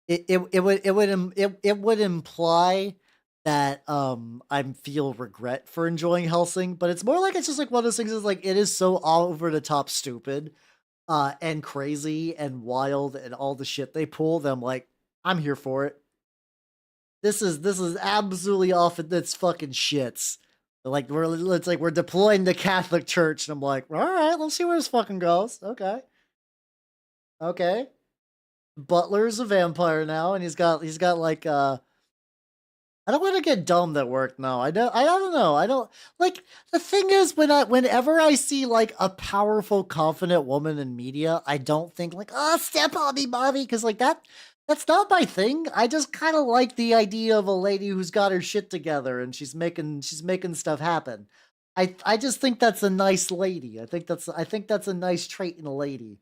it would imply that I feel regret for enjoying Helsing, but it's more like it's just like one of those things is like it is so all over the top stupid and crazy and wild and all the shit they pull them like I'm here for it. This is absolutely off its fucking shits. Like we're deploying the Catholic Church and I'm like, all right, let's see where this fucking goes. Okay. Okay. Butler's a vampire now, and he's got like I don't want to get dumb that work. No, I don't know. I don't like the thing is whenever I see like a powerful, confident woman in media, I don't think like, oh, step on me, mommy, because like that's not my thing. I just kind of like the idea of a lady who's got her shit together and she's making stuff happen. I just think that's a nice lady. I think that's a nice trait in a lady.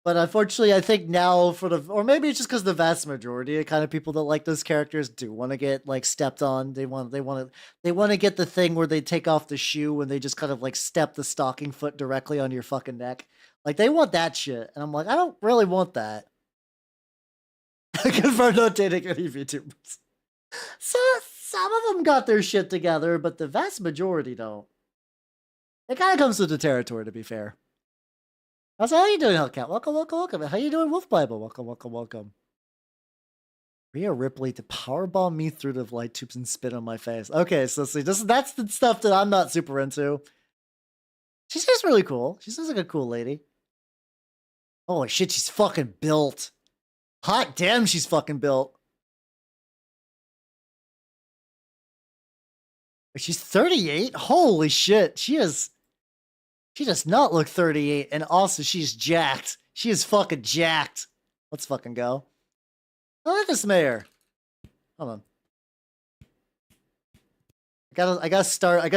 But unfortunately, I think now or maybe it's just because the vast majority of kind of people that like those characters do want to get like stepped on. They want to get the thing where they take off the shoe and they just kind of like step the stocking foot directly on your fucking neck. Like they want that shit, and I'm like, I don't really want that. I confirm not dating any VTubers. So some of them got their shit together, but the vast majority don't. It kind of comes with the territory, to be fair. Also, how you doing, Hellcat? Welcome, welcome, welcome. How you doing, Wolf Bible? Welcome, welcome, welcome. Rhea Ripley to powerbomb me through the light tubes and spit on my face. Okay, so see, that's the stuff that I'm not super into. She seems really cool. She seems like a cool lady. Holy shit, she's fucking built. Hot damn, she's fucking built. She's 38? Holy shit, she does not look 38, and also she's jacked. She is fucking jacked. Let's fucking go. I like this mayor. Hold on. I gotta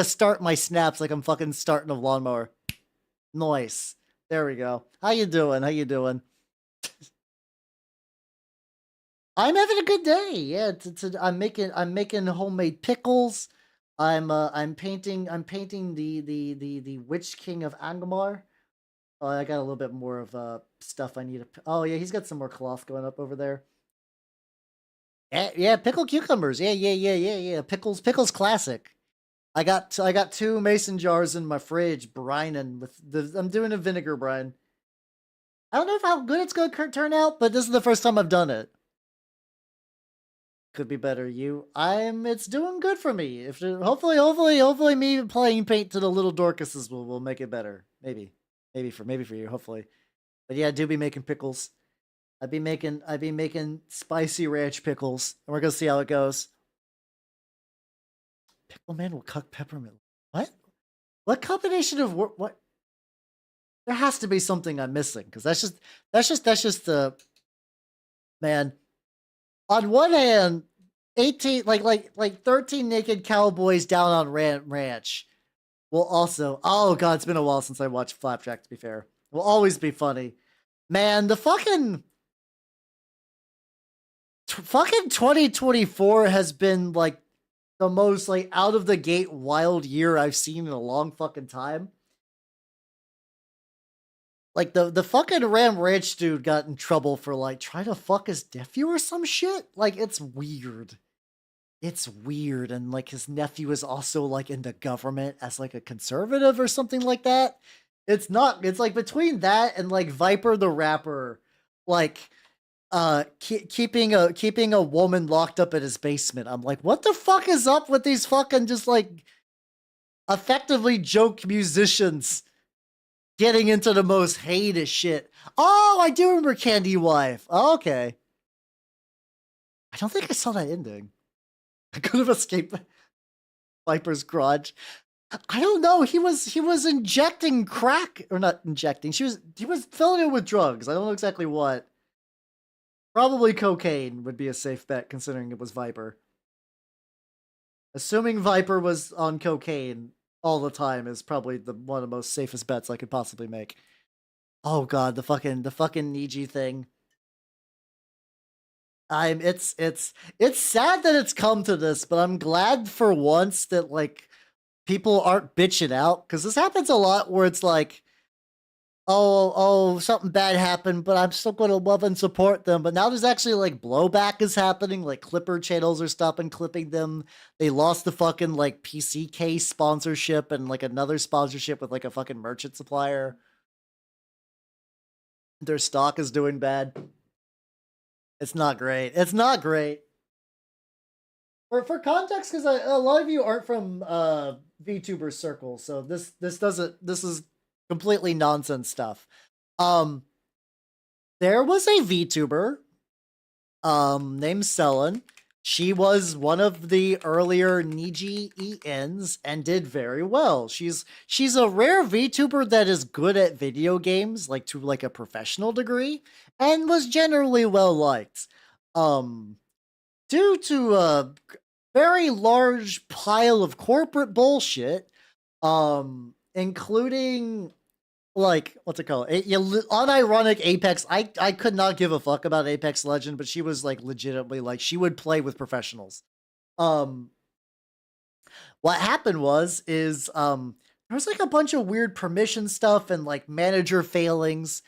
start my snaps like I'm fucking starting a lawnmower. Nice. There we go. How you doing? How you doing? I'm having a good day. Yeah, I'm making homemade pickles. I'm painting the Witch-king of Angmar. Oh, I got a little bit more of stuff I need to. Oh yeah, he's got some more cloth going up over there. Yeah, pickled cucumbers. Yeah. Pickles classic. I got 2 mason jars in my fridge, brining with I'm doing a vinegar brine. I don't know how good it's gonna turn out, but this is the first time I've done it. Could be better. It's doing good for me. If hopefully me playing paint to the little Dorcases will make it better. Maybe for you, hopefully. But yeah, I do be making pickles. I'd be making spicy ranch pickles, and we're gonna see how it goes. Pickle man will cook peppermint. What? What combination of what? There has to be something I'm missing, because that's just the man. On one hand, 18 like 13 naked cowboys down on ranch will also. Oh god, it's been a while since I watched Flapjack. To be fair, will always be funny. Man, the fucking 2024 has been like the most like out of the gate wild year I've seen in a long fucking time. Like the fucking Ram Ranch dude got in trouble for like trying to fuck his nephew or some shit. Like it's weird. It's weird, and like his nephew is also like in the government as like a conservative or something like that. It's not. It's like between that and like Viper the rapper, like keeping a woman locked up in his basement. I'm like, what the fuck is up with these fucking just like effectively joke musicians getting into the most heinous shit? Oh, I do remember Candy Wife. Oh, okay. I don't think I saw that ending. I could have escaped Viper's garage. I don't know. He was injecting crack, or not injecting. He was filling it with drugs. I don't know exactly what. Probably cocaine would be a safe bet, considering it was Viper. Assuming Viper was on cocaine all the time is probably one of the most safest bets I could possibly make. Oh god, the fucking Niji thing. It's sad that it's come to this, but I'm glad for once that like people aren't bitching out, because this happens a lot where it's like, oh, something bad happened, but I'm still going to love and support them. But now there's actually like blowback is happening. Like Clipper channels are stopping clipping them. They lost the fucking like PCK sponsorship and like another sponsorship with like a fucking merchant supplier. Their stock is doing bad. It's not great. It's not great. For context, because a lot of you aren't from VTuber circles, so this is completely nonsense stuff. There was a VTuber named Selen. She was one of the earlier Niji ENs and did very well. She's a rare VTuber that is good at video games, like to like a professional degree, and was generally well liked. Due to a very large pile of corporate bullshit, including like what's it called? Unironic Apex. I could not give a fuck about Apex Legend, but she was like legitimately like she would play with professionals. What happened is there was like a bunch of weird permission stuff and like manager failings.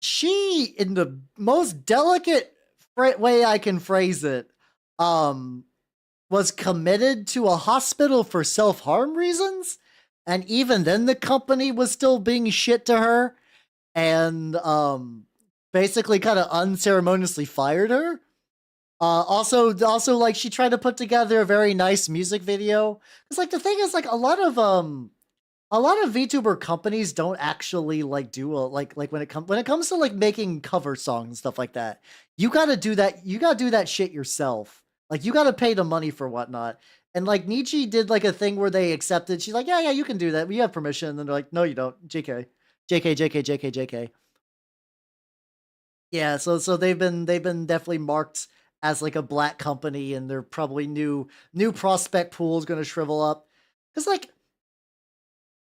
She, in the most delicate way I can phrase it, was committed to a hospital for self-harm reasons. And even then, the company was still being shit to her, and basically kind of unceremoniously fired her. Also, like she tried to put together a very nice music video. Because like the thing is, like a lot of VTuber companies don't actually like do like when it comes to like making cover songs and stuff like that. You gotta do that. You gotta do that shit yourself. Like you gotta pay the money for whatnot. And like Nietzsche did like a thing where they accepted. She's like, yeah, you can do that. We have permission. And then they're like, no, you don't. JK. Yeah, so they've been definitely marked as like a black company, and they're probably new prospect pool is gonna shrivel up. Cause like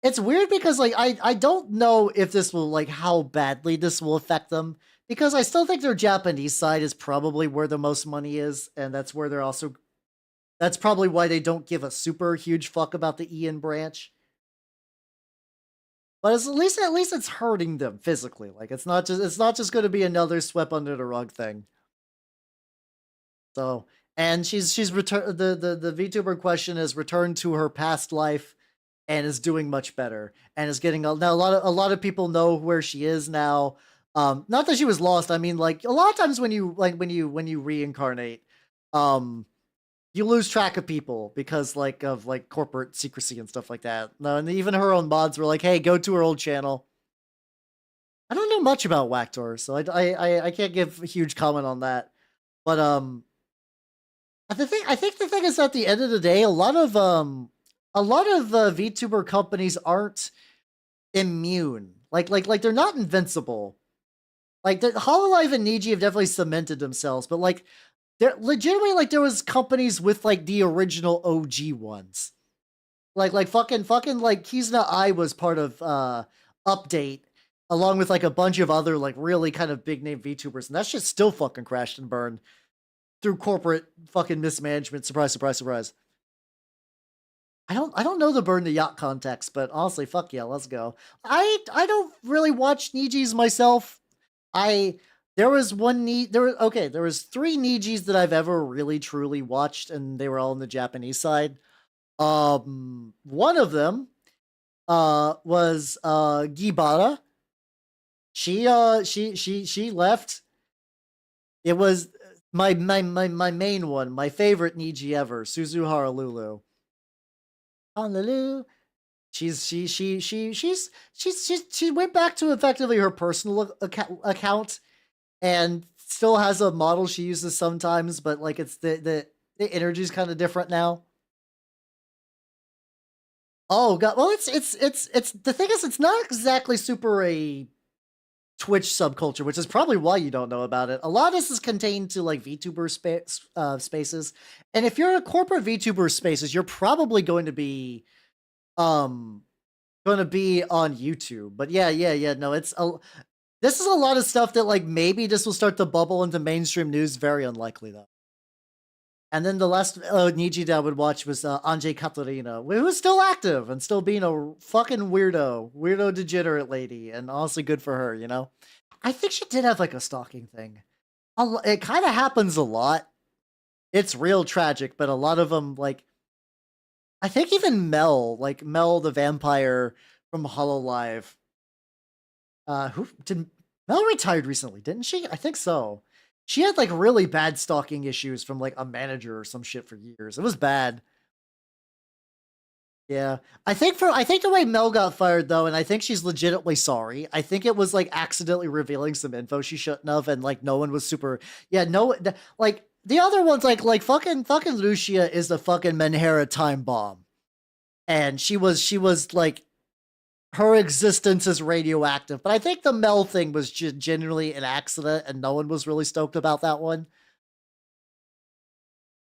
it's weird because like I don't know if this will like how badly this will affect them, because I still think their Japanese side is probably where the most money is, and that's where they're also. That's probably why they don't give a super huge fuck about the Ian branch. But at least it's hurting them physically. Like it's not just going to be another swept under the rug thing. So, and she's returned. The VTuber question is returned to her past life and is doing much better and is getting now a lot of people know where she is now. Not that she was lost. I mean, like a lot of times when you reincarnate, you lose track of people because of corporate secrecy and stuff like that. No, and even her own mods were like, "Hey, go to her old channel." I don't know much about Wactor, so I can't give a huge comment on that. But I think the thing is, at the end of the day, a lot of VTuber companies aren't immune. Like they're not invincible. Like the Hololive and Niji have definitely cemented themselves, but like there legitimately there was companies with like the original OG ones. Like fucking like Kizuna I was part of Update along with like a bunch of other like really kind of big name VTubers, and that shit still fucking crashed and burned through corporate fucking mismanagement. Surprise, surprise, surprise. I don't know the burn the yacht context, but honestly, fuck yeah, let's go. I don't really watch Nijis myself. There was one there was 3 Nijis that I've ever really truly watched, and they were all on the Japanese side. One of them was Gibara. She left. It was my main one, my favorite Niji ever, Suzuhara Lulu. Honolulu. She went back to effectively her personal account and still has a model she uses sometimes, but like it's the energy's kind of different now. Oh god, well it's the thing is, it's not exactly super a Twitch subculture, which is probably why you don't know about it. A lot of this is contained to like VTuber spaces, and if you're a corporate VTuber spaces, you're probably going to be on YouTube. But yeah, no, this is a lot of stuff that like maybe this will start to bubble into mainstream news. Very unlikely though. And then the last Niji that I would watch was Anjay Katarina, who was still active and still being a fucking weirdo degenerate lady, and honestly good for her, you know? I think she did have like a stalking thing. It kind of happens a lot. It's real tragic, but a lot of them, like, I think even Mel the vampire from Hololive, Mel retired recently, didn't she? I think so. She had like really bad stalking issues from like a manager or some shit for years. It was bad. Yeah. I think the way Mel got fired though, and I think she's legitimately sorry. I think it was like accidentally revealing some info she shouldn't have, and like no one was super. Yeah, no, like the other ones, like fucking Lucia is the fucking Menhera time bomb, and she was like her existence is radioactive. But I think the Mel thing was genuinely an accident, and no one was really stoked about that one.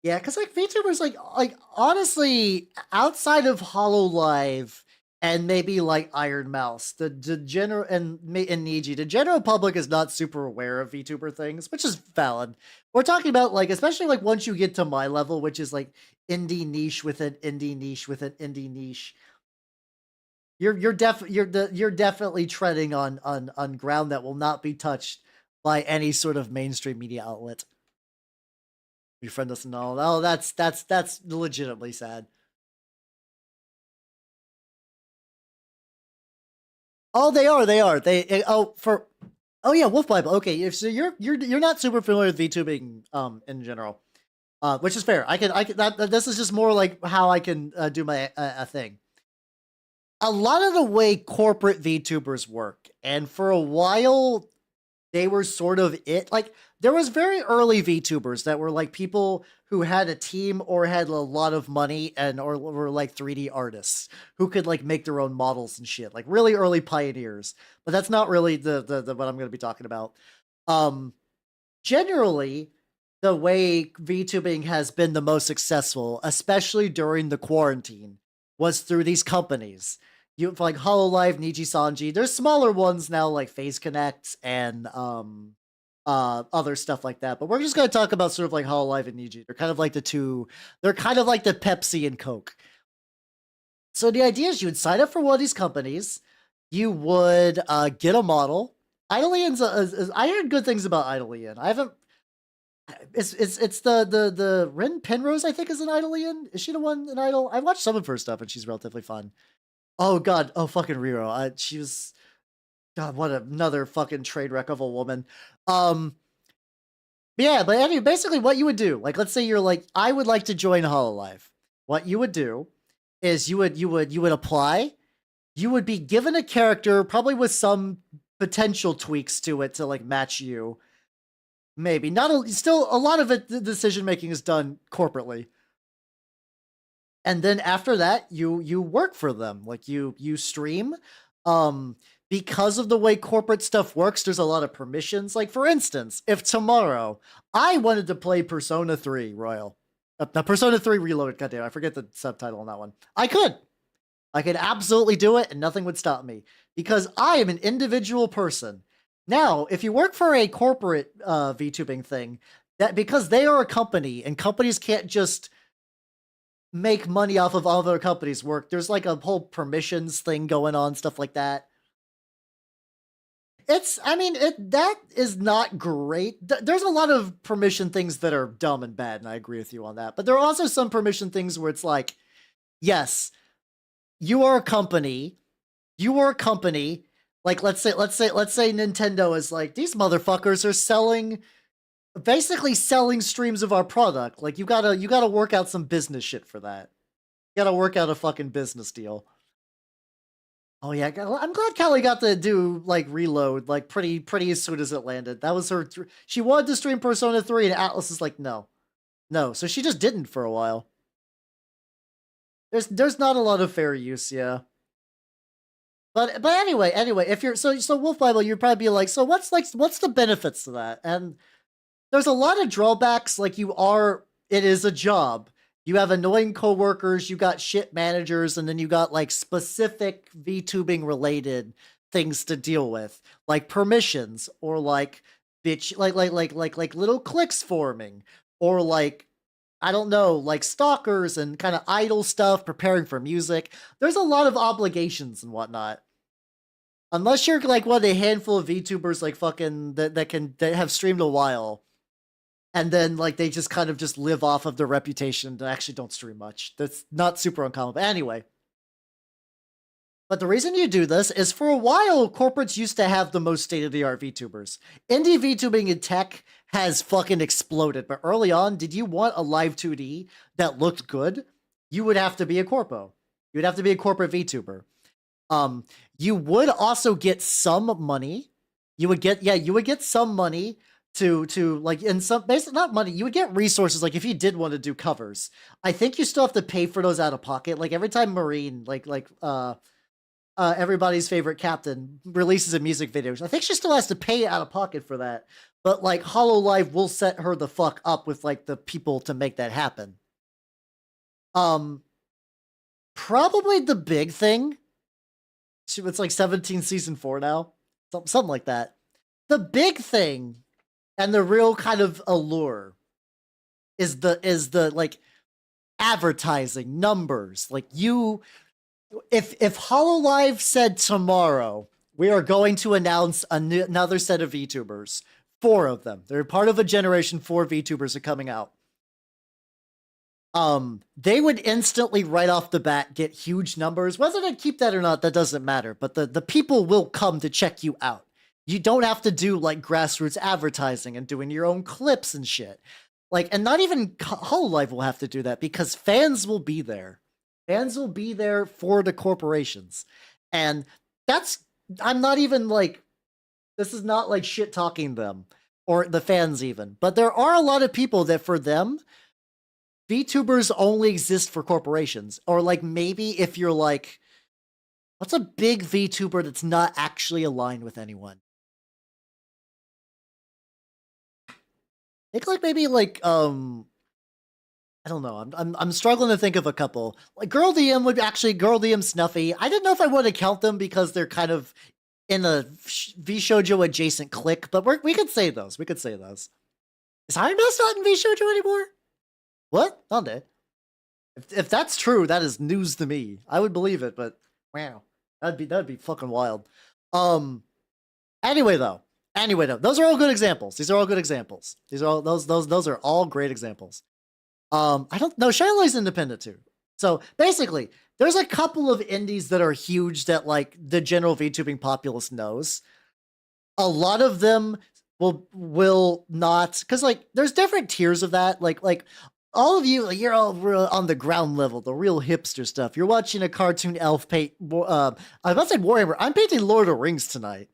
Yeah, because like VTubers, like honestly, outside of Hololive and maybe like Iron Mouse, the general and Niji, the general public is not super aware of VTuber things, which is valid. We're talking about like, especially like once you get to my level, which is like indie niche with an indie niche with an indie niche. You're definitely treading on ground that will not be touched by any sort of mainstream media outlet. Your friend doesn't know. Oh, that's legitimately sad. Oh, they are. Oh yeah, Wolf Bible. Okay, if so, you're not super familiar with VTubing in general, which is fair. I can this is just more like how I can do my a thing. A lot of the way corporate VTubers work, and for a while they were sort of it. Like there was very early VTubers that were like people who had a team or had a lot of money and or were like 3D artists who could like make their own models and shit. Like really early pioneers. But that's not really the what I'm going to be talking about. Generally the way VTubing has been the most successful, especially during the quarantine, was through these companies. You like Hololive, Niji Sanji. There's smaller ones now like Phase Connect and other stuff like that. But we're just going to talk about sort of like Hololive and Niji. They're kind of like they're kind of like the Pepsi and Coke. So the idea is you would sign up for one of these companies, you would get a model. Idolian's I heard good things about Idolian. I haven't. It's the Rin Penrose, I think, is an Idolian. Is she the one in Idol? I watched some of her stuff and she's relatively fun. Oh god, oh fucking Riro. She was, god, what another fucking train wreck of a woman. Yeah, but anyway, basically what you would do, like, let's say you're like, I would like to join Hololive. What you would do is you would apply. You would be given a character, probably with some potential tweaks to it to like match you. Maybe not. Still, a lot of it, the decision making is done corporately. And then after that, you work for them. Like you stream. Because of the way corporate stuff works, there's a lot of permissions. Like, for instance, if tomorrow I wanted to play Persona 3 Royal, Persona 3 Reloaded, goddamn, I forget the subtitle on that one. I could absolutely do it and nothing would stop me because I am an individual person. Now, if you work for a corporate VTubing thing, that because they are a company and companies can't just make money off of other companies' work, there's like a whole permissions thing going on, stuff like that. That is not great. There's a lot of permission things that are dumb and bad, and I agree with you on that. But there are also some permission things where it's like, yes, you are a company. Like, let's say Nintendo is like, these motherfuckers are basically selling streams of our product. Like, you gotta work out some business shit for that. You gotta work out a fucking business deal. Oh yeah, I'm glad Callie got to do like Reload like pretty as soon as it landed. That was her. She wanted to stream Persona 3, and Atlas is like, no, so she just didn't for a while. There's not a lot of fair use, yeah. But anyway, if you're so Wolf Bible, you'd probably be like, so what's the benefits to that? And there's a lot of drawbacks. Like it is a job. You have annoying coworkers, you got shit managers, and then you got like specific VTubing related things to deal with, like permissions or like like little cliques forming, or like, I don't know, like stalkers and kind of idle stuff, preparing for music. There's a lot of obligations and whatnot. Unless you're like one of a handful of VTubers like fucking that have streamed a while. And then, like, they just kind of just live off of their reputation and actually don't stream much. That's not super uncommon. But anyway. But the reason you do this is for a while, corporates used to have the most state-of-the-art VTubers. Indie VTubing in tech has fucking exploded. But early on, did you want a live 2D that looked good? You would have to be a corpo. You would have to be a corporate VTuber. You would also get some money. You would get some money to like, in some, basically not money, you would get resources. Like if you did want to do covers, I think you still have to pay for those out of pocket. Like every time Marine, everybody's favorite captain, releases a music video, I think she still has to pay out of pocket for that. But like Hololive will set her the fuck up with like the people to make that happen. Probably the big thing, it's like 17 season 4 now, something like that. The big thing and the real kind of allure is the like advertising numbers. Like if Hololive said tomorrow we are going to announce another set of VTubers, 4 of them, they're part of a generation, 4 VTubers are coming out. They would instantly right off the bat get huge numbers. Whether they keep that or not, that doesn't matter. But the people will come to check you out. You don't have to do like grassroots advertising and doing your own clips and shit. Like, and not even Hololive will have to do that because fans will be there. Fans will be there for the corporations. And I'm not even like, this is not like shit talking them or the fans even. But there are a lot of people that for them, VTubers only exist for corporations. Or like maybe if you're like, what's a big VTuber that's not actually aligned with anyone? I think like maybe like I don't know. I'm struggling to think of a couple. Like Girl DM Snuffy. I didn't know if I want to count them because they're kind of in a V Shoujo adjacent clique, but we could say those. We could say those. Is Iron Mask not in V Shoujo anymore? What? Nande? If that's true, that is news to me. I would believe it, but wow, that'd be fucking wild. Anyway though, those are all good examples. These are all good examples. These are all those are all great examples. I don't know. Shiloh's independent too. So basically, there's a couple of indies that are huge that like the general VTubing populace knows. A lot of them will not, because like there's different tiers of that. Like all of you, like, you're all on the ground level, the real hipster stuff. You're watching a cartoon elf paint. I was about to say Warhammer. I'm painting Lord of the Rings tonight,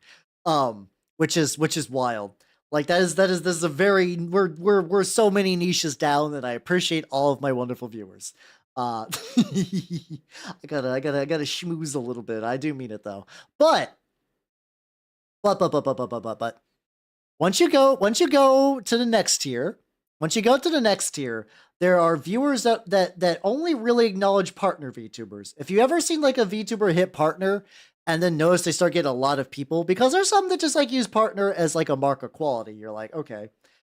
which is wild. Like this is a very we're so many niches down, and I appreciate all of my wonderful viewers. I gotta schmooze a little bit. I do mean it though, but once you go to the next tier, there are viewers that only really acknowledge partner VTubers. If you ever seen like a VTuber hit partner and then notice they start getting a lot of people, because there's some that just like use partner as like a mark of quality. You're like, okay,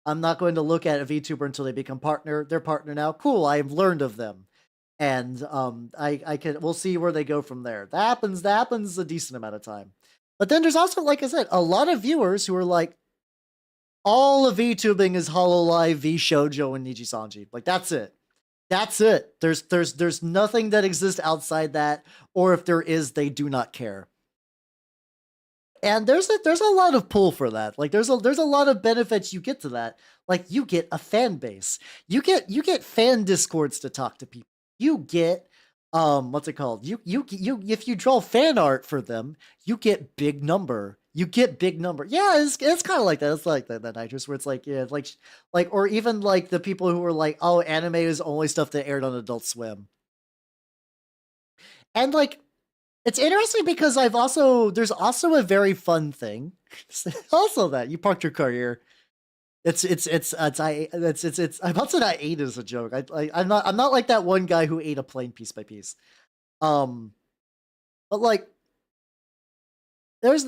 I'm not going to look at a VTuber until they become partner. They're partner now. Cool. I've learned of them. And we'll see where they go from there. That happens a decent amount of time. But then there's also, like I said, a lot of viewers who are like, all of VTubing is Hololive, V Shoujo, and Nijisanji. Like that's it. That's it. There's nothing that exists outside that, or if there is, they do not care. And there's a lot of pull for that. Like there's a lot of benefits you get to that. Like you get a fan base. You get fan discords to talk to people. You get what's it called? You if you draw fan art for them, you get big number. Yeah, it's kind of like that. It's like that Nitrous, where it's like, yeah, like, or even like the people who were like, oh, anime is only stuff that aired on Adult Swim. And like, it's interesting because there's also a very fun thing. Also that you parked your car here. I'm about to not ate as a joke. I'm not like that one guy who ate a plane piece by piece. But like, there's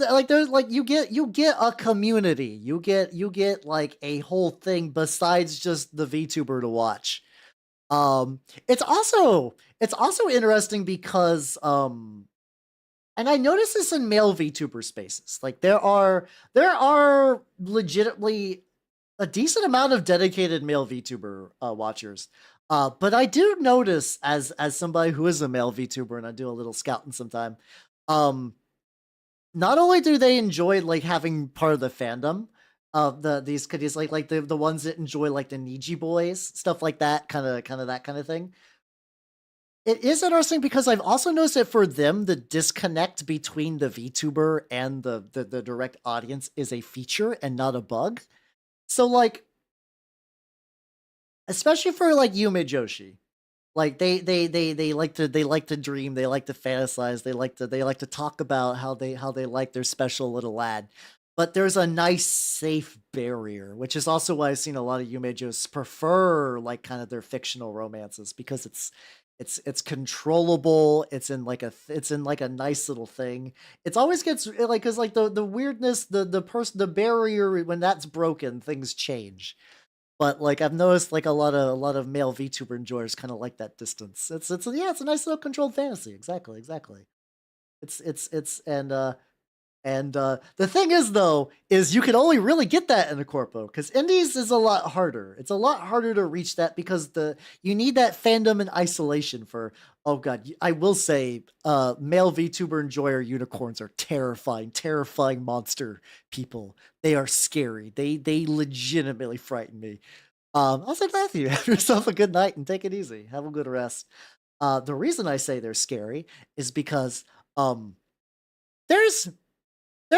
you get a community. You get like a whole thing besides just the VTuber to watch. It's also interesting because and I notice this in male VTuber spaces. Like there are legitimately a decent amount of dedicated male VTuber watchers. But I do notice as somebody who is a male VTuber, and I do a little scouting sometime, not only do they enjoy like having part of the fandom of these kiddies, like the ones that enjoy like the Niji boys, stuff like that, kind of that kind of thing. It is interesting because I've also noticed that for them, the disconnect between the VTuber and the direct audience is a feature and not a bug. So like, especially for like Yume Joshi, like they like to dream, they like to fantasize, they like to talk about how they like their special little lad. But there's a nice safe barrier, which is also why I've seen a lot of Yume Jos prefer like kind of their fictional romances, because it's controllable. It's in like a nice little thing. It's always gets like, cause like the weirdness, the barrier, when that's broken, things change. But like I've noticed like a lot of male VTuber enjoyers kind of like that distance. It's a nice little controlled fantasy. Exactly. And the thing is, though, is you can only really get that in a corpo, because indies is a lot harder. It's a lot harder to reach that because you need that fandom and isolation for. Oh god, I will say, male VTuber enjoyer unicorns are terrifying monster people. They are scary. They legitimately frighten me. I'll say Matthew, have yourself a good night and take it easy. Have a good rest. The reason I say they're scary is because there's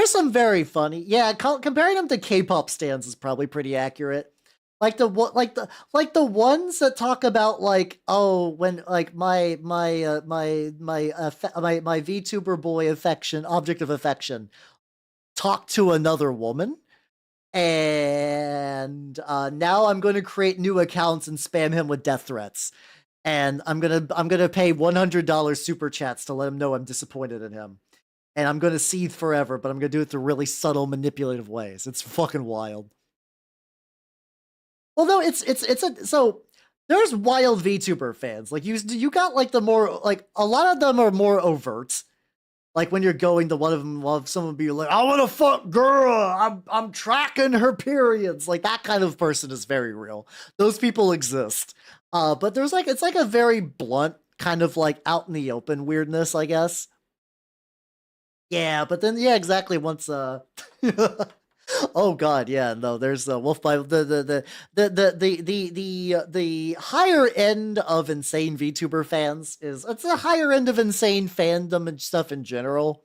some very funny. Yeah, comparing them to K-pop stans is probably pretty accurate. Like the ones that talk about like, oh, when like my VTuber boy object of affection talk to another woman, and now I'm going to create new accounts and spam him with death threats, and I'm gonna pay $100 super chats to let him know I'm disappointed in him. and I'm gonna seethe forever, but I'm gonna do it through really subtle, manipulative ways. It's fucking wild. Well, no, it's a so there's wild VTuber fans. Like you got like the more like a lot of them are more overt. Like when you're going to one of them, well, someone be like, "I want to fuck girl. I'm tracking her periods." Like that kind of person is very real. Those people exist. But there's like it's like a very blunt kind of like out in the open weirdness, I guess. Yeah, but then yeah, exactly. Once oh god, yeah, no, there's the Wolf Bible, the higher end of insane VTuber fans is it's a higher end of insane fandom and stuff in general.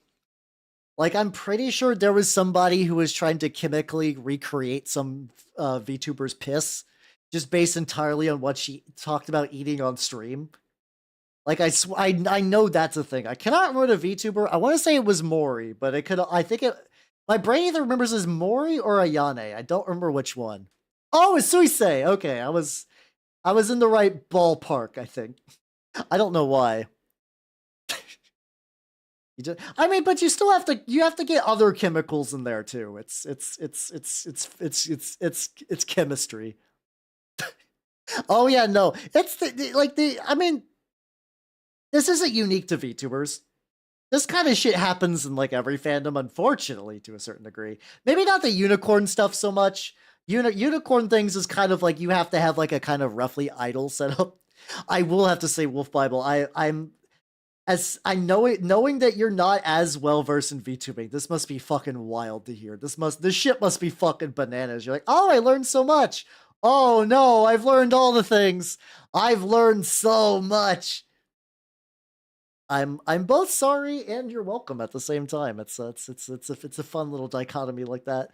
Like I'm pretty sure there was somebody who was trying to chemically recreate some VTuber's piss, just based entirely on what she talked about eating on stream. Like I know that's a thing. I cannot remember the VTuber. I want to say it was Mori, but it could. I think it. My brain either remembers as Mori or Ayane. I don't remember which one. Oh, it's Suisei. Okay, I was in the right ballpark. I think. I don't know why. I mean, but you still have to get other chemicals in there too. It's chemistry. Oh yeah, no, it's I mean, this isn't unique to VTubers. This kind of shit happens in like every fandom, unfortunately, to a certain degree. Maybe not the unicorn stuff so much. Unicorn things is kind of like you have to have like a kind of roughly idol setup. I will have to say, Wolf Bible. I'm as I know it, knowing that you're not as well versed in VTubing. This must be fucking wild to hear. This shit must be fucking bananas. You're like, oh, I learned so much. Oh no, I've learned all the things. I've learned so much. I'm both sorry and you're welcome at the same time. It's a fun little dichotomy like that.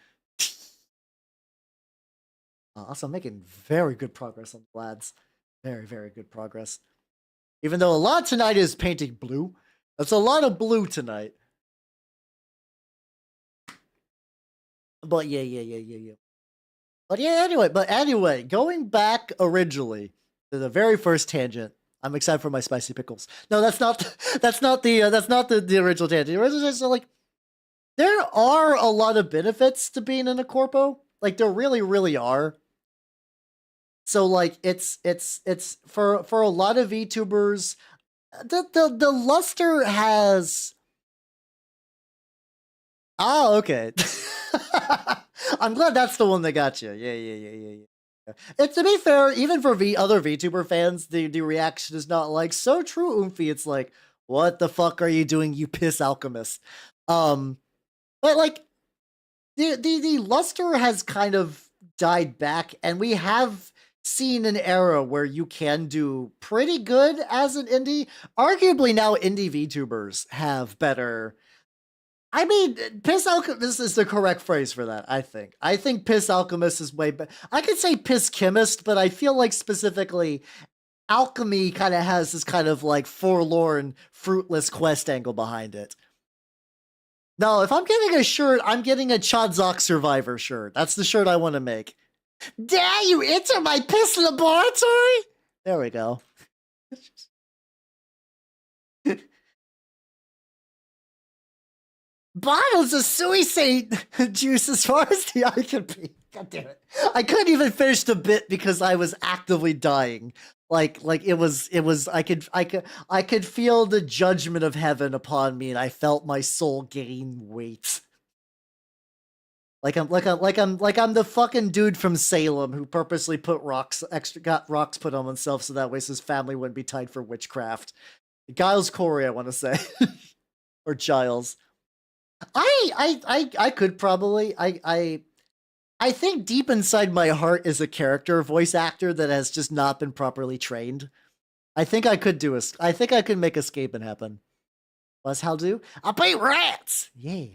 Also, making very good progress on the lads. Very, very good progress. Even though a lot tonight is painting blue. That's a lot of blue tonight. But yeah. But anyway, going back originally to the very first tangent. I'm excited for my spicy pickles. No, that's not the original tangent. The original tangent, like, there are a lot of benefits to being in a corpo. Like, there really, really are. So, like, it's for a lot of VTubers, the luster has. Oh, okay. I'm glad that's the one that got you. Yeah. And to be fair, even for other VTuber fans, the reaction is not like so true, Oomphy. It's like, what the fuck are you doing, you piss alchemist? But like the luster has kind of died back, and we have seen an era where you can do pretty good as an indie. Arguably now indie VTubers have better. I mean, Piss Alchemist is the correct phrase for that, I think. I think Piss Alchemist is way better. I could say Piss Chemist, but I feel like specifically Alchemy kind of has this kind of like forlorn, fruitless quest angle behind it. No, if I'm getting a shirt, I'm getting a Chadzok Survivor shirt. That's the shirt I want to make. Dare you enter my piss laboratory? There we go. Bottles of suicide juice as far as the eye could be. God damn it. I couldn't even finish the bit because I was actively dying. Like it was I could feel the judgment of heaven upon me, and I felt my soul gain weight. Like I'm the fucking dude from Salem who purposely got rocks put on himself so that way his family wouldn't be tied for witchcraft. Giles Corey, I want to say. Or Giles. I could probably I think deep inside my heart is a character voice actor that has just not been properly trained. I think I could I think I could make escaping happen. What's how do? I beat rats. Yeah.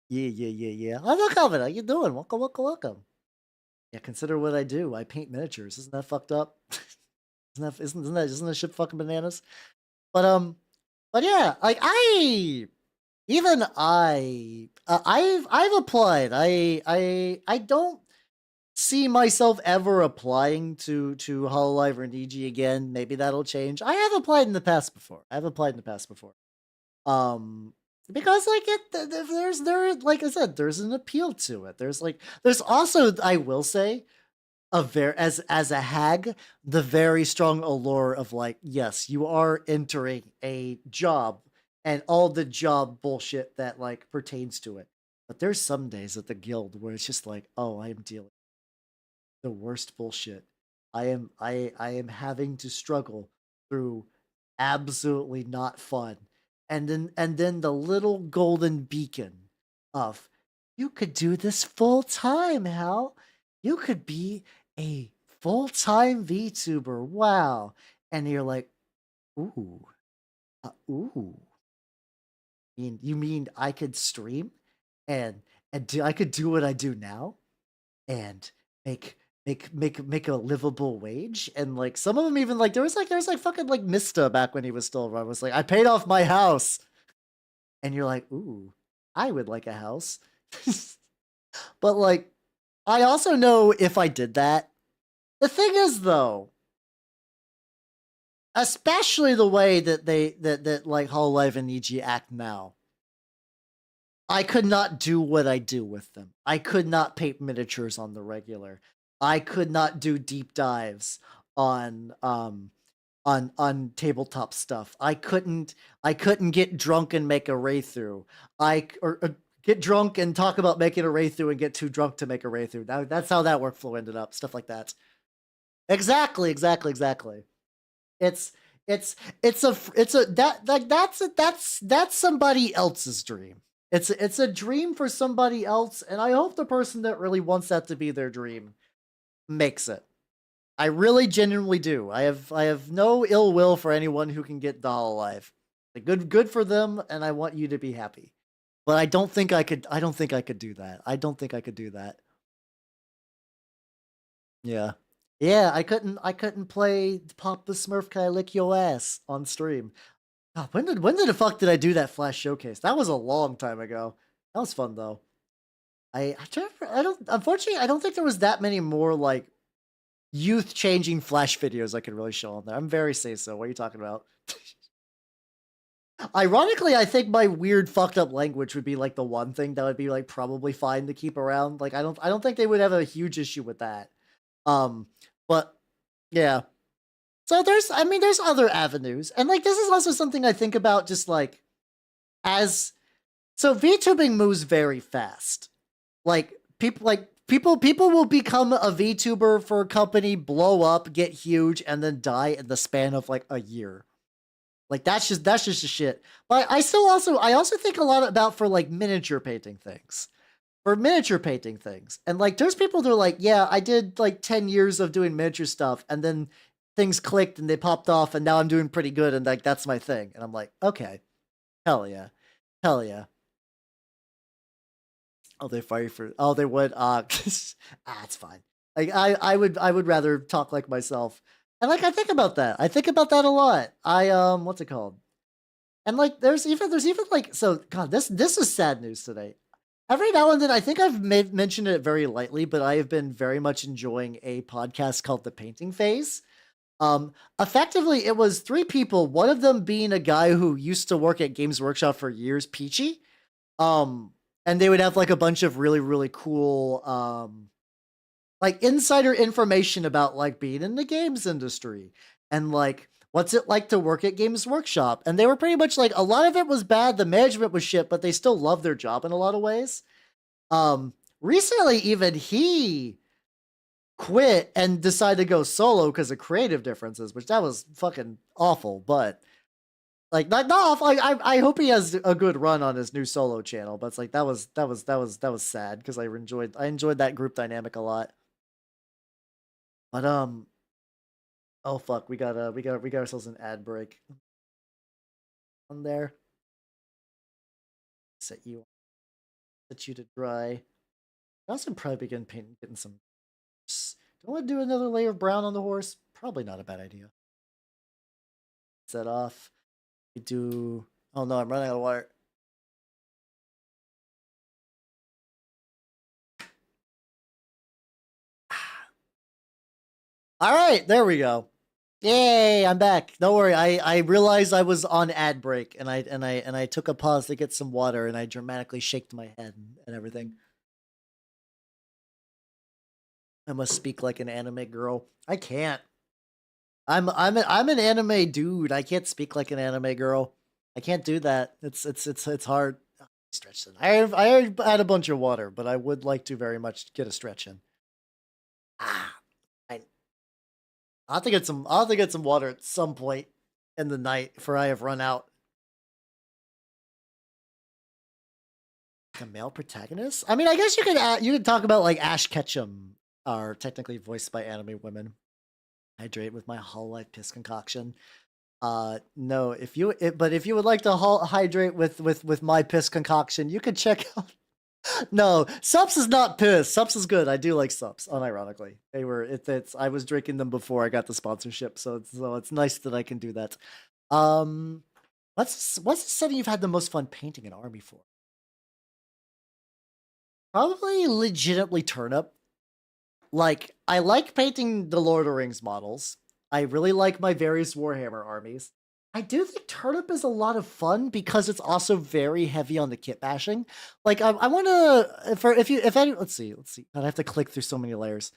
I'm not coming. How you doing? Welcome. Yeah, consider what I do. I paint miniatures. Isn't that fucked up? isn't that shit fucking bananas? But yeah, like I've applied. I don't see myself ever applying to Hololive or DG again. Maybe that'll change. I have applied in the past before. because like like I said, there's an appeal to it. There's also, I will say, a very as a hag, the very strong allure of like, yes, you are entering a job and all the job bullshit that like pertains to it. But there's some days at the guild where it's just like, oh, I am dealing with the worst bullshit. I am having to struggle through absolutely not fun. And then the little golden beacon of, you could do this full time, Hal. You could be a full-time VTuber. Wow. And you're like, ooh, ooh. You mean I could stream and I could do what I do now and make make a livable wage? And like some of them even like there's like fucking like Mista back when he was still around, was like, I paid off my house. And you're like, ooh, I would like a house. But like, I also know if I did that. The thing is though, especially the way that that like Hololive and EG act now, I could not do what I do with them. I could not paint miniatures on the regular. I could not do deep dives on on tabletop stuff. I couldn't get drunk and make a wraith through. Or get drunk and talk about making a wraith through and get too drunk to make a wraith through. That's how that workflow ended up. Stuff like that. Exactly. It's it's a that like that's somebody else's dream. It's a dream for somebody else, and I hope the person that really wants that to be their dream makes it. I really genuinely do. I have no ill will for anyone who can get the Hololive. Like, good for them, and I want you to be happy. But I don't think I could do that. I don't think I could do that. Yeah. Yeah, I couldn't play Pop the Smurf Can I Lick Your Ass on stream. God, when the fuck did I do that Flash showcase? That was a long time ago. That was fun though. I don't, unfortunately, I don't think there was that many more like youth changing Flash videos I could really show on there. I'm very say so. What are you talking about? Ironically, I think my weird fucked up language would be like the one thing that would be like probably fine to keep around. Like I don't think they would have a huge issue with that. Um, but yeah. So there's other avenues. And like this is also something I think about just like as so VTubing moves very fast. People will become a VTuber for a company, blow up, get huge, and then die in the span of like a year. Like that's just a shit. But I also think a lot about for like miniature painting things. For miniature painting things. And like there's people that are like, yeah, I did like 10 years of doing miniature stuff and then things clicked and they popped off and now I'm doing pretty good and like that's my thing. And I'm like, okay. Hell yeah. Hell yeah. Oh, they fire for. Oh, they would. It's fine. Like I would rather talk like myself. And like I think about that. I think about that a lot. What's it called? And like there's even like so. God, this is sad news today. Every now and then, I think I've mentioned it very lightly, but I have been very much enjoying a podcast called The Painting Phase. Effectively, it was three people. One of them being a guy who used to work at Games Workshop for years, Peachy. Um, and they would have like a bunch of really cool like insider information about like being in the games industry and like what's it like to work at Games Workshop. And they were pretty much like a lot of it was bad, the management was shit, but they still love their job in a lot of ways. Recently even he quit and decided to go solo because of creative differences, which that was fucking awful, but like not off. Like I hope he has a good run on his new solo channel. But it's like that was sad because I enjoyed that group dynamic a lot. But oh fuck, we got ourselves an ad break on there. Set you to dry. I also probably begin painting, getting some. Don't want to do another layer of brown on the horse. Probably not a bad idea. Set off. We do. Oh no, I'm running out of water. All right, there we go. Yay, I'm back. Don't worry. I realized I was on ad break and I took a pause to get some water and I dramatically shaked my head and everything. I must speak like an anime girl. I can't. I'm an anime dude. I can't speak like an anime girl. I can't do that. It's hard. Stretch in. I had a bunch of water, but I would like to very much get a stretch in. Ah, I I'll have to get some. I'll have to get some water at some point in the night, for I have run out. Like a male protagonist? I mean, I guess you could talk about like Ash Ketchum are technically voiced by anime women. Hydrate with my Hololive piss concoction. No, but if you would like to hydrate with my piss concoction, you could check out. No, Sups is not piss. Sups is good. I do like Sups. Unironically, they were. It's. I was drinking them before I got the sponsorship, so it's nice that I can do that. Um, what's the setting you've had the most fun painting an army for? Probably legitimately Turnip. Like, I like painting the Lord of the Rings models. I really like my various Warhammer armies. I do think Turnip is a lot of fun because it's also very heavy on the kit bashing. Like, I want to, if any, let's see. I have to click through so many layers.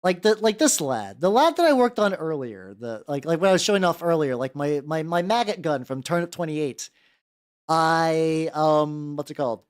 Like this lad, the lad that I worked on earlier, like what I was showing off earlier, like my maggot gun from Turnip 28. What's it called?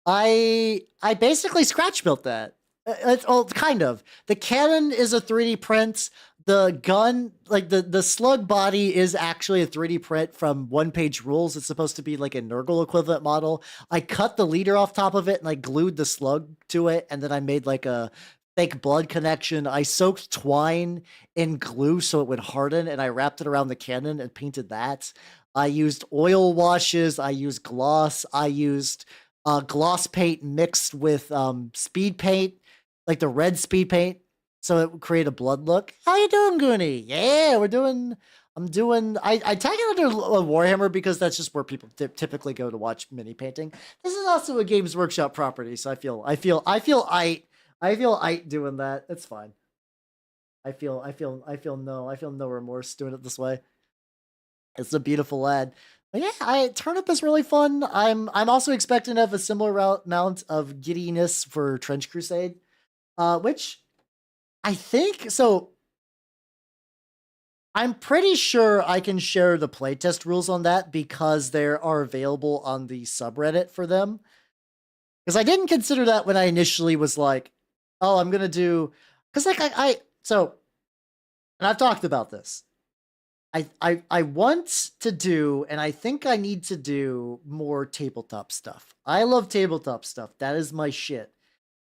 I basically scratch built that. It's kind of. The cannon is a 3D print. The gun, like the slug body, is actually a 3D print from One Page Rules. It's supposed to be like a Nurgle equivalent model. I cut the leader off top of it and I glued the slug to it, and then I made like a fake blood connection. I soaked twine in glue so it would harden, and I wrapped it around the cannon and painted that. I used oil washes. I used gloss. I used gloss paint mixed with speed paint, like the red speed paint, so it would create a blood look. How you doing, Goonie? Yeah, we're doing. I'm doing. I tag it under Warhammer because that's just where people typically go to watch mini painting. This is also a Games Workshop property, so I feel doing that. It's fine. I feel no remorse doing it this way. It's a beautiful lad. But yeah, Turnip is really fun. I'm also expecting to have a similar amount of giddiness for Trench Crusade, which I think so. I'm pretty sure I can share the playtest rules on that because they are available on the subreddit for them. Because I didn't consider that when I initially was like, "Oh, I'm gonna do," because like and I've talked about this. I want to do, and I think I need to do more tabletop stuff. I love tabletop stuff. That is my shit.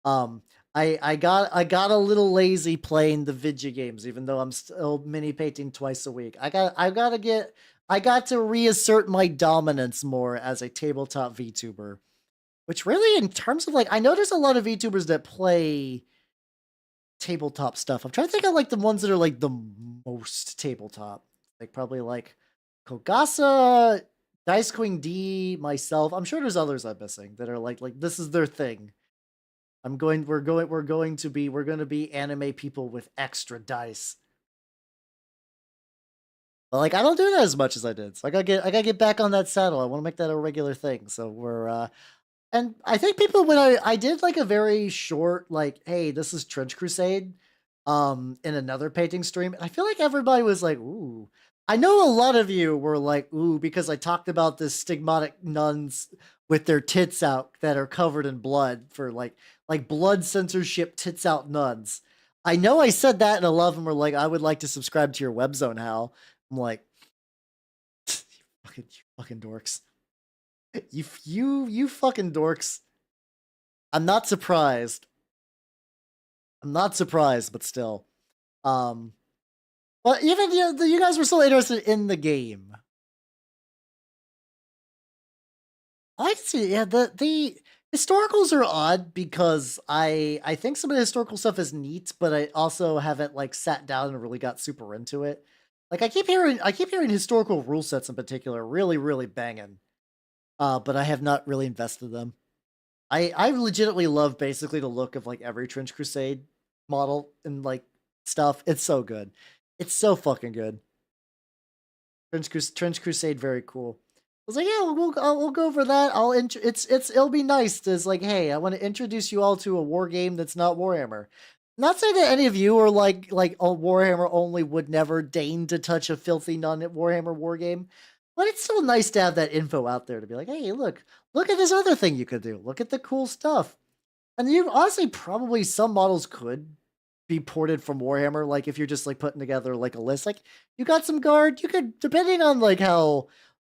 Um, I got a little lazy playing the video games, even though I'm still mini painting twice a week. I got to reassert my dominance more as a tabletop VTuber. Which really, in terms of like, I know there's a lot of VTubers that play tabletop stuff. I'm trying to think of like the ones that are like the most tabletop. Like probably like Kogasa, Dice Queen D, myself. I'm sure there's others I'm missing that are like this is their thing. We're going to be anime people with extra dice. But like I don't do that as much as I did. So I gotta get back on that saddle. I want to make that a regular thing. So we're and I think people, when I did like a very short like, hey, this is Trench Crusade, in another painting stream, I feel like everybody was like, ooh. I know a lot of you were like, ooh, because I talked about this stigmatic nuns with their tits out that are covered in blood for like blood censorship tits out nuns. I know I said that, and a lot of them were like, I would like to subscribe to your web zone, Hal. I'm like, you fucking dorks. You fucking dorks. I'm not surprised. But still. Well, even you guys were still interested in the game. I can see, yeah, the historicals are odd because I think some of the historical stuff is neat, but I also haven't like sat down and really got super into it. Like I keep hearing historical rule sets in particular really banging. But I have not really invested them. I legitimately love basically the look of like every Trench Crusade model and like stuff. It's so good. It's so fucking good. Trench Crusade, very cool. I was like, yeah, we'll go for that. It'll be nice. It's like, hey, I want to introduce you all to a war game that's not Warhammer. Not saying that any of you are like a Warhammer only would never deign to touch a filthy non-Warhammer war game, but it's still nice to have that info out there to be like, hey, look at this other thing you could do. Look at the cool stuff. And you honestly probably some models could be ported from Warhammer. Like if you're just like putting together like a list, like you got some guard, you could, depending on like how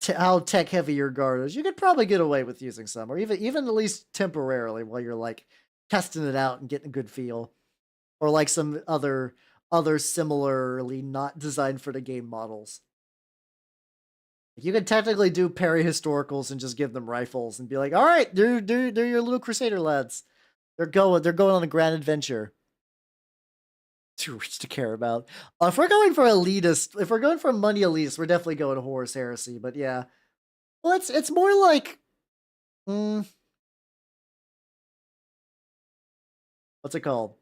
tech heavy your guard is, you could probably get away with using some, or even at least temporarily while you're like testing it out and getting a good feel, or like some other similarly not designed for the game models. You could technically do parry historicals and just give them rifles and be like, all right, they're your little Crusader lads. They're going on a grand adventure. Too rich to care about. If we're going for elitist, if we're going for money elitist, we're definitely going to Horus Heresy. But yeah, well, it's more like, what's it called?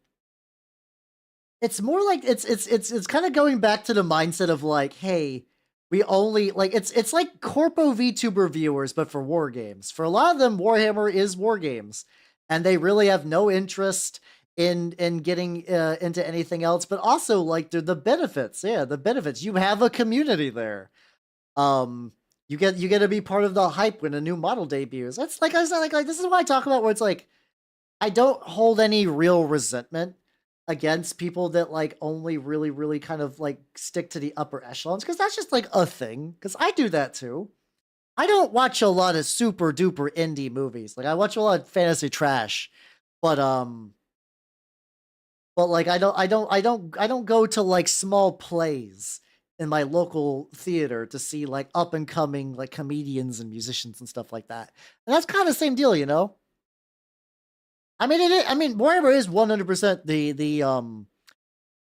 It's more like it's kind of going back to the mindset of like, hey, we only like it's like corpo VTuber viewers, but for war games. For a lot of them, Warhammer is war games, and they really have no interest in getting into anything else. But also like the benefits, yeah, the benefits. You have a community there. You get to be part of the hype when a new model debuts. That's like I said, like this is what I talk about, where it's like I don't hold any real resentment against people that like only really kind of like stick to the upper echelons, because that's just like a thing, because I do that too. I don't watch a lot of super duper indie movies. Like I watch a lot of fantasy trash, but like I don't go to like small plays in my local theater to see like up and coming like comedians and musicians and stuff like that. And that's kind of the same deal, you know? I mean, I mean, Warhammer is 100% the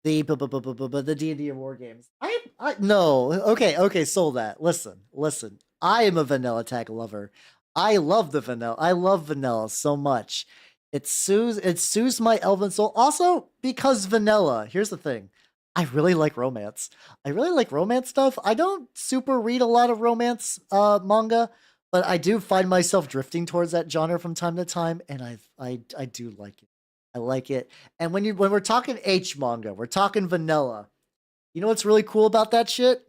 D&D of war games. I no. Okay, sold that. Listen. I am a vanilla tag lover. I love the vanilla. I love vanilla so much. It soothes my elven soul. Also, because vanilla. Here's the thing. I really like romance. I really like romance stuff. I don't super read a lot of romance manga, but I do find myself drifting towards that genre from time to time, and I do like it. I like it. And when we're talking H manga, we're talking vanilla. You know what's really cool about that shit?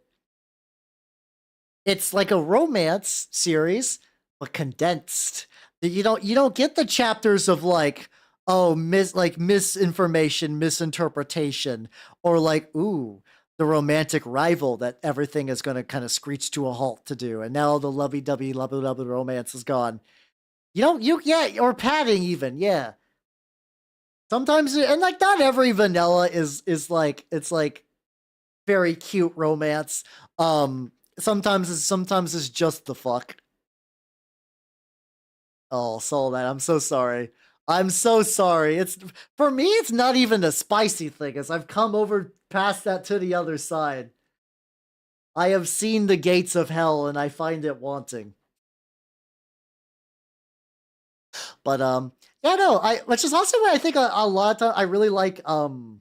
It's like a romance series, but condensed. You don't get the chapters of like, oh, misinformation, misinterpretation, or like, ooh, the romantic rival that everything is going to kind of screech to a halt to do, and now the lovey-dovey lovey-dovey romance is gone. Yeah, or padding even, yeah. Sometimes, and like not every vanilla is like, it's like very cute romance. Sometimes it's just the fuck. Oh, saw that. I'm so sorry. I'm so sorry. It's for me. It's not even a spicy thing, as I've come over past that to the other side. I have seen the gates of hell, and I find it wanting. But yeah, no. Which is also why I think a lot of time I really like Oh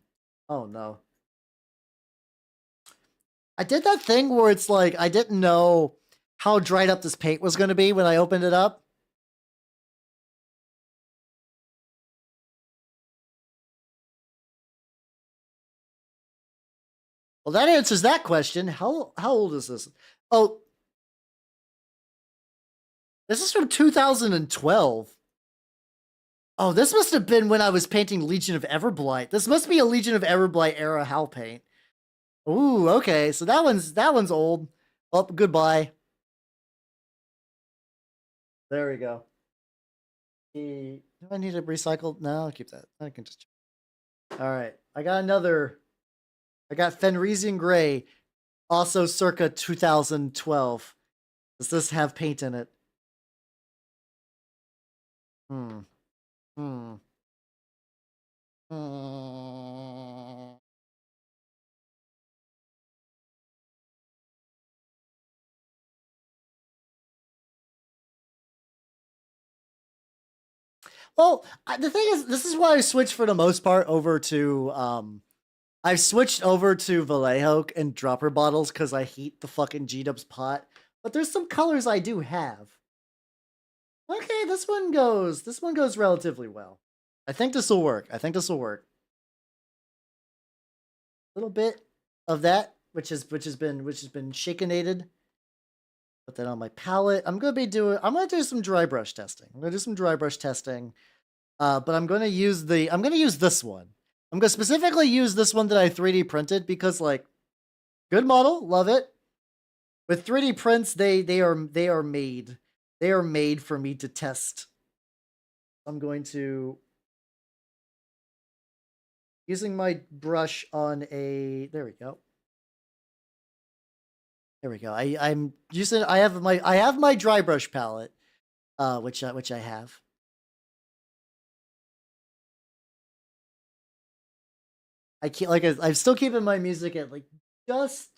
no. I did that thing where it's like I didn't know how dried up this paint was going to be when I opened it up. Well, that answers that question. How old is this? Oh, this is from 2012. Oh, this must have been when I was painting Legion of Everblight. This must be a Legion of Everblight era Hal paint. Ooh, okay. So that one's old. Oh, goodbye. There we go. Do I need to recycle? No, I'll keep that. I can just. All right. I got another. I got Fenrisian Gray, also circa 2012. Does this have paint in it? Hmm. Hmm. Hmm. Well, the thing is, this is why I switched for the most part over to I've switched over to Vallejo and dropper bottles because I hate the fucking G-dubs pot. But there's some colors I do have. Okay, this one goes relatively well. I think this will work. A little bit of that, which has been shakenated. Put that on my palette. I'm gonna do some dry brush testing. But I'm gonna use this one. I'm gonna specifically use this one that I 3D printed because, like, good model, love it. With 3D prints, they are made for me to test. I'm going to using my brush on a there we go. There we go. I have my dry brush palette, which I have. I'm still keeping my music at like just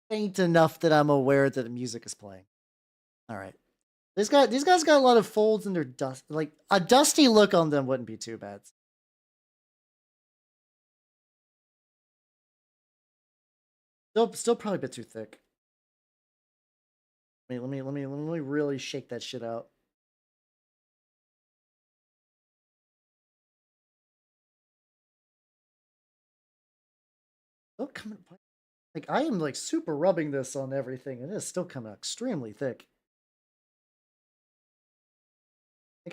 faint enough that I'm aware that the music is playing. All right. These guys got a lot of folds in their dust. Like a dusty look on them wouldn't be too bad. Still probably a bit too thick. Let me really shake that shit out. Still coming, like I am like super rubbing this on everything, and it's still coming out extremely thick.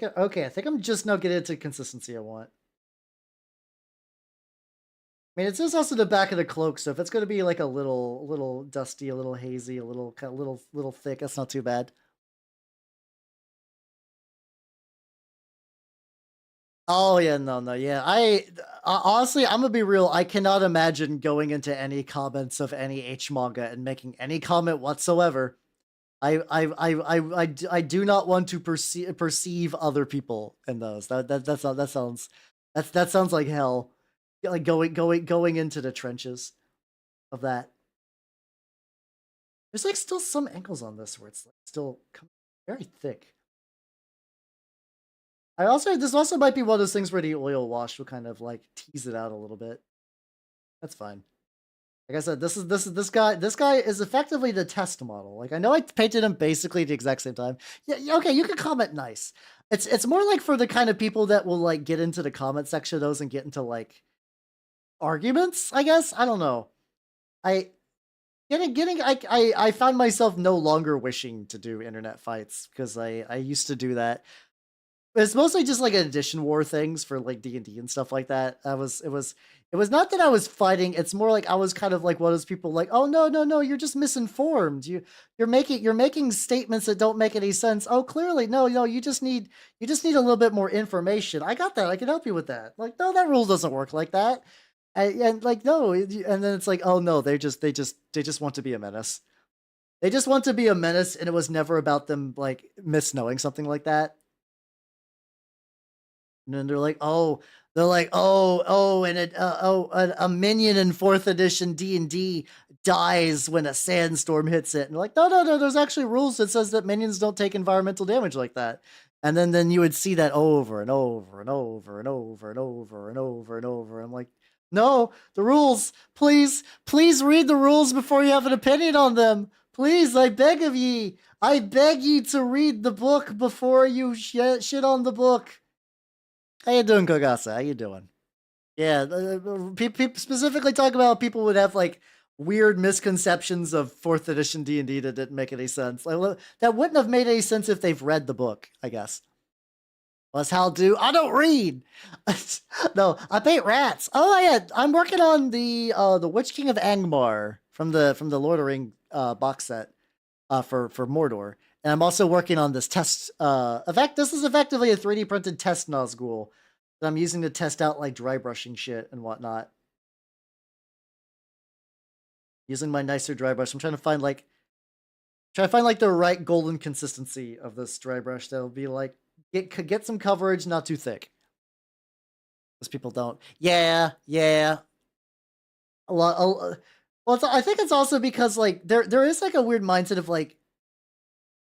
Okay, I think I'm just now getting into consistency I want. I mean, it's just also the back of the cloak, so if it's going to be like a little dusty, a little hazy, a little thick, that's not too bad. Oh yeah, no, yeah. Honestly, I'm gonna be real. I cannot imagine going into any comments of any H manga and making any comment whatsoever. I do not want to perceive other people in those. That sounds like hell. Like going into the trenches of that. There's like still some angles on this where it's like still very thick. This also might be one of those things where the oil wash will kind of like tease it out a little bit. That's fine. Like I said, this guy is effectively the test model. Like I know I painted him basically at the exact same time. Yeah, okay, you can comment nice. It's more like for the kind of people that will like get into the comment section of those and get into like arguments, I guess. I don't know. I found myself no longer wishing to do internet fights because I used to do that. It's mostly just like edition war things for like D&D and stuff like that. It was not that I was fighting. It's more like I was kind of like one of those people like, oh no, you're just misinformed. You're making statements that don't make any sense. Oh, clearly, no, you just need a little bit more information. I got that. I can help you with that. Like, no, that rule doesn't work like that. And like, no, and then it's like, oh no, they just want to be a menace. They just want to be a menace, and it was never about them like misknowing something like that. And then they're like, and a minion in 4th edition D&D dies when a sandstorm hits it. And like, no, there's actually rules that says that minions don't take environmental damage like that. And then you would see that over and over and over and over and over and over and over. I'm like, no, the rules, please read the rules before you have an opinion on them. Please, I beg of ye. I beg ye to read the book before you shit on the book. How you doing, Kogasa? How you doing? Yeah, people specifically talk about people would have like weird misconceptions of 4th edition D&D that didn't make any sense. Like, that wouldn't have made any sense if they've read the book, I guess. What's how do? I don't read. No, I paint rats. Oh yeah, I'm working on the Witch-king of Angmar from the Lord of the Ring box set for Mordor. And I'm also working on this test. This is effectively a 3D printed test Nazgul that I'm using to test out like dry brushing shit and whatnot. Using my nicer dry brush, I'm trying to find like the right golden consistency of this dry brush that'll be like get some coverage, not too thick. Most people don't. Yeah. A lot. Well, I think it's also because like there is like a weird mindset of like.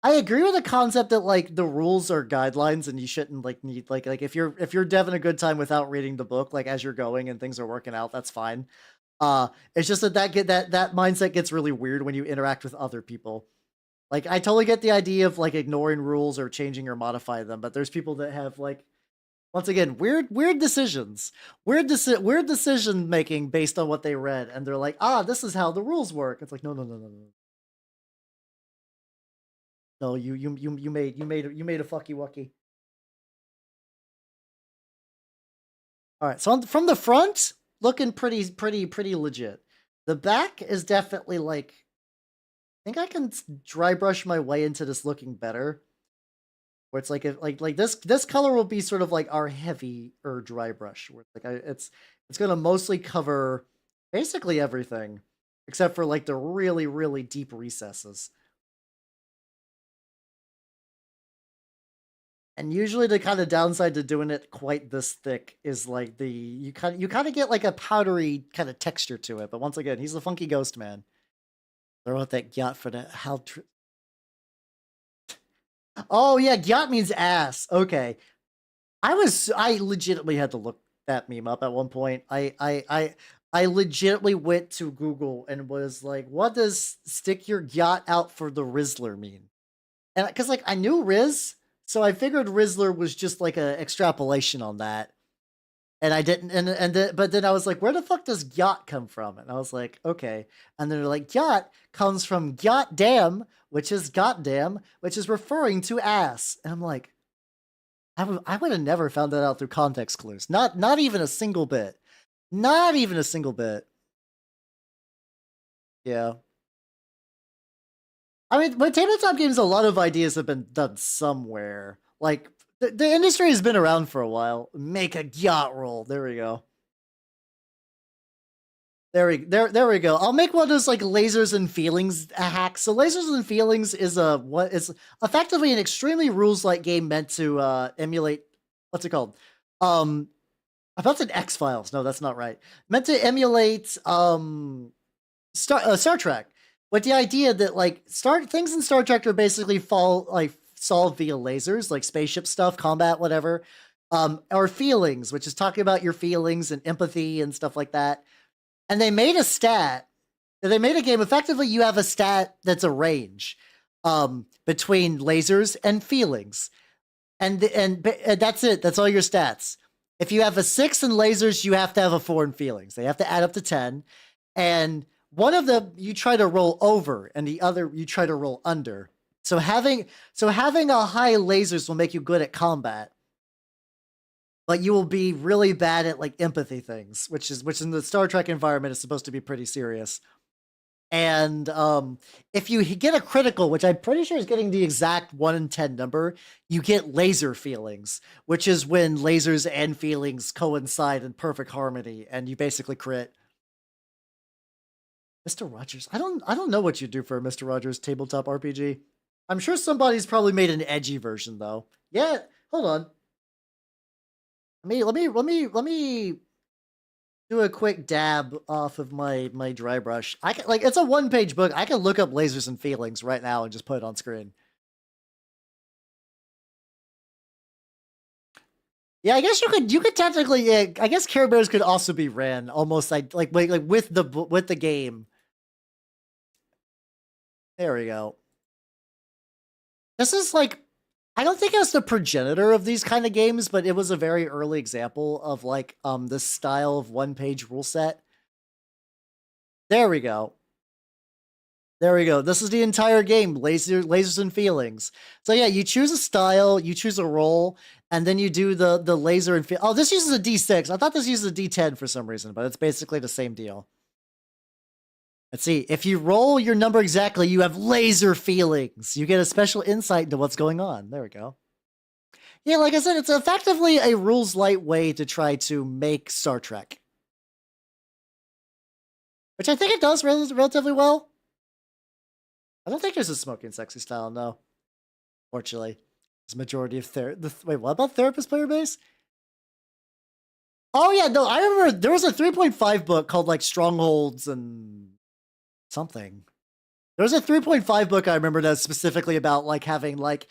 I agree with the concept that like the rules are guidelines and you shouldn't like need like if you're having a good time without reading the book like as you're going and things are working out, that's fine. It's just that mindset gets really weird when you interact with other people. Like, I totally get the idea of like ignoring rules or changing or modify them, but there's people that have like, once again, weird decisions, weird decision making based on what they read, and they're like, this is how the rules work. It's like, no, no, you made a fucky wucky. All right, so from the front, looking pretty legit. The back is definitely like, I think I can dry brush my way into this looking better. Where it's like, like this color will be sort of like our heavy or dry brush. Where it's gonna mostly cover basically everything, except for like the really deep recesses. And usually the kind of downside to doing it quite this thick is like you kind of get like a powdery kind of texture to it. But once again, he's the funky ghost man. Throw out that gyat for that. Oh yeah, gyat means ass. Okay, I legitimately had to look that meme up at one point. I legitimately went to Google and was like, what does stick your gyat out for the Rizzler mean? And because like I knew Riz, so I figured Rizzler was just like a extrapolation on that. And I didn't, but then I was like, where the fuck does gyat come from? And I was like, okay. And then they're like, gyat comes from gyat dam, which is goddamn, which is referring to ass. And I'm like, I would have never found that out through context clues. Not even a single bit. Not even a single bit. Yeah. I mean, with tabletop games, a lot of ideas have been done somewhere. Like, the industry has been around for a while. Make a gyat roll. There we go. There we go. I'll make one of those like lasers and feelings hacks. So lasers and feelings is is effectively an extremely rules-like game meant to emulate, what's it called? I thought it's X-Files. No, that's not right. Meant to emulate Star Trek, with the idea that like things in Star Trek are basically solved via lasers, like spaceship stuff, combat, whatever. Or feelings, which is talking about your feelings and empathy and stuff like that. And they made they made a game. Effectively, you have a stat that's a range between lasers and feelings. And that's it. That's all your stats. If you have a 6 in lasers, you have to have a 4 in feelings. They have to add up to 10. And one of them you try to roll over, and the other you try to roll under. So having a high lasers will make you good at combat, but you will be really bad at like empathy things, which in the Star Trek environment is supposed to be pretty serious. And if you get a critical, which I'm pretty sure is getting the exact 1 in 10 number, you get laser feelings, which is when lasers and feelings coincide in perfect harmony, and you basically crit. Mr. Rogers, I don't know what you do for a Mr. Rogers tabletop RPG. I'm sure somebody's probably made an edgy version though. Yeah, hold on. Let me do a quick dab off of my dry brush. I can, like, it's a 1-page book. I can look up lasers and feelings right now and just put it on screen. Yeah, I guess you could technically. Yeah, I guess Care Bears could also be ran almost like with the game. There we go. This is like, I don't think it's the progenitor of these kind of games, but it was a very early example of like this style of 1-page rule set. There we go. There we go. This is the entire game, lasers and feelings. So yeah, you choose a style, you choose a role, and then you do the laser and oh, this uses a D6. I thought this uses a D10 for some reason, but it's basically the same deal. Let's see. If you roll your number exactly, you have laser feelings. You get a special insight into what's going on. There we go. Yeah, like I said, it's effectively a rules light way to try to make Star Trek, which I think it does relatively well. I don't think there's a smoking sexy style, no. Fortunately, there's a majority of wait, what about therapist player base? Oh yeah, no, I remember there was a 3.5 book called like Strongholds and something. There was a 3.5 book I remember that's specifically about like having like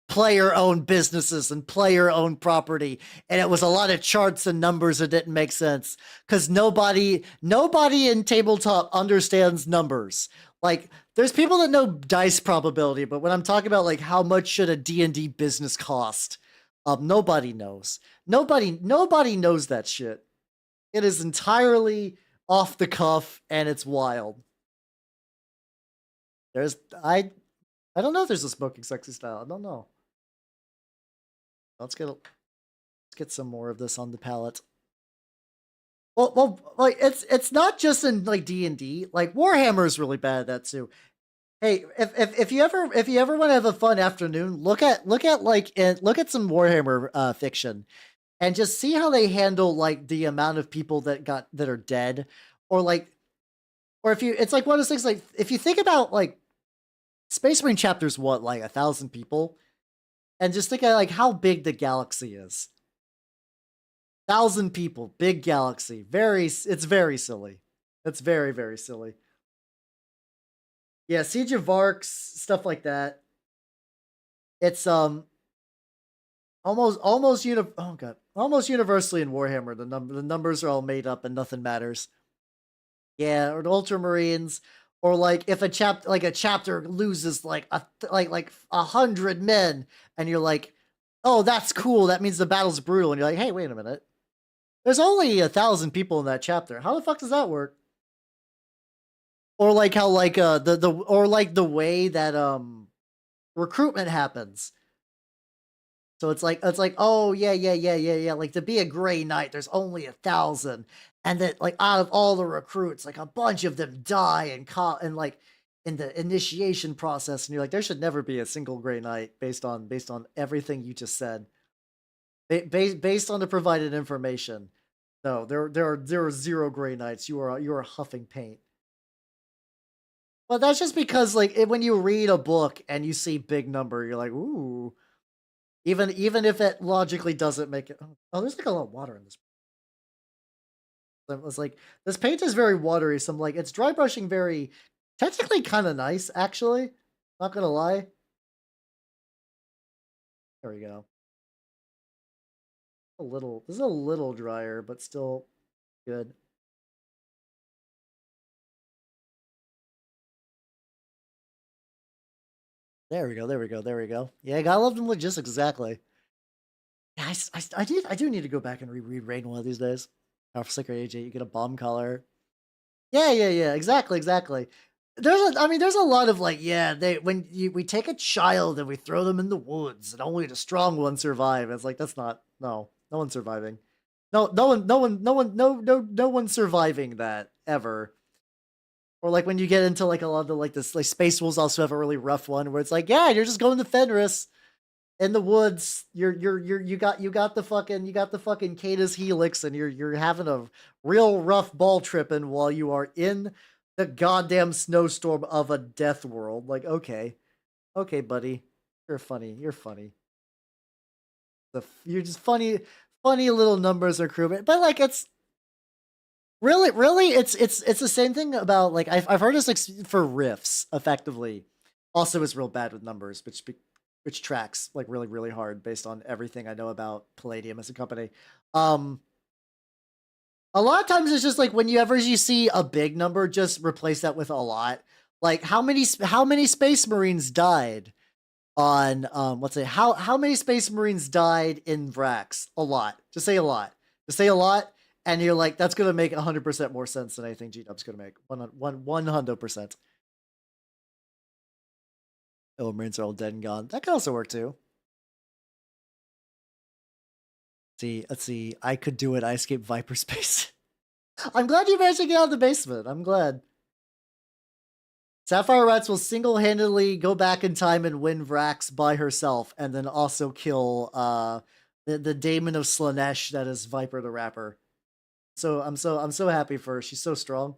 player-owned businesses and player-owned property, and it was a lot of charts and numbers that didn't make sense because nobody in tabletop understands numbers. Like, there's people that know dice probability, but when I'm talking about like how much should a D&D business cost, nobody knows. Nobody knows that shit. It is entirely off the cuff, and it's wild. I don't know if there's a smoking sexy style. I don't know. Let's get some more of this on the palette. Well, like it's not just in like D&D. Like Warhammer is really bad at that too. Hey, if you ever want to have a fun afternoon, look at some Warhammer fiction, and just see how they handle like the amount of people that are dead, or if you, it's like one of those things. Like if you think about like Space Marine chapters, what, like 1,000 people, and just think of like how big the galaxy is. 1,000 people, big galaxy. It's very silly. It's very, very silly. Yeah, Siege of Arcs, stuff like that. It's almost universally in Warhammer. The numbers are all made up and nothing matters. Yeah, or the Ultramarines, or like if a chapter loses like 100 men, and you're like, oh, that's cool. That means the battle's brutal, and you're like, hey, wait a minute. There's only 1,000 people in that chapter. How the fuck does that work? Or like how like the way that recruitment happens. So it's like, oh yeah. Like to be a Grey Knight, there's only 1,000, and that like out of all the recruits, like a bunch of them die and like in the initiation process, and you're like, there should never be a single Grey Knight based on everything you just said. Based on the provided information, no, there are 0 Grey Knights. You are huffing paint. Well, that's just because like when you read a book and you see big number, you're like, ooh. Even if it logically doesn't make it. Oh, there's like a lot of water in this. I was like, this paint is very watery. So I'm like, it's dry brushing very, technically kind of nice, actually. Not gonna lie. There we go. This is a little drier, but still good. There we go. Yeah, gotta love them logistics, exactly. Yeah, I do need to go back and reread Rain one of these days. For Sacred Age 8, you get a bomb color. Yeah, exactly. There's a lot of like, yeah, we take a child and we throw them in the woods and only the strong ones survive. It's like, that's not, no one's surviving. No one's surviving that ever. Or like when you get into like a lot of the, like this, like Space Wolves also have a really rough one where it's like, yeah, you're just going to Fenris in the woods. You got the fucking Catus Helix, and you're having a real rough ball tripping while you are in the goddamn snowstorm of a death world. Like, okay, buddy, you're funny. You're just funny little numbers are crewmate, but like it's really it's the same thing about like I've heard this like for riffs effectively. Also, is real bad with numbers, which tracks like really hard based on everything I know about Palladium as a company. A lot of times it's just like whenever you see a big number, just replace that with a lot. Like how many Space Marines died on let's say how many Space Marines died in Vrax? A lot. Just say a lot. And you're like, that's gonna make 100% more sense than anything G-Dub's gonna make. 100%. Oh, Marines are all dead and gone. That can also work too. Let's see. I could do it. I escaped Viper Space. I'm glad you managed to get out of the basement. I'm glad. Sapphire Rats will single-handedly go back in time and win Vrax by herself, and then also kill the Daemon of Slanesh that is Viper the Rapper. So I'm so happy for her. She's so strong.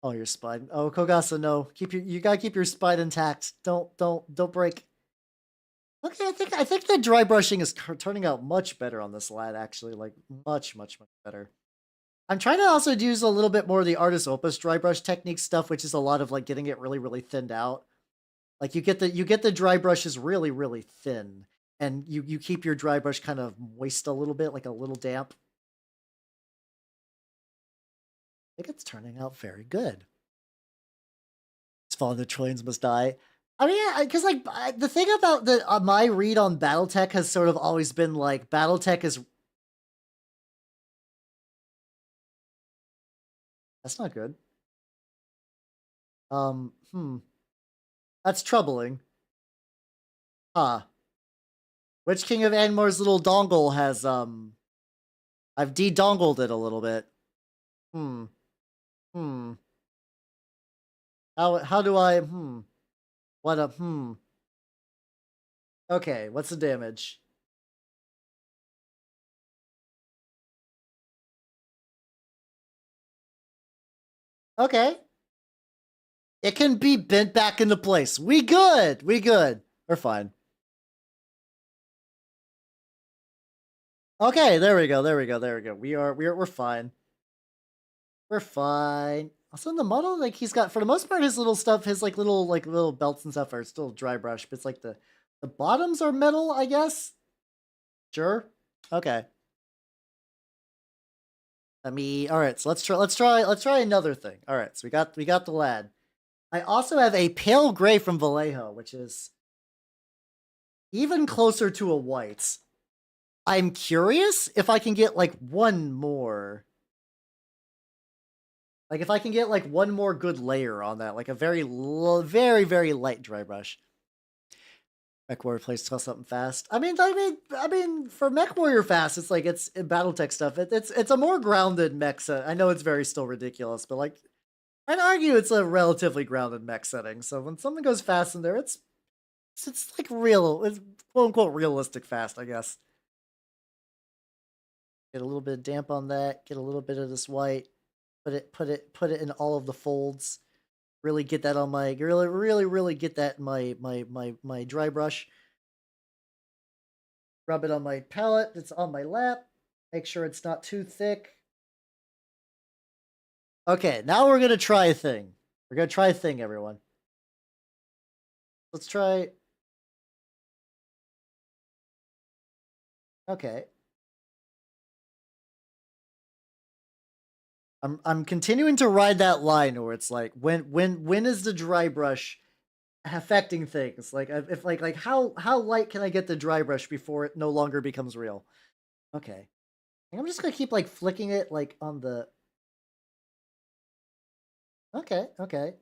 Oh, your spine. Oh, Kogasa, no. You gotta keep your spine intact. Don't break. Okay, I think the dry brushing is turning out much better on this lad, actually. Like much better. I'm trying to also use a little bit more of the Artist Opus dry brush technique stuff, which is a lot of like getting it really thinned out. Like you get the dry brushes really, really thin, and you keep your dry brush kind of moist a little bit, like a little damp. I think it's turning out very good. It's falling, the trillions must die. I mean, yeah, because like the thing about my read on BattleTech has sort of always been like BattleTech is. That's not good. Um, hmm. That's troubling. Huh. Witch-king of Angmar's little dongle has, I've de-dongled it a little bit. Hmm. Hmm. How do I, What a, Okay, what's the damage? Okay. It can be bent back into place. We good. We good. We're fine. Okay, there we go. There we go. There we go. We're fine. We're fine. Also in the model, like he's got, for the most part, his little stuff, his like little belts and stuff are still dry brush, but it's like the bottoms are metal, I guess. Sure. Okay. All right, so let's try another thing. All right, so we got the lad. I also have a pale gray from Vallejo, which is even closer to a white. I'm curious if I can get like one more. Like if I can get like one more good layer on that, like a very very light dry brush. Mech Warrior plays something fast. I mean, for Mech Warrior fast, it's like it's in BattleTech stuff. It's a more grounded mech set. I know it's very still ridiculous, but like I'd argue it's a relatively grounded mech setting. So when something goes fast in there, it's like real, it's quote unquote realistic fast, I guess. Get a little bit of damp on that. Get a little bit of this white. Put it in all of the folds. Really get that on my really get that in my dry brush. Rub it on my palette that's on my lap. Make sure it's not too thick. Okay, now we're gonna try a thing. We're gonna try a thing, everyone. Let's try. Okay. I'm continuing to ride that line where it's like when is the dry brush affecting things? Like if like how light can I get the dry brush before it no longer becomes real? Okay. I'm just gonna keep like flicking it like on the. Okay, okay.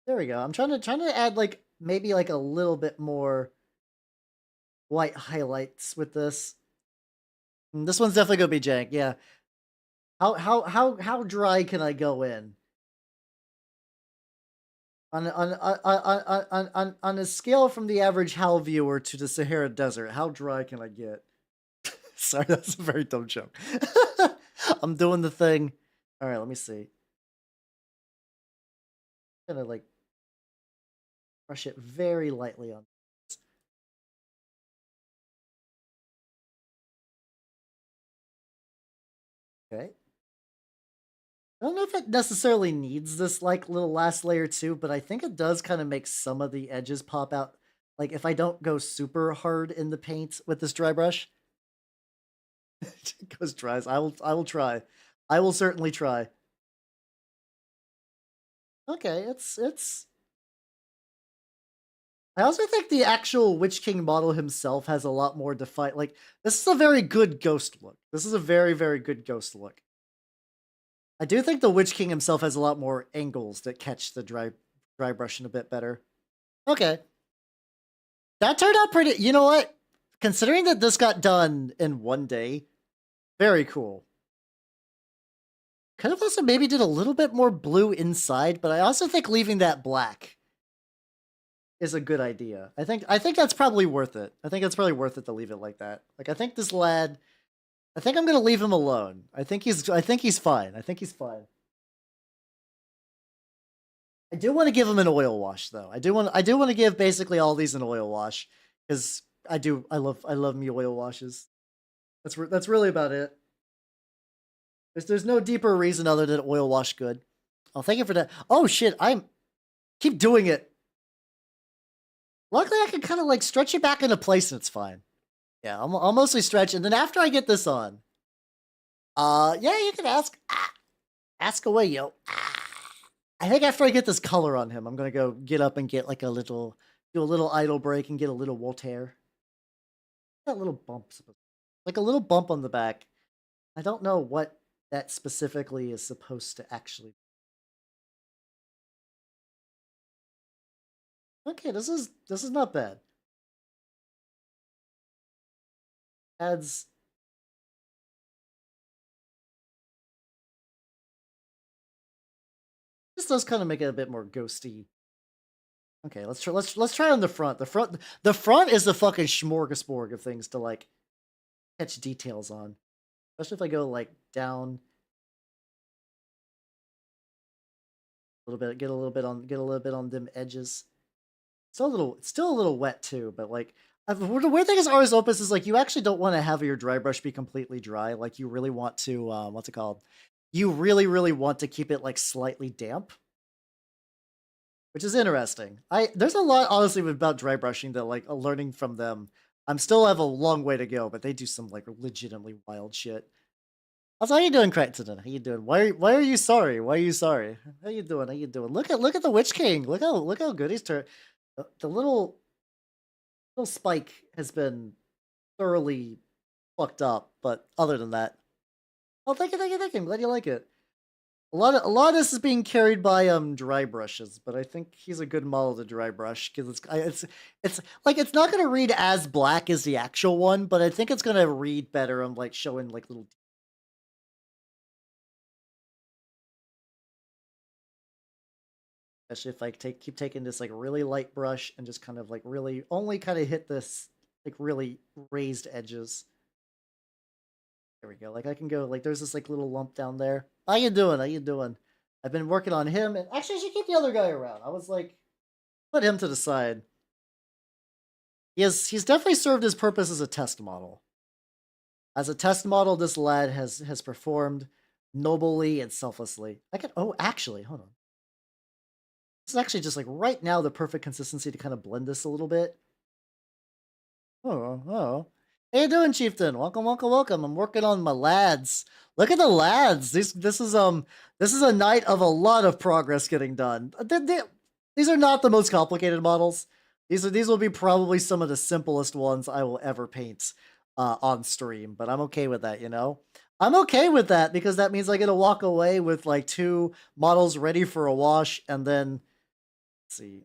There we go. I'm trying to add like maybe like a little bit more white highlights with this. This one's definitely gonna be jank. Yeah. How dry can I go in? On a scale from the average HAL viewer to the Sahara Desert, how dry can I get? Sorry, that's a very dumb joke. I'm doing the thing. All right, let me see. I'm gonna like brush it very lightly on. Okay. I don't know if it necessarily needs this like little last layer too, but I think it does kind of make some of the edges pop out. Like if I don't go super hard in the paint with this dry brush, it goes dry. I will try. I will certainly try. Okay, it's. I also think the actual Witch King model himself has a lot more defined. Like this is a very good ghost look. This is a very good ghost look. I do think the Witch King himself has a lot more angles that catch the dry brushing a bit better. Okay. That turned out pretty, you know what? Considering that this got done in one day, very cool. Could have also maybe did a little bit more blue inside, but I also think leaving that black is a good idea. I think that's probably worth it. I think it's probably worth it to leave it like that. Like I think this lad, I think I'm gonna leave him alone. I think he's fine. I think he's fine. I do want to give him an oil wash though. I do want to give basically all these an oil wash because I love me oil washes. That's really about it. There's no deeper reason other than oil wash good. Oh, thank you for that. Oh shit, keep doing it. Luckily, I can kind of like stretch it back into place and it's fine. Yeah, I'll mostly stretch, and then after I get this on, yeah, you can ask. Ask away, yo. I think after I get this color on him, I'm gonna go get up and get like do a little idle break and get a little Voltaire. That little bump, like a little bump on the back. I don't know what that specifically is supposed to actually. Okay, this is not bad. Adds. This does kind of make it a bit more ghosty. Okay, let's try on the front. The front is the fucking smorgasbord of things to like catch details on. Especially if I go like down a little bit, get a little bit on them edges. It's still a little wet too, but like the weird thing is Ars Opus is like you actually don't want to have your dry brush be completely dry. Like you really want to what's it called? You really want to keep it like slightly damp. Which is interesting. There's a lot honestly about dry brushing that like learning from them. I'm still have a long way to go, but they do some like legitimately wild shit. Also, how you doing, Crichton? How you doing? Why are you sorry? Why are you sorry? How you doing? How you doing? Look at the Witch King. Look how good he's turned. The little spike has been thoroughly fucked up, but other than that, oh, thank you. I'm glad you like it. A lot of this is being carried by dry brushes, but I think he's a good model to dry brush because it's like it's not gonna read as black as the actual one, but I think it's gonna read better on like showing like little. Especially if I keep taking this like really light brush and just kind of like really only kind of hit this like really raised edges. There we go. Like I can go like there's this like little lump down there. How you doing? How you doing? I've been working on him, and actually I should keep the other guy around. I was like, put him to the side. He's definitely served his purpose as a test model. As a test model, this lad has performed nobly and selflessly. Actually, hold on. This is actually just like right now the perfect consistency to kind of blend this a little bit. Oh. How you doing, Chieftain? Welcome. I'm working on my lads. Look at the lads. This is a night of a lot of progress getting done. These are not the most complicated models. These will be probably some of the simplest ones I will ever paint on stream, but I'm okay with that, you know? I'm okay with that because that means I get to walk away with like 2 models ready for a wash, and then let's see.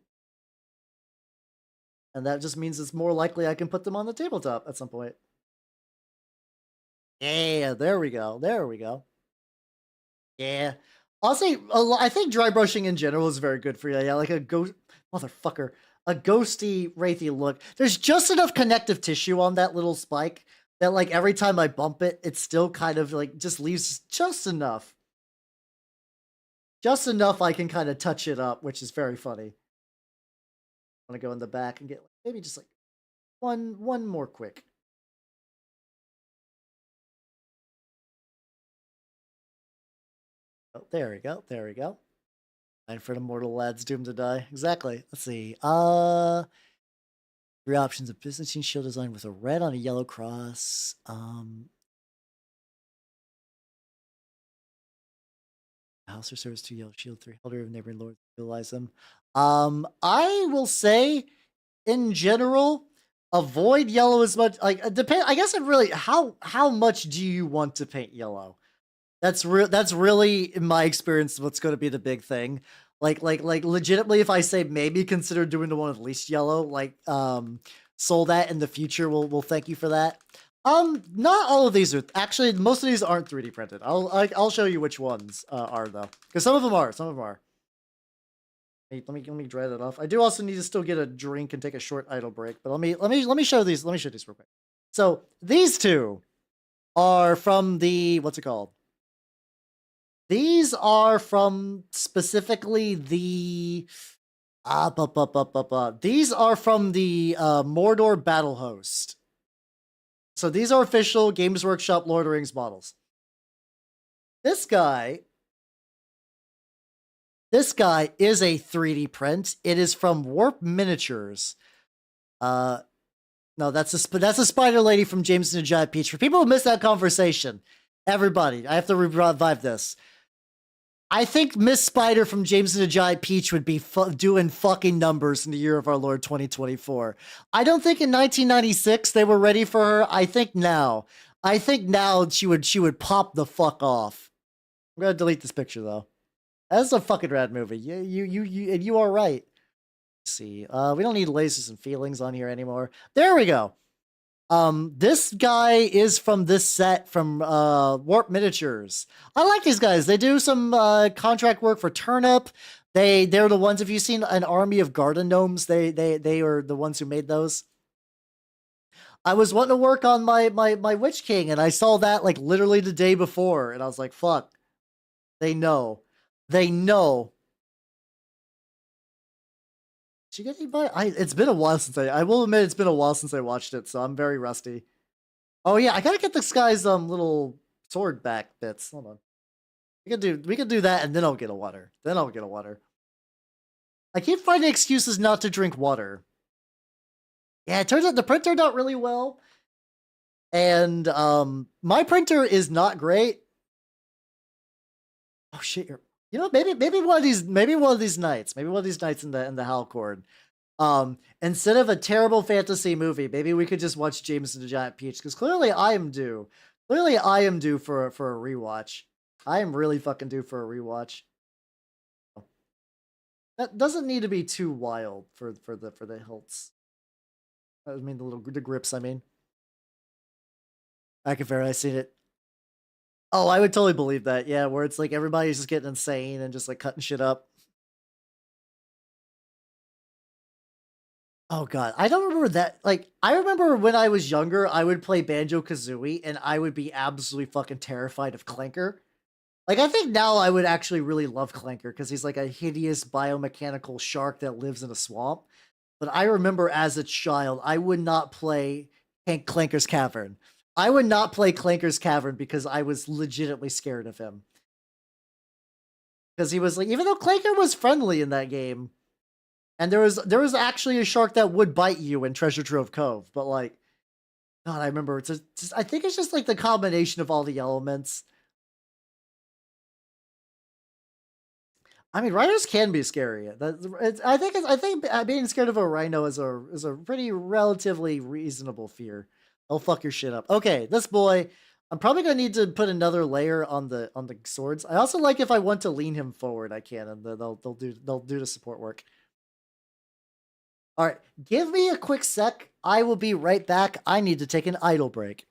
And that just means it's more likely I can put them on the tabletop at some point. Yeah, there we go. Yeah. Honestly, I think dry brushing in general is very good for you. Yeah, like a motherfucker, a ghosty, wraithy look. There's just enough connective tissue on that little spike that like every time I bump it, it still kind of like just leaves just enough. Just enough I can kind of touch it up, which is very funny. I'm gonna go in the back and get maybe just like one more quick. Oh, there we go. And for the mortal lads doomed to die. Exactly. Let's see. 3 options: a Byzantine shield design with a red on a yellow cross. House or service 2 yellow shield, 3 elder of neighboring lords utilize them. I will say, in general, avoid yellow as much. Like depend. I guess it really how much do you want to paint yellow? That's really, in my experience, what's going to be the big thing. Like legitimately, if I say maybe consider doing the one with least yellow, like sold that in the future, we'll thank you for that. Not all of these are actually. Most of these aren't 3D printed. I'll show you which ones are though, because some of them are. Hey, let me dry that off. I do also need to still get a drink and take a short idle break, but let me show these. Let me show these real quick. So these 2 are from the what's it called? These are from specifically the these are from the Mordor Battle Host. So these are official Games Workshop Lord of the Rings models. This guy This guy is a 3D print. It is from Warp Miniatures. No, that's a spider lady from James and the Giant Peach. For people who missed that conversation, everybody, I have to revive this. I think Miss Spider from James and the Giant Peach would be doing fucking numbers in the year of our Lord 2024. I don't think in 1996 they were ready for her. I think now she would pop the fuck off. I'm gonna delete this picture though. That's a fucking rad movie. You are right. Let's see, we don't need lasers and feelings on here anymore. There we go. This guy is from this set from Warp Miniatures. I like these guys. They do some contract work for Turnip. They're the ones. If you've seen An Army of Garden Gnomes, they are the ones who made those. I was wanting to work on my Witch-king, and I saw that like literally the day before, and I was like, "Fuck, they know, they know." Did you get anybody? It's been a while since I will admit it's been a while since I watched it, so I'm very rusty. Oh yeah, I gotta get this guy's little sword back bits. Hold on. We could do that and then I'll get a water. Then I'll get a water. I keep finding excuses not to drink water. Yeah, it turns out the print turned out really well. And my printer is not great. Oh shit, you know, maybe one of these nights. Maybe one of these nights in the Halcord. Instead of a terrible fantasy movie, maybe we could just watch James and the Giant Peach, because clearly I am due. Clearly I am due for a rewatch. I am really fucking due for a rewatch. That doesn't need to be too wild for the hilts. I mean the grips, I mean. I can verify, I seen it. Oh, I would totally believe that. Yeah, where it's like everybody's just getting insane and just like cutting shit up. Oh god, I don't remember that. Like, I remember when I was younger, I would play Banjo-Kazooie, and I would be absolutely fucking terrified of Clanker. Like, I think now I would actually really love Clanker, because he's like a hideous biomechanical shark that lives in a swamp. But I remember as a child, I would not play Clanker's Cavern. I would not play Clanker's Cavern because I was legitimately scared of him. Because he was like, even though Clanker was friendly in that game, and there was actually a shark that would bite you in Treasure Trove Cove, but like, God, I remember it's just, I think it's just like the combination of all the elements. I mean, rhinos can be scary. I think being scared of a rhino is a pretty relatively reasonable fear. They'll fuck your shit up. Okay, this boy, I'm probably gonna need to put another layer on the swords. I also like if I want to lean him forward, I can, and they'll do the support work. All right, give me a quick sec. I will be right back. I need to take an idle break.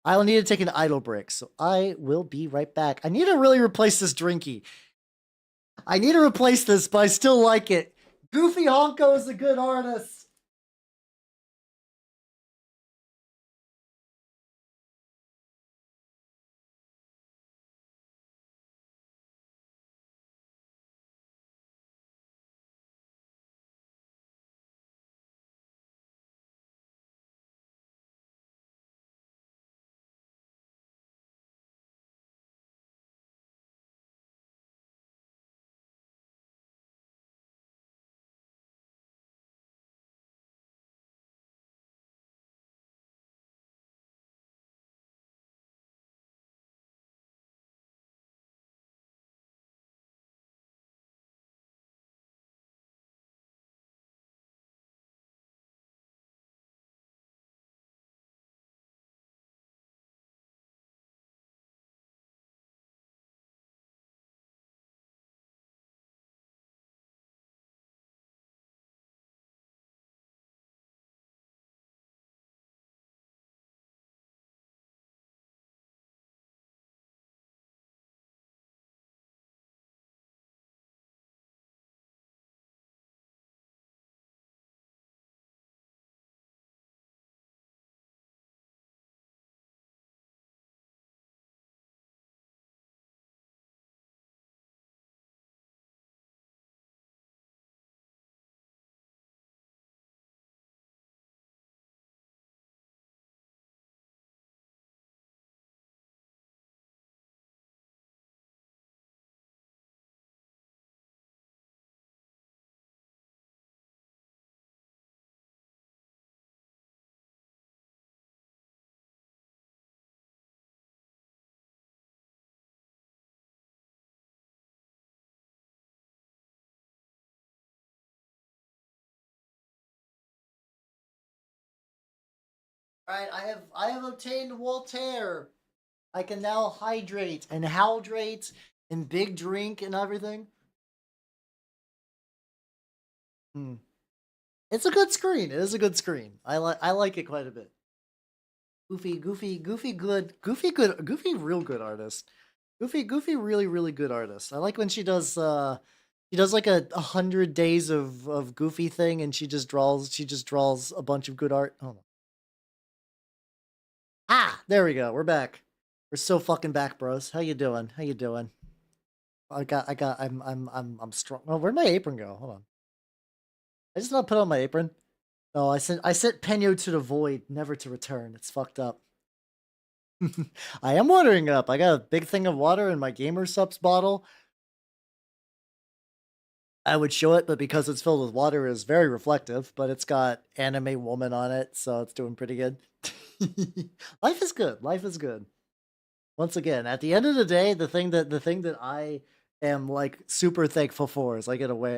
I will need to take an idle break, so I will be right back. I need to really replace this drinky. I need to replace this, but I still like it. Goofy Honko is a good artist. Alright, I have obtained Voltaire. I can now hydrate and hydrate and big drink and everything. Hmm. It's a good screen. It is a good screen. I like it quite a bit. Goofy, Goofy, real good artist. Goofy, really good artist. I like when she does like a 100 days of Goofy thing, and she just draws a bunch of good art. Hold on. Ah, there we go. We're back. We're so fucking back, bros. How you doing? How you doing? I'm strong. Oh, where'd my apron go? Hold on. I just not put on my apron. No, I sent Penyo to the void, never to return. It's fucked up. I am watering up. I got a big thing of water in my gamer subs bottle. I would show it, but because it's filled with water, it's very reflective. But it's got anime woman on it, so it's doing pretty good. Life is good. Life is good. Once again, at the end of the day, the thing that I am like super thankful for is I get to live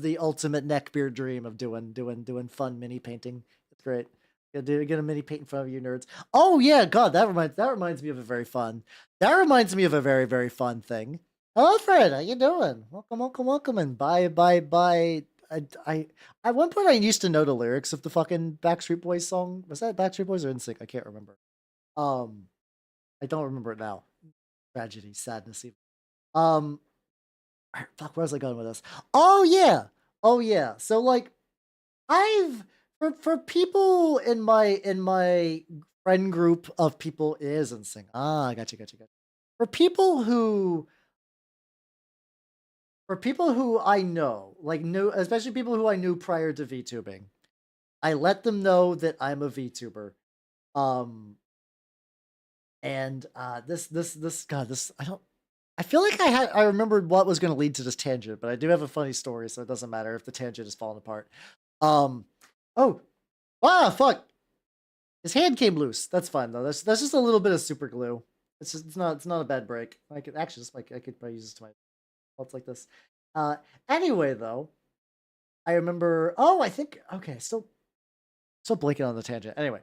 the ultimate neckbeard dream of doing fun mini painting. It's great. Get a mini paint in front of you nerds. Oh yeah, God, that reminds me of a very fun. That reminds me of a very, very fun thing. Hello, Fred. How you doing? Welcome, and bye. I at one point I used to know the lyrics of the fucking Backstreet Boys song. Was that Backstreet Boys or NSYNC? I can't remember. I don't remember it now. Tragedy, sadness. Um, fuck, where was I going with this? Oh yeah. So like, I've for people in my friend group of people is NSYNC. Ah, gotcha. For people who I know, like especially people who I knew prior to VTubing, I let them know that I'm a VTuber. And I feel like I remembered what was going to lead to this tangent, but I do have a funny story, so it doesn't matter if the tangent is falling apart. Oh, fuck! His hand came loose. That's fine though. That's just a little bit of super glue. It's not a bad break. I could actually just I could probably use this to my faults like this. Anyway though, I remember. Oh, I think okay. Still blinking on the tangent. Anyway,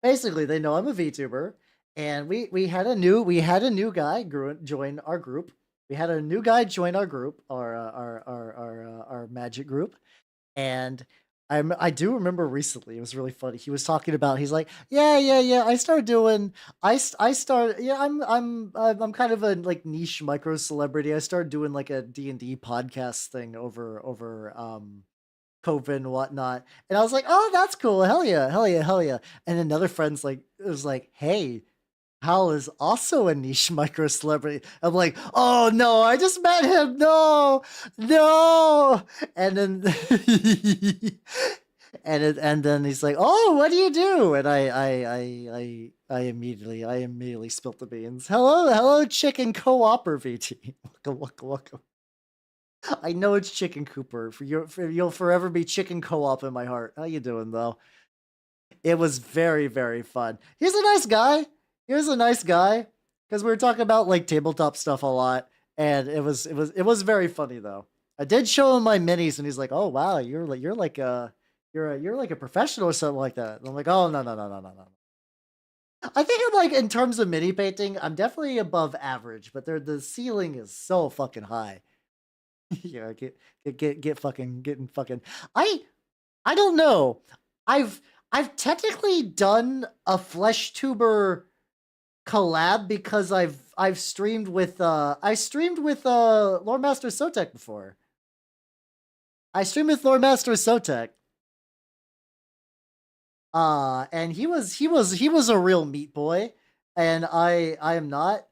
basically they know I'm a VTuber, and we had a new guy join our group. We had a new guy join our group, our magic group, and I do remember recently, it was really funny. He was talking about, he's like, yeah. I started doing, I started, yeah, I'm kind of a like niche micro celebrity. I started doing like a D&D podcast thing over COVID and whatnot. And I was like, oh, that's cool. Hell yeah. And another friend's like, it was like, hey, Hal is also a niche micro celebrity. I'm like, oh no, I just met him. No. And then and then he's like, oh, what do you do? And I immediately spilt the beans. Hello, Chicken Co-opper VT. Welcome. I know it's Chicken Cooper. You'll forever be Chicken Co-op in my heart. How you doing though? It was very, very fun. He's a nice guy. Because we were talking about like tabletop stuff a lot, and it was very funny though. I did show him my minis, and he's like, "Oh wow, you're like a professional or something like that." And I'm like, "Oh no. I think I'm like, in terms of mini painting, I'm definitely above average, but the ceiling is so fucking high. Yeah, getting fucking. I don't know. I've technically done a flesh tuber collab because I've streamed with Lord Master Sotek before. I streamed with Lord Master Sotek. And he was a real meat boy, and I am not.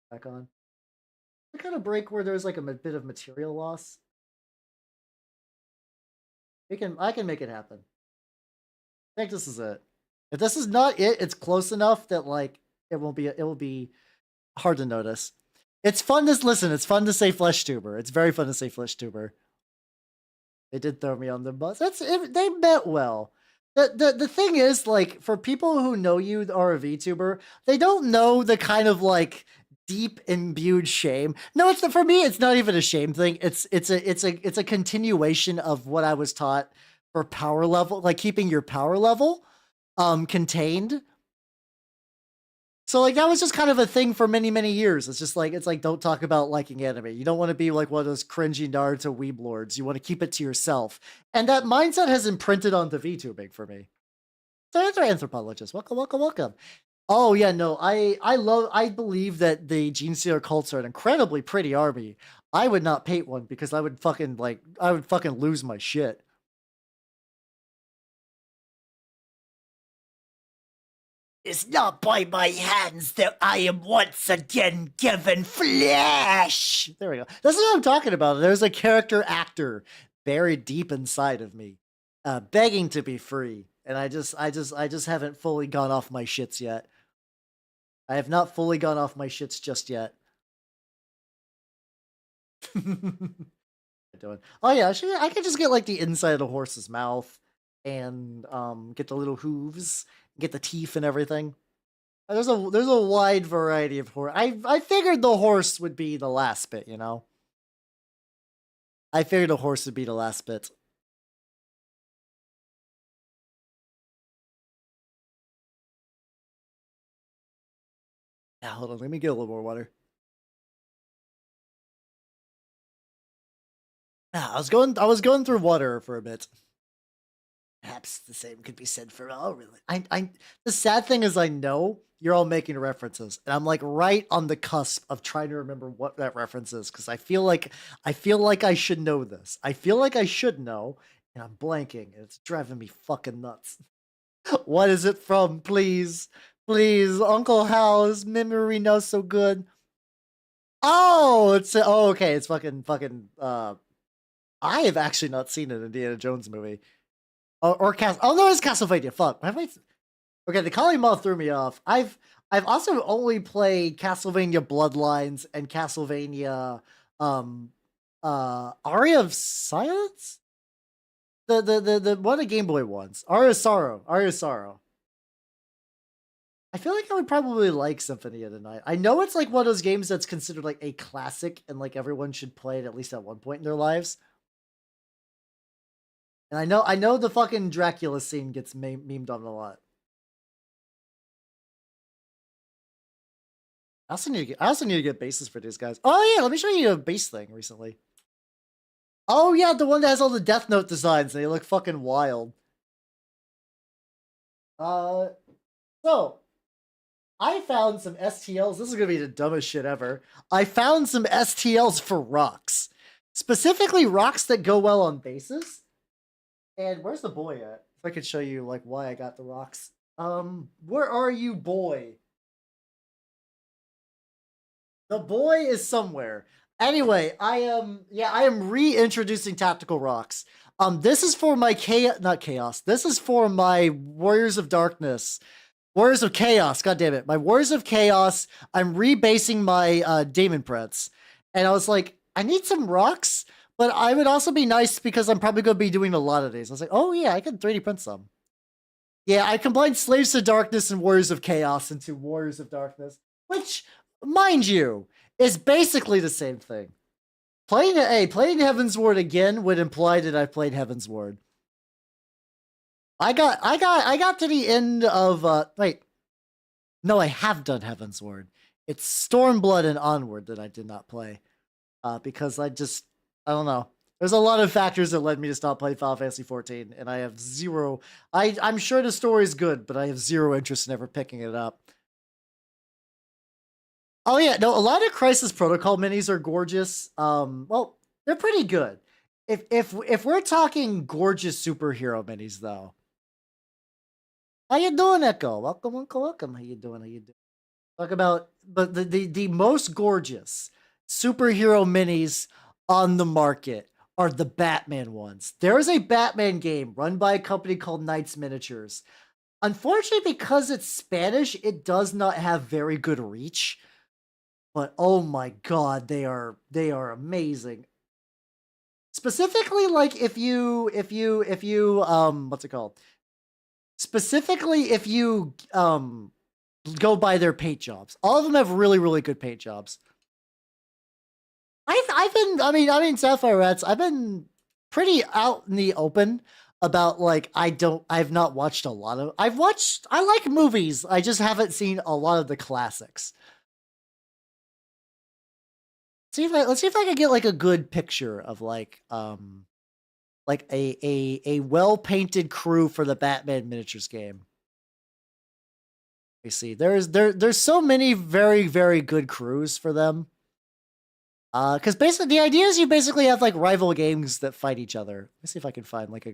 Back on. The kind of break where there's like a bit of material loss. I can make it happen. I think this is it. If this is not it, it's close enough that like it will be hard to notice. It's fun to listen. It's fun to say flesh tuber. It's very fun to say flesh tuber. They did throw me on the bus. They meant well. The thing is, like, for people who know you are a VTuber, they don't know the kind of like deep imbued shame. No, it's for me. It's not even a shame thing. It's a continuation of what I was taught for power level, like keeping your power level contained. So like that was just kind of a thing for many years. It's like don't talk about liking anime. You don't want to be like one of those cringy Naruto weeb lords. You want to keep it to yourself. And that mindset has imprinted onto VTubing for me. So that's our anthropologist. Welcome, welcome, welcome. Oh yeah, no, I believe that the Gene Stealer cults are an incredibly pretty army. I would not paint one because I would fucking lose my shit. It's not by my hands that I am once again given flesh. There we go. That's what I'm talking about. There's a character actor buried deep inside of me, begging to be free, and I just haven't fully gone off my shits yet. I have not fully gone off my shits just yet. Doing? Oh yeah, I could just get like the inside of the horse's mouth and get the little hooves, get the teeth and everything. There's a wide variety of horse. I figured the horse would be the last bit, you know. I figured the horse would be the last bit. Now hold on, let me get a little more water. I was going through water for a bit. Perhaps the same could be said for all really. The sad thing is I know you're all making references, and I'm like right on the cusp of trying to remember what that reference is because I feel like I should know this. I feel like I should know, and I'm blanking, and it's driving me fucking nuts. What is it from? Please, please, Uncle Hal's memory knows so good. Oh, okay. It's fucking. I have actually not seen an Indiana Jones movie. Or oh no, it's Castlevania. Fuck. Okay, the Kali Maw threw me off. I've also only played Castlevania Bloodlines and Castlevania Aria of Silence? The one of the Game Boy ones. Aria of Sorrow. Aria of Sorrow. I feel like I would probably like Symphony of the Night. I know it's like one of those games that's considered like a classic and like everyone should play it at least at one point in their lives. And I know the fucking Dracula scene gets memed on a lot. I also need to get bases for these guys. Oh yeah, let me show you a base thing recently. Oh yeah, the one that has all the Death Note designs. They look fucking wild. So I found some STLs. This is gonna be the dumbest shit ever. I found some STLs for rocks, specifically rocks that go well on bases. And where's the boy at? If I could show you like why I got the rocks. Where are you, boy? The boy is somewhere. Anyway, I am reintroducing tactical rocks. This is for my not chaos. This is for my Warriors of Darkness. Warriors of Chaos, god damn it. My Warriors of Chaos. I'm rebasing my Demon Prince. And I was like, I need some rocks, but I would also be nice because I'm probably gonna be doing a lot of these. I was like, oh yeah, I can 3D print some. Yeah, I combined Slaves of Darkness and Warriors of Chaos into Warriors of Darkness, which, mind you, is basically the same thing. Playing Heaven's Ward again would imply that I played Heaven's Ward. I got to the end of wait. No, I have done Heaven's Ward. It's Stormblood and Onward that I did not play. Because I don't know. There's a lot of factors that led me to stop playing Final Fantasy XIV, and I have zero. I'm sure the story's good, but I have zero interest in ever picking it up. Oh yeah, no, a lot of Crisis Protocol minis are gorgeous. Well, they're pretty good. If we're talking gorgeous superhero minis, though. How you doing, Echo? Welcome, welcome, welcome. How you doing? How you doing? Talk about the most gorgeous superhero minis on the market are the Batman ones. There is a Batman game run by a company called Knights Miniatures. Unfortunately, because it's Spanish, it does not have very good reach. But oh my god, they are amazing. Specifically, like if you what's it called? Specifically, if you go by their paint jobs. All of them have really, really good paint jobs. I mean, Sapphire Rats, I've been pretty out in the open about like I've not watched a lot of I like movies. I just haven't seen a lot of the classics. Let's see if I can get like a good picture of like a well-painted crew for the Batman miniatures game. You see, there's so many very, very good crews for them. Because basically the idea is you basically have like rival games that fight each other. Let's see if I can find like a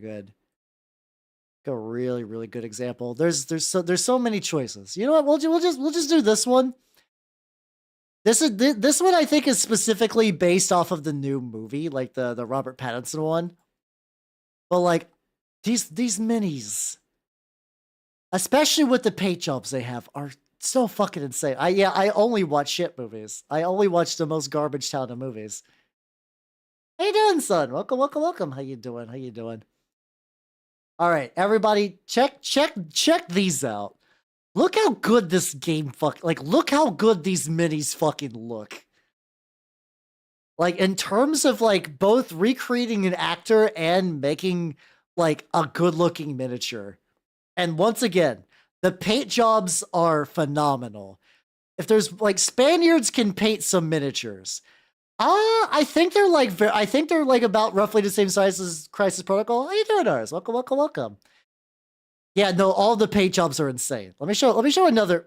really, really good example. There's so many choices. You know what? We'll just do this one. This one I think is specifically based off of the new movie, like the Robert Pattinson one. But like these minis, especially with the paint jobs they have, are so fucking insane. I only watch shit movies. I only watch the most garbage town of movies. How you doing, son? Welcome, welcome, welcome. How you doing? How you doing? All right, everybody, check these out. Look how good this game look how good these minis fucking look. Like, in terms of, like, both recreating an actor and making, like, a good-looking miniature. And once again, the paint jobs are phenomenal. If there's, like, Spaniards can paint some miniatures. I think they're, like, about roughly the same size as Crisis Protocol. How you doing, ours? Welcome, welcome, welcome. Yeah, no, all the paint jobs are insane. Let me show another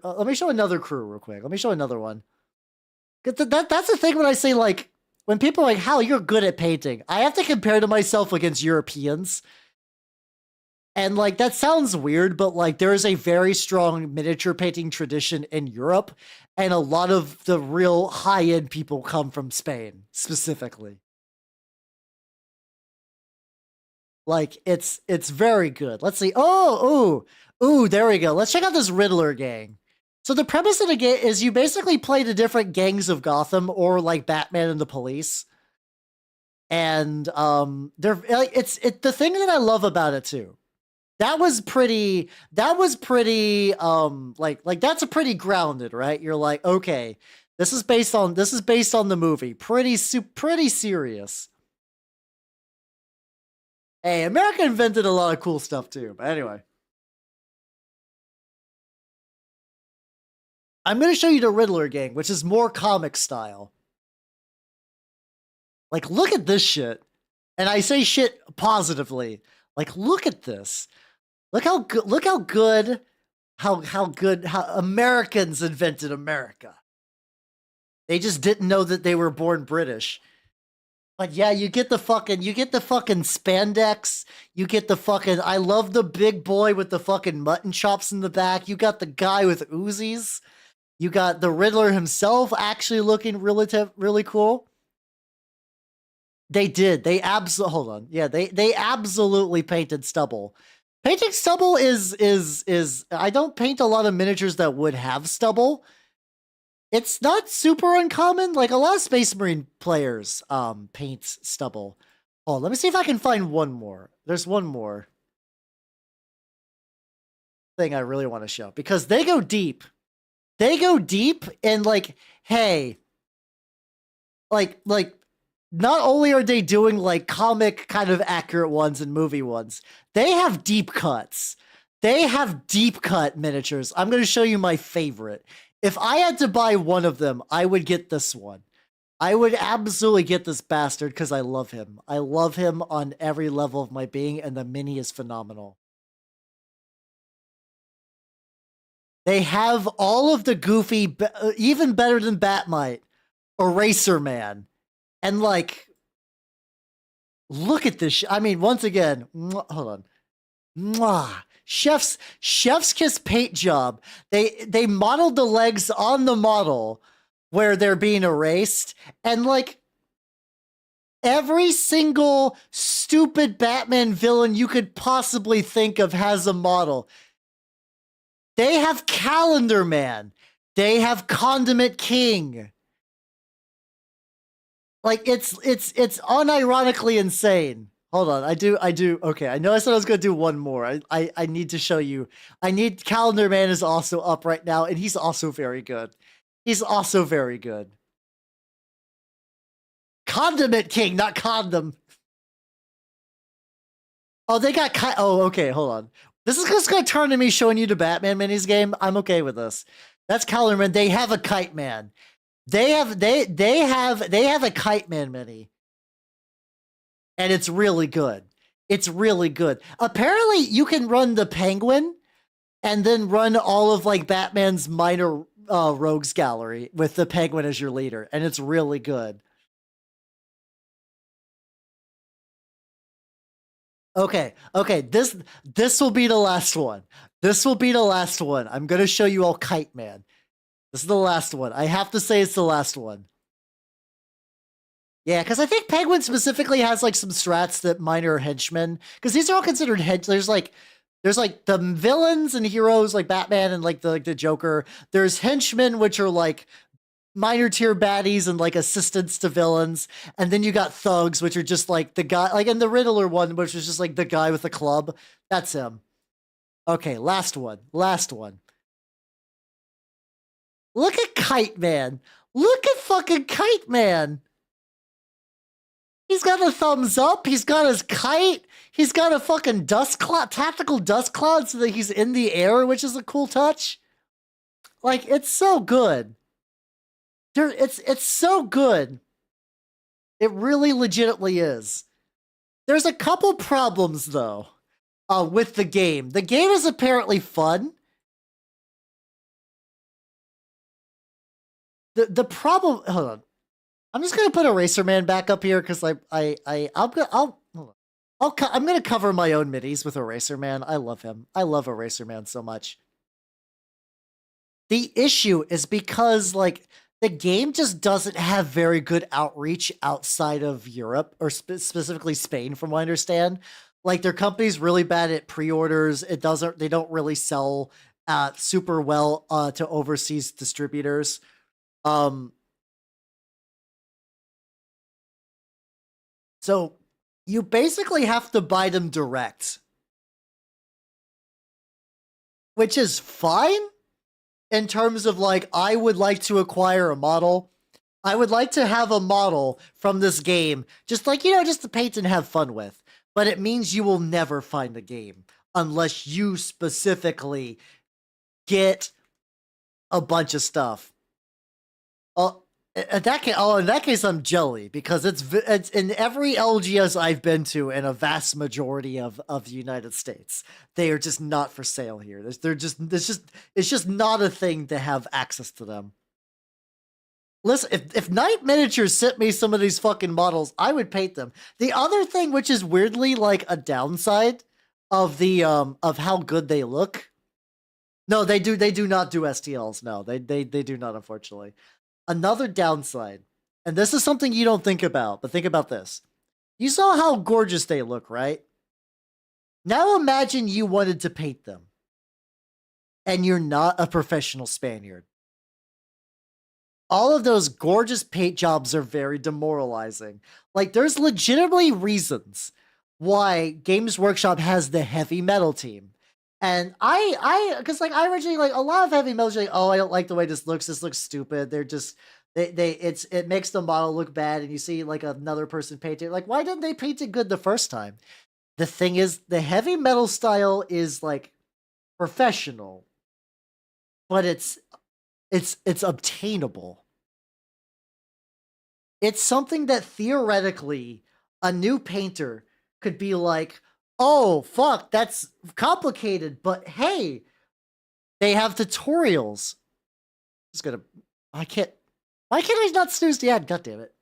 crew real quick. Let me show another one. That's the thing when I say, like, when people are like, "Hal, you're good at painting," I have to compare to myself against Europeans. And, like, that sounds weird, but, like, there is a very strong miniature painting tradition in Europe, and a lot of the real high-end people come from Spain, specifically. Like, it's very good. Let's see. Oh, there we go. Let's check out this Riddler gang. So the premise of the game is you basically play the different gangs of Gotham, or like Batman and the police. And they're like, it's the thing that I love about it too. That was pretty like that's a pretty grounded, right? You're like, okay, this is based on the movie. Pretty serious. Hey, America invented a lot of cool stuff too. But anyway, I'm going to show you the Riddler gang, which is more comic style. Like, look at this shit. And I say shit positively. Like, look at this. Look how good Americans invented America. They just didn't know that they were born British. But yeah, you get the fucking spandex. You get the fucking, I love the big boy with the fucking mutton chops in the back. You got the guy with Uzis. You got the Riddler himself actually looking really cool. They did. They absolutely, hold on. Yeah, they absolutely painted stubble. Painting stubble is I don't paint a lot of miniatures that would have stubble. It's not super uncommon. Like, a lot of Space Marine players paint stubble. Oh, let me see if I can find one more. There's one more thing I really want to show, because they go deep. They go deep, and like, hey, like not only are they doing like comic kind of accurate ones and movie ones, they have deep cuts. They have deep cut miniatures. I'm going to show you my favorite. If I had to buy one of them, I would get this one. I would absolutely get this bastard because I love him. I love him on every level of my being, and the mini is phenomenal. They have all of the goofy, even better than Batmite, Eraser Man. And like, look at this. I mean, once again, hold on. Mwah. Chef's kiss paint job. They modeled the legs on the model where they're being erased, and like every single stupid Batman villain you could possibly think of has a model. They have Calendar Man. They have Condiment King. Like, it's unironically insane. Hold on. I do. Okay. I know I said I was going to do one more. I need to show you. Calendar Man is also up right now, and he's also very good. He's also very good. Condiment King, not condom. Oh, they got oh, okay, hold on. This is just gonna turn to me showing you the Batman minis game. I'm okay with this. That's Calendar Man. They have a Kite Man. They have a Kite Man mini. And it's really good. It's really good. Apparently, you can run the Penguin and then run all of like Batman's minor rogues gallery with the Penguin as your leader, and it's really good. Okay, this will be the last one. This will be the last one. I'm gonna show you all Kite Man. This is the last one. I have to say it's the last one. Yeah, because I think Penguin specifically has like some strats that minor henchmen, because these are all considered hench. There's like the villains and heroes like Batman and like the Joker. There's henchmen, which are like minor tier baddies and like assistants to villains, and then you got thugs, which are just like the guy, like in the Riddler one, which is just like the guy with the club. That's him. Okay, last one. Last one. Look at Kite Man. Look at fucking Kite Man. He's got a thumbs up. He's got his kite. He's got a fucking dust cloud, tactical dust cloud, so that he's in the air, which is a cool touch. Like, it's so good. It's so good. It really legitimately is. There's a couple problems though, with the game. The game is apparently fun. The problem. Hold on. I'm just gonna put Eraser Man back up here because I'm gonna cover my own middies with Eraser Man. I love him. I love Eraser Man so much. The issue is because like the game just doesn't have very good outreach outside of Europe or specifically Spain, from what I understand. Like their company's really bad at pre-orders. They don't really sell super well to overseas distributors. So you basically have to buy them direct, which is fine in terms of like, I would like to acquire a model. I would like to have a model from this game, just like, just to paint and have fun with. But it means you will never find the game unless you specifically get a bunch of stuff. In that case, I'm jelly because it's in every LGS I've been to in a vast majority of the United States. They are just not for sale here. It's just not a thing to have access to them. Listen, if Night Miniatures sent me some of these fucking models, I would paint them. The other thing, which is weirdly like a downside of the of how good they look. No, they do not do STLs. No, they do not, unfortunately. Another downside, and this is something you don't think about, but think about this. You saw how gorgeous they look, right? Now imagine you wanted to paint them, and you're not a professional Spaniard. All of those gorgeous paint jobs are very demoralizing. Like, there's legitimately reasons why Games Workshop has the heavy metal team. And because like I originally like a lot of heavy metal, like, oh, I don't like the way this looks. This looks stupid. They're just it makes the model look bad, and you see like another person paint it. Like, why didn't they paint it good the first time? The thing is, the heavy metal style is like professional, but it's obtainable. It's something that theoretically a new painter could be like, oh, fuck, that's complicated, but hey, they have tutorials. Why can't I not snooze the ad? God damn it.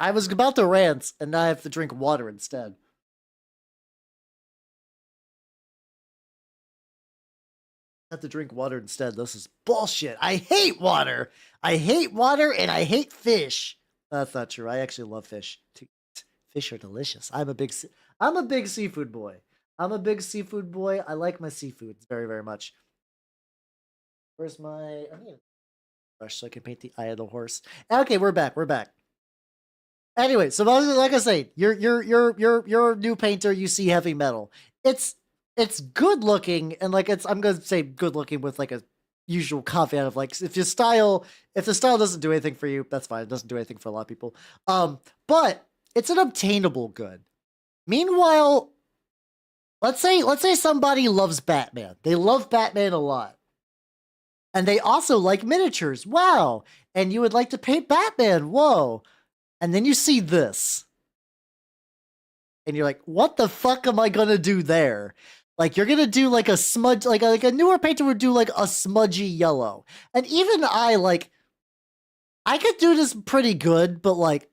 I was about to rant, and now I have to drink water instead. I have to drink water instead. This is bullshit. I hate water. I hate water, and I hate fish. That's not true. I actually love fish. Fish are delicious. I'm a big seafood boy. I'm a big seafood boy. I like my seafood very, very much. Where's my brush so I can paint the eye of the horse? Okay, we're back. We're back. Anyway, so like I say, you're a new painter. You see heavy metal. It's good looking, and like I'm gonna say good looking with like a usual caveat of like if the style doesn't do anything for you, that's fine. It doesn't do anything for a lot of people. But it's an obtainable good. Meanwhile, let's say somebody loves Batman. They love Batman a lot. And they also like miniatures. Wow. And you would like to paint Batman. Whoa. And then you see this. And you're like, what the fuck am I gonna do there? Like, you're gonna do like a smudge, like a newer painter would do like a smudgy yellow. And even I could do this pretty good, but like,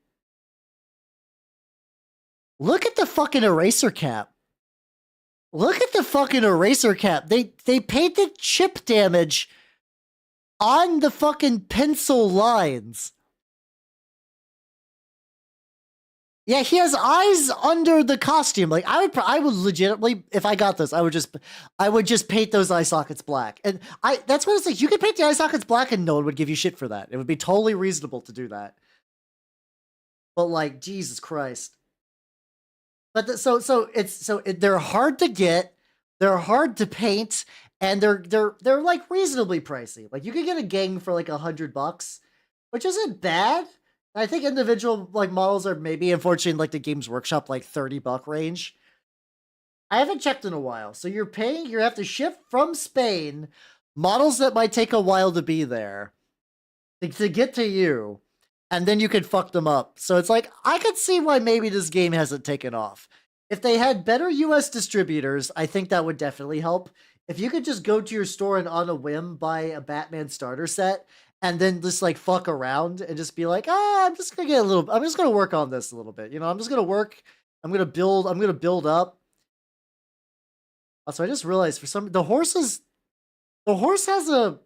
look at the fucking eraser cap. Look at the fucking eraser cap. They painted chip damage on the fucking pencil lines. Yeah, he has eyes under the costume. Like I would legitimately, if I got this, I would just paint those eye sockets black. And that's what it's like. You could paint the eye sockets black, and no one would give you shit for that. It would be totally reasonable to do that. But like, Jesus Christ. But they're hard to get, they're hard to paint, and they're like reasonably pricey. Like you could get a gang for like $100, which isn't bad. I think individual like models are maybe, unfortunately, like the Games Workshop, like $30 range. I haven't checked in a while. So you have to ship from Spain models that might take a while to be there to get to you, and then you could fuck them up. So it's like, I could see why maybe this game hasn't taken off. If they had better US distributors, I think that would definitely help. If you could just go to your store and on a whim buy a Batman starter set, and then just like fuck around and just be like, I'm just gonna work on this a little bit. You know, I'm gonna build up. Also, I just realized the horse has a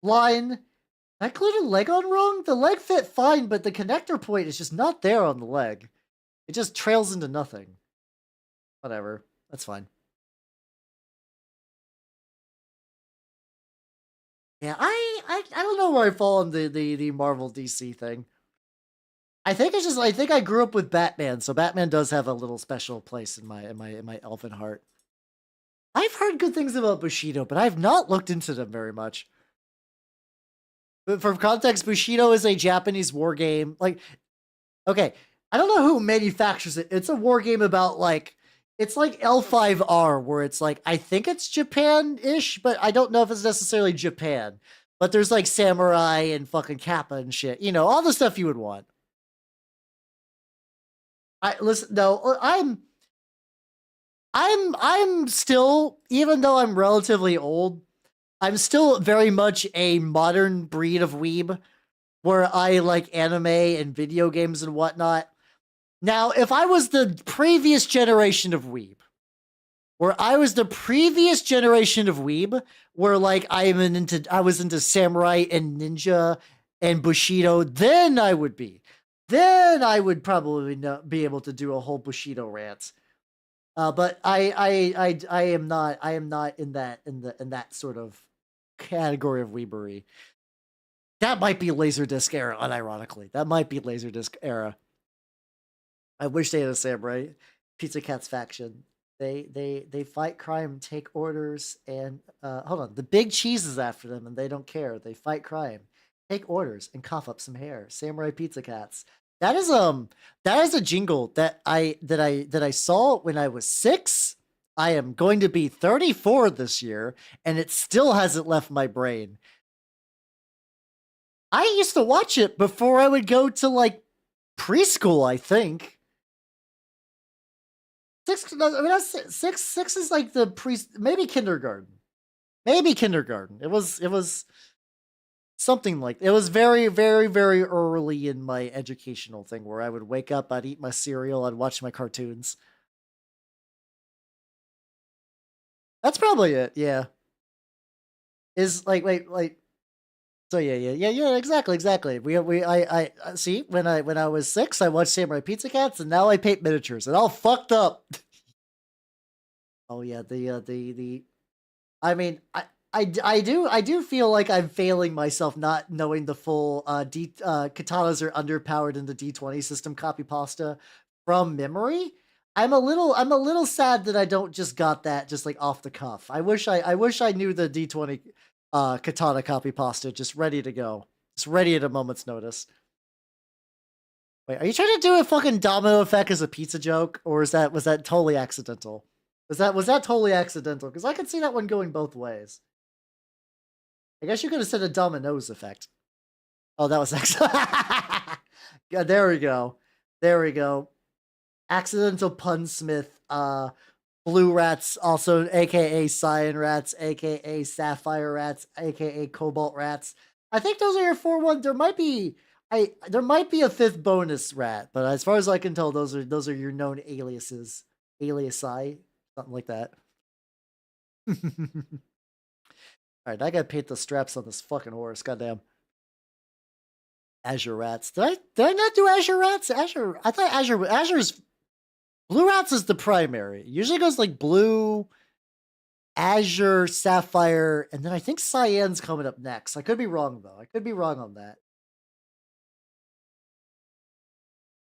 line. Did I include a leg on wrong? The leg fit fine, but the connector point is just not there on the leg. It just trails into nothing. Whatever. That's fine. Yeah, I don't know where I fall on the Marvel DC thing. I think I grew up with Batman, so Batman does have a little special place in my elfin heart. I've heard good things about Bushido, but I've not looked into them very much. But for context, Bushido is a Japanese war game. Like, okay, I don't know who manufactures it. It's a war game about like, it's like L5R, where it's like, I think it's Japan-ish, but I don't know if it's necessarily Japan. But there's like samurai and fucking kappa and shit. You know, all the stuff you would want. I'm still, even though I'm relatively old, I'm still very much a modern breed of weeb, where I like anime and video games and whatnot. Now, if I was the previous generation of weeb, where like I was into samurai and ninja and Bushido, then I would probably not be able to do a whole Bushido rant. But I am not in that sort of category of weebery. That might be Laserdisc era, unironically. That might be Laserdisc era. I wish they had a samurai. Pizza Cat's faction. They fight crime, take orders, and hold on. The big cheese is after them, and they don't care. They fight crime, take orders, and cough up some hair. Samurai Pizza Cats. That is a jingle that I saw when I was 6. I am going to be 34 this year, and it still hasn't left my brain. I used to watch it before I would go to like preschool, I think. Six is like the maybe kindergarten. Maybe kindergarten. It was something like, it was very, very, very early in my educational thing, where I would wake up, I'd eat my cereal, I'd watch my cartoons. That's probably it, yeah. Is like, wait. So yeah, exactly. I see, when I was 6, I watched Samurai Pizza Cats, and now I paint miniatures, and all fucked up. Oh yeah, I mean, I do feel like I'm failing myself not knowing the full katanas are underpowered in the D20 system copy pasta from memory. I'm a little sad that I don't just got that just like off the cuff. I wish I knew the D20 katana copy pasta just ready to go. Just ready at a moment's notice. Wait, are you trying to do a fucking domino effect as a pizza joke, or was that totally accidental? Was that totally accidental? Because I could see that one going both ways. I guess you could have said a dominoes effect. Oh, that was excellent. Yeah, there we go. There we go. Accidental punsmith. Blue rats, also aka cyan rats, aka sapphire rats, aka cobalt rats. I think those are your 4-1. There might be a fifth bonus rat, but as far as I can tell, those are your known aliases. Aliasi, something like that. Alright, I gotta paint the straps on this fucking horse, goddamn. Azure rats. Did I not do Azure rats? I thought Azure's blue rats is the primary. It usually goes like blue, azure, sapphire, and then I think cyan's coming up next. I could be wrong though. I could be wrong on that.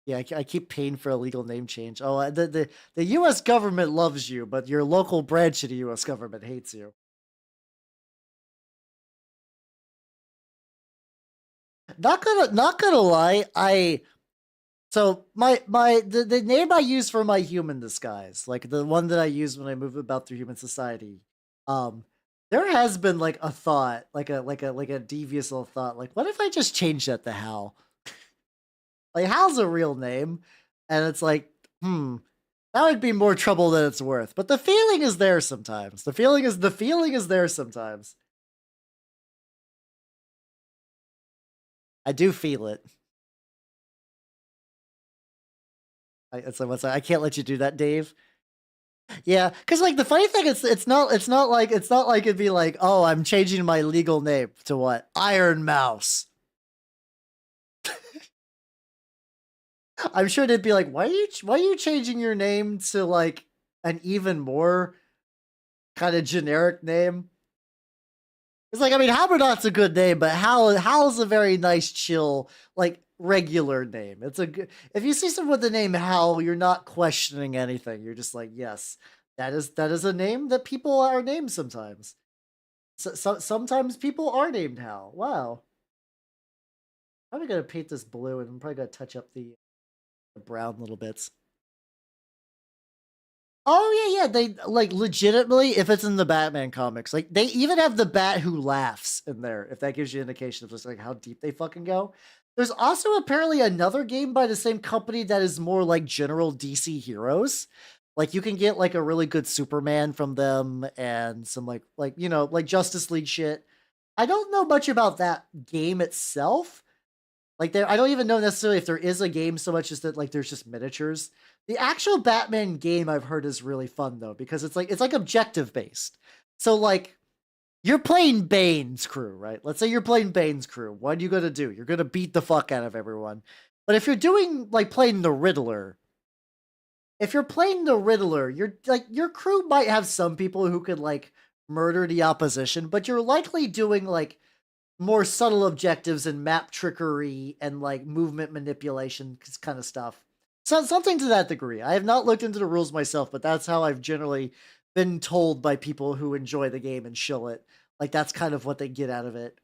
Yeah, I keep paying for a legal name change. Oh, the U.S. government loves you, but your local branch of the U.S. government hates you. Not gonna lie, so the name I use for my human disguise, like the one that I use when I move about through human society, there has been like a thought, like a devious little thought, like what if I just change that to Hal? Like Hal's a real name, and it's like, that would be more trouble than it's worth. But the feeling is there sometimes. The feeling is there sometimes. I do feel it. I can't let you do that, Dave. Yeah, because like the funny thing is, it's not like it'd be like, oh, I'm changing my legal name to what? Iron Mouse. I'm sure they'd be like, why are you changing your name to like an even more kind of generic name? It's like, I mean, Haberdot's a good name, but Hal's a very nice, chill, like regular name. It's a good. If you see someone with the name Hal, you're not questioning anything. You're just like, yes, that is a name that people are named sometimes. Sometimes people are named Hal. Wow. Probably gonna paint this blue, and I'm probably gonna touch up the brown little bits. Oh yeah, they like legitimately. If it's in the Batman comics, like they even have the Bat who laughs in there. If that gives you an indication of just like how deep they fucking go. There's also apparently another game by the same company that is more like general DC heroes. Like you can get like a really good Superman from them and some like like Justice League shit. I don't know much about that game itself. Like there, I don't even know necessarily if there is a game so much as that like there's just miniatures. The actual Batman game I've heard is really fun though because it's like objective based. So like you're playing Bane's crew, right? Let's say you're playing Bane's crew. What are you gonna do? You're gonna beat the fuck out of everyone. But if you're doing like playing the Riddler, you're like your crew might have some people who could like murder the opposition, but you're likely doing like more subtle objectives and map trickery and like movement manipulation kind of stuff. So something to that degree. I have not looked into the rules myself, but that's how I've generally been told by people who enjoy the game and shill it. Like that's kind of what they get out of it.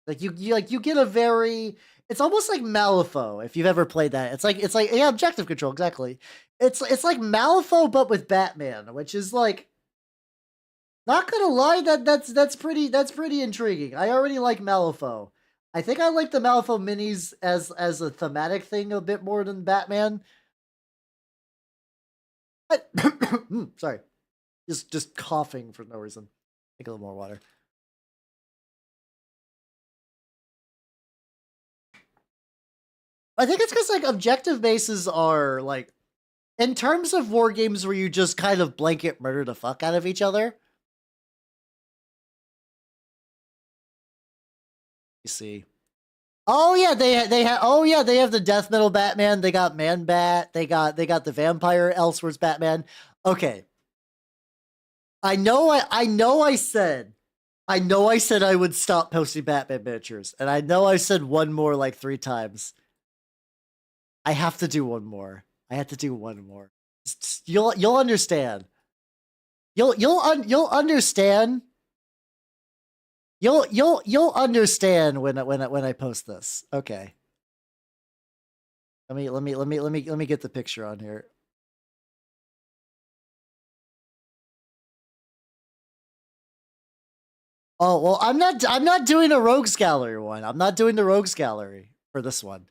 Like you get a very, it's almost like Malifaux if you've ever played that. It's like yeah, objective control exactly. It's like Malifaux but with Batman, which is like not gonna lie, that's pretty intriguing. I already like Malifaux. I think I like the Malifaux minis as a thematic thing a bit more than Batman. Sorry, just coughing for no reason. Take a little more water. I think it's because like objective bases are like, in terms of war games where you just kind of blanket murder the fuck out of each other. You see. Oh yeah, they have the death metal Batman. They got Man Bat. They got the vampire Elseworlds Batman. Okay. I know I I know I said I would stop posting Batman miniatures, and I know I said one more like 3 times. I have to do one more. I have to do one more. You'll understand. You'll understand. You'll understand when I post this. Okay. Let me get the picture on here. Oh, well, I'm not doing a Rogues Gallery one. I'm not doing the Rogues Gallery for this one.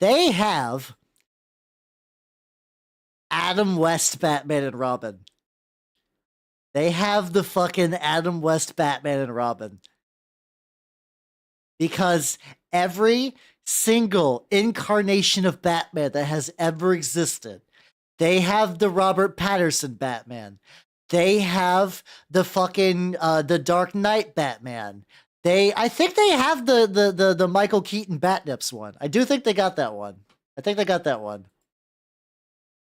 They have Adam West Batman and Robin. They have the fucking Adam West Batman and Robin. Because every single incarnation of Batman that has ever existed, they have the Robert Pattinson Batman. They have the fucking the Dark Knight Batman. I think they have the Michael Keaton Batnips one. I do think they got that one. I think they got that one.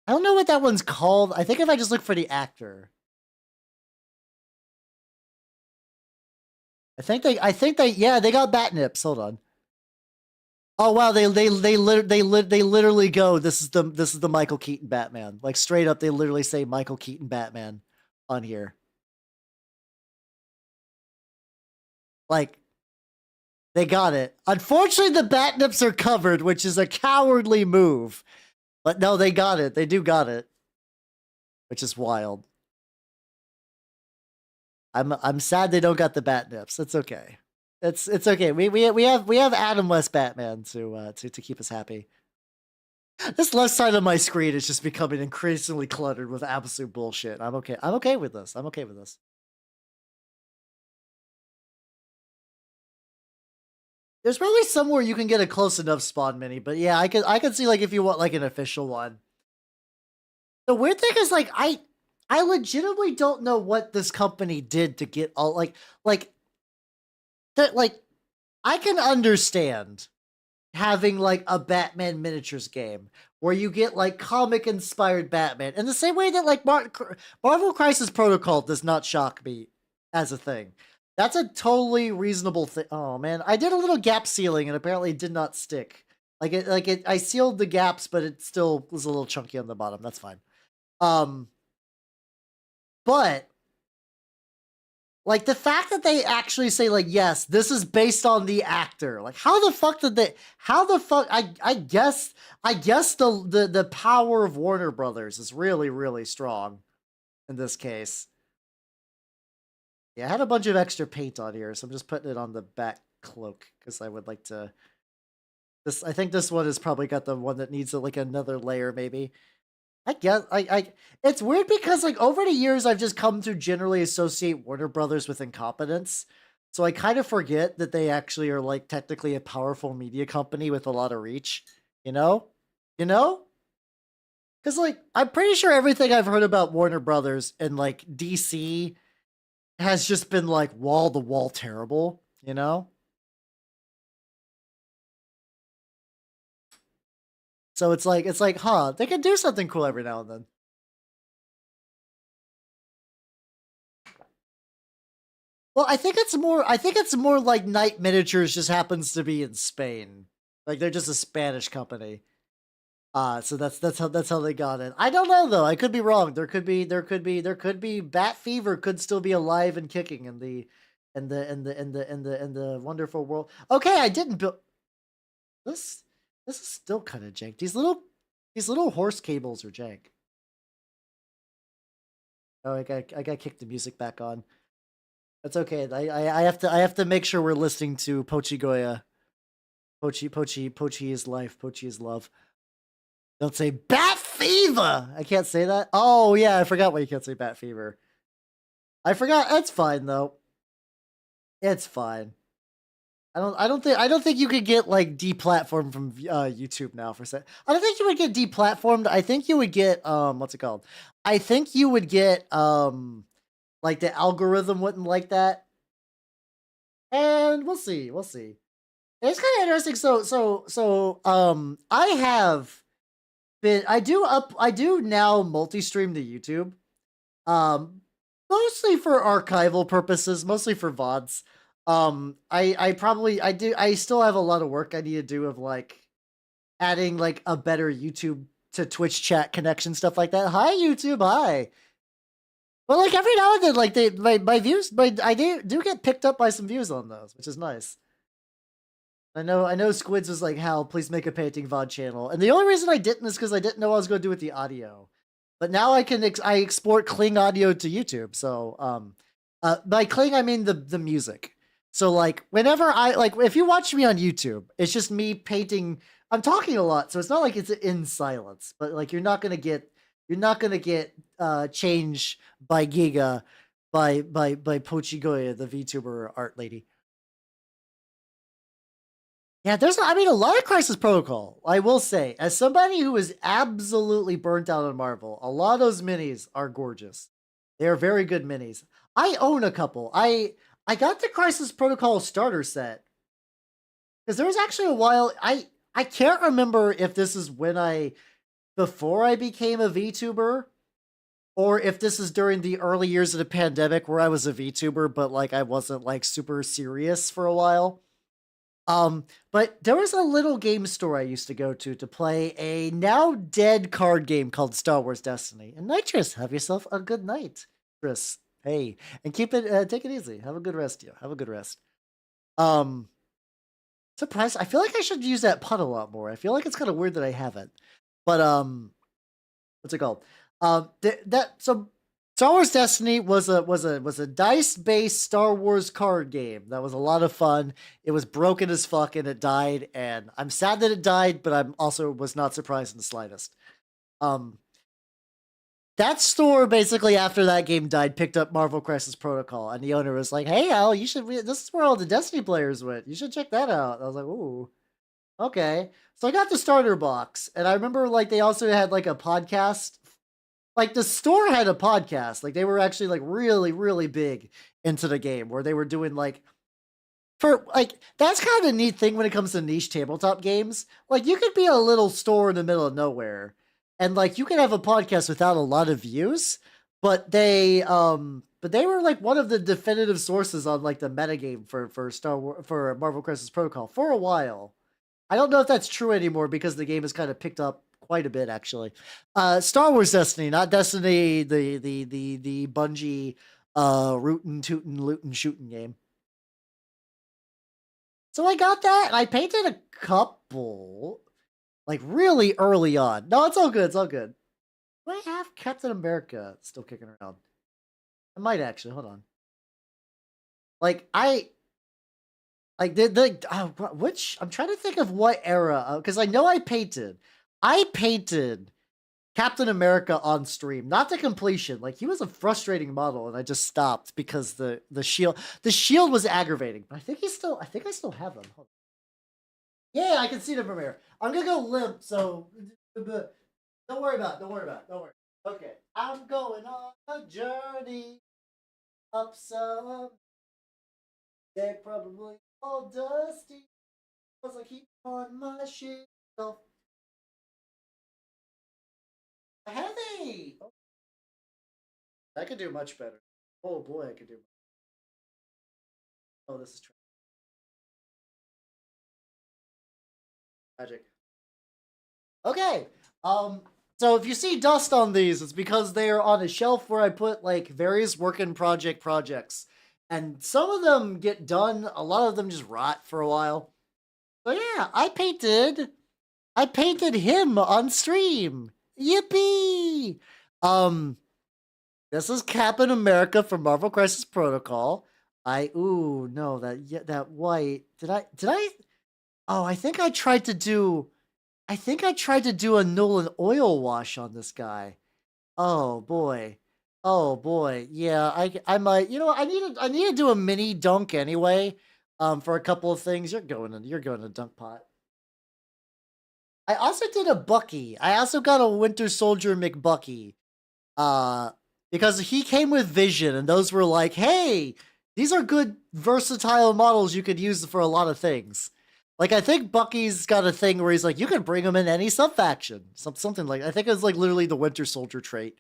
I don't know what that one's called. I think if I just look for the actor. I think they yeah, they got Batnips. Hold on. Oh wow, they literally go, this is the Michael Keaton Batman. Like straight up they literally say Michael Keaton Batman on here. Like they got it. Unfortunately the Batnips are covered, which is a cowardly move. But no, they got it. They do got it. Which is wild. I'm sad they don't got the Batnips. It's okay. It's okay. We have Adam West Batman to keep us happy. This left side of my screen is just becoming increasingly cluttered with absolute bullshit. I'm okay. I'm okay with this. I'm okay with this. There's probably somewhere you can get a close enough spawn mini, but yeah, I could see like if you want like an official one. The weird thing is like I legitimately don't know what this company did to get all like I can understand having like a Batman miniatures game where you get like comic inspired Batman in the same way that like Marvel Crisis Protocol does not shock me as a thing. That's a totally reasonable thing. Oh man, I did a little gap sealing and apparently it did not stick. I sealed the gaps, but it still was a little chunky on the bottom. That's fine. But like the fact that they actually say like, yes, this is based on the actor. Like how the fuck did they, how the fuck, I guess the power of Warner Brothers is really, really strong in this case. Yeah, I had a bunch of extra paint on here, so I'm just putting it on the back cloak because I would like to, I think this one has probably got the one that needs like another layer maybe. I guess it's weird because like over the years I've just come to generally associate Warner Brothers with incompetence. So I kind of forget that they actually are like technically a powerful media company with a lot of reach, you know? You know? Cuz like I'm pretty sure everything I've heard about Warner Brothers and like DC has just been like wall to wall terrible, you know? So it's like, huh, they can do something cool every now and then. Well, I think it's more like Night Miniatures just happens to be in Spain. Like they're just a Spanish company. So that's how they got it. I don't know though. I could be wrong. There could be Bat Fever could still be alive and kicking in the wonderful world. Okay, I didn't build this. This is still kind of jank. These little horse cables are jank. Oh, I got kicked the music back on. That's okay. I have to make sure we're listening to Pochi Goya. Pochi is life. Pochi is love. Don't say Bat Fever. I can't say that. Oh yeah, I forgot why you can't say Bat Fever. I forgot. That's fine though. It's fine. I don't think you could get like deplatformed from YouTube now for set. I don't think you would get deplatformed. I think you would get what's it called? I think you would get like the algorithm wouldn't like that. And we'll see. We'll see. It's kind of interesting. So I have been I do now multi-stream to YouTube. Mostly for archival purposes, mostly for VODs. I still have a lot of work I need to do of like adding like a better YouTube to Twitch chat connection, stuff like that. Hi YouTube, hi. But like every now and then, like my views, I do get picked up by some views on those, which is nice. I know Squids was like, Hal, please make a painting VOD channel. And the only reason I didn't is because I didn't know what I was going to do with the audio. But now I can I export Kling audio to YouTube. So by Kling I mean the music. So like whenever I like if you watch me on YouTube, it's just me painting. I'm talking a lot, so it's not like it's in silence. But like you're not gonna get change by Giga by Pochigoya, the VTuber art lady. Yeah, there's, I mean, a lot of Crisis Protocol, I will say. As somebody who is absolutely burnt out on Marvel, a lot of those minis are gorgeous. They are very good minis. I own a couple. I got the Crisis Protocol starter set. Because there was actually a while, I can't remember if this is before I became a VTuber, or if this is during the early years of the pandemic where I was a VTuber, but like I wasn't like super serious for a while. But there was a little game store I used to go to play a now dead card game called Star Wars Destiny. And Nitrous, have yourself a good night, Chris. Hey, and take it easy. Have a good rest, you. Have a good rest. Surprised. I feel like I should use that pun a lot more. I feel like it's kind of weird that I haven't. But what's it called? So Star Wars Destiny was a dice-based Star Wars card game that was a lot of fun. It was broken as fuck and it died, and I'm sad that it died, but I'm also was not surprised in the slightest. That store basically after that game died picked up Marvel Crisis Protocol, and the owner was like, "Hey Al, you should. This is where all the Destiny players went. You should check that out." I was like, "Ooh, okay." So I got the starter box, and I remember like they also had like a podcast. Like the store had a podcast. Like they were actually like really, really big into the game where they were doing like for like that's kind of a neat thing when it comes to niche tabletop games. Like you could be a little store in the middle of nowhere and like you could have a podcast without a lot of views, but they were like one of the definitive sources on like the metagame for Star Wars for Marvel Crisis Protocol for a while. I don't know if that's true anymore because the game has kind of picked up quite a bit, actually. Star Wars Destiny, not Destiny, the Bungie rootin' tootin' lootin' shooting game. So I got that, and I painted a couple, like really early on. No, it's all good. It's all good. Do I have Captain America still kicking around? I might actually. Hold on. Like which I'm trying to think of what era because I know I painted Captain America on stream, not to completion. Like he was a frustrating model, and I just stopped because the shield was aggravating. But I think I still have him. Hold on. Yeah, I can see the premiere. I'm gonna go limp, so don't worry about it. Don't worry. Okay, I'm going on a journey up some. They're probably all dusty because I keep on my shit. Heavy! I could do much better. Oh boy, I could do. Oh, this is tragic. Okay. So if you see dust on these, it's because they are on a shelf where I put like various work in projects. And some of them get done, a lot of them just rot for a while. So yeah, I painted him on stream. Yippee! This is Captain America from Marvel Crisis Protocol. That white. Did I? Oh, I think I tried to do a Nolan oil wash on this guy. Oh boy. Yeah, I might. You know, I need to do a mini dunk anyway. For a couple of things. You're going to dunk pot. I also did a Bucky. I also got a Winter Soldier McBucky. Because he came with Vision, and those were like, hey, these are good versatile models you could use for a lot of things. Like I think Bucky's got a thing where he's like, you can bring him in any sub-faction. Something like I think it was like literally the Winter Soldier trait.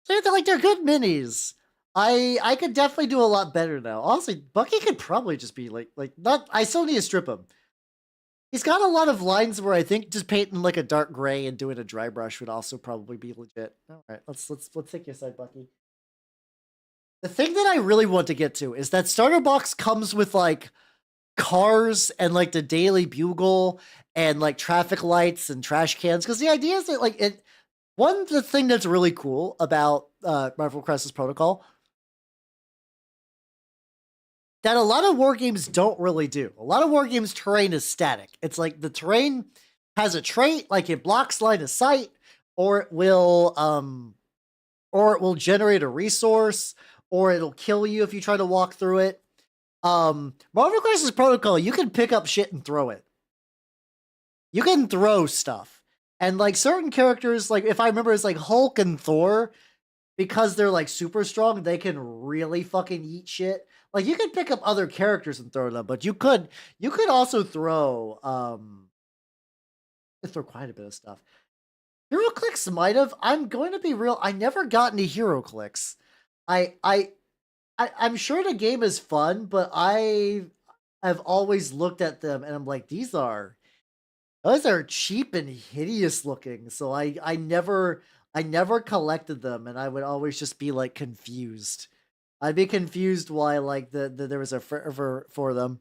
So they're good minis. I could definitely do a lot better now. Honestly, Bucky could probably just be like not. I still need to strip him. He's got a lot of lines where I think just painting like a dark gray and doing a dry brush would also probably be legit. All right, let's take your side, Bucky. The thing that I really want to get to is that starter box comes with like cars and like the Daily Bugle and like traffic lights and trash cans. Because the idea is that like the thing that's really cool about Marvel Crisis Protocol that a lot of war games don't really do. A lot of war games terrain is static. It's like the terrain has a trait, like it blocks line of sight, or it will generate a resource, or it'll kill you if you try to walk through it. Marvel Crisis Protocol, you can pick up shit and throw it. You can throw stuff. And like certain characters, like if I remember, it's like Hulk and Thor, because they're like super strong, they can really fucking eat shit. Like you could pick up other characters and throw them, but you could also throw quite a bit of stuff. HeroClix might have. I'm going to be real. I never got into HeroClix. I'm sure the game is fun, but I have always looked at them and I'm like, those are cheap and hideous looking. So I never collected them, and I would always just be like confused. I'd be confused why like there was a fervor for them.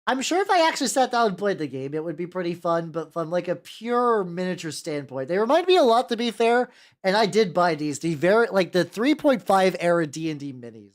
I'm sure if I actually sat down and played the game, it would be pretty fun, but from like a pure miniature standpoint, they remind me a lot, to be fair. And I did buy these, the 3.5 era D&D minis,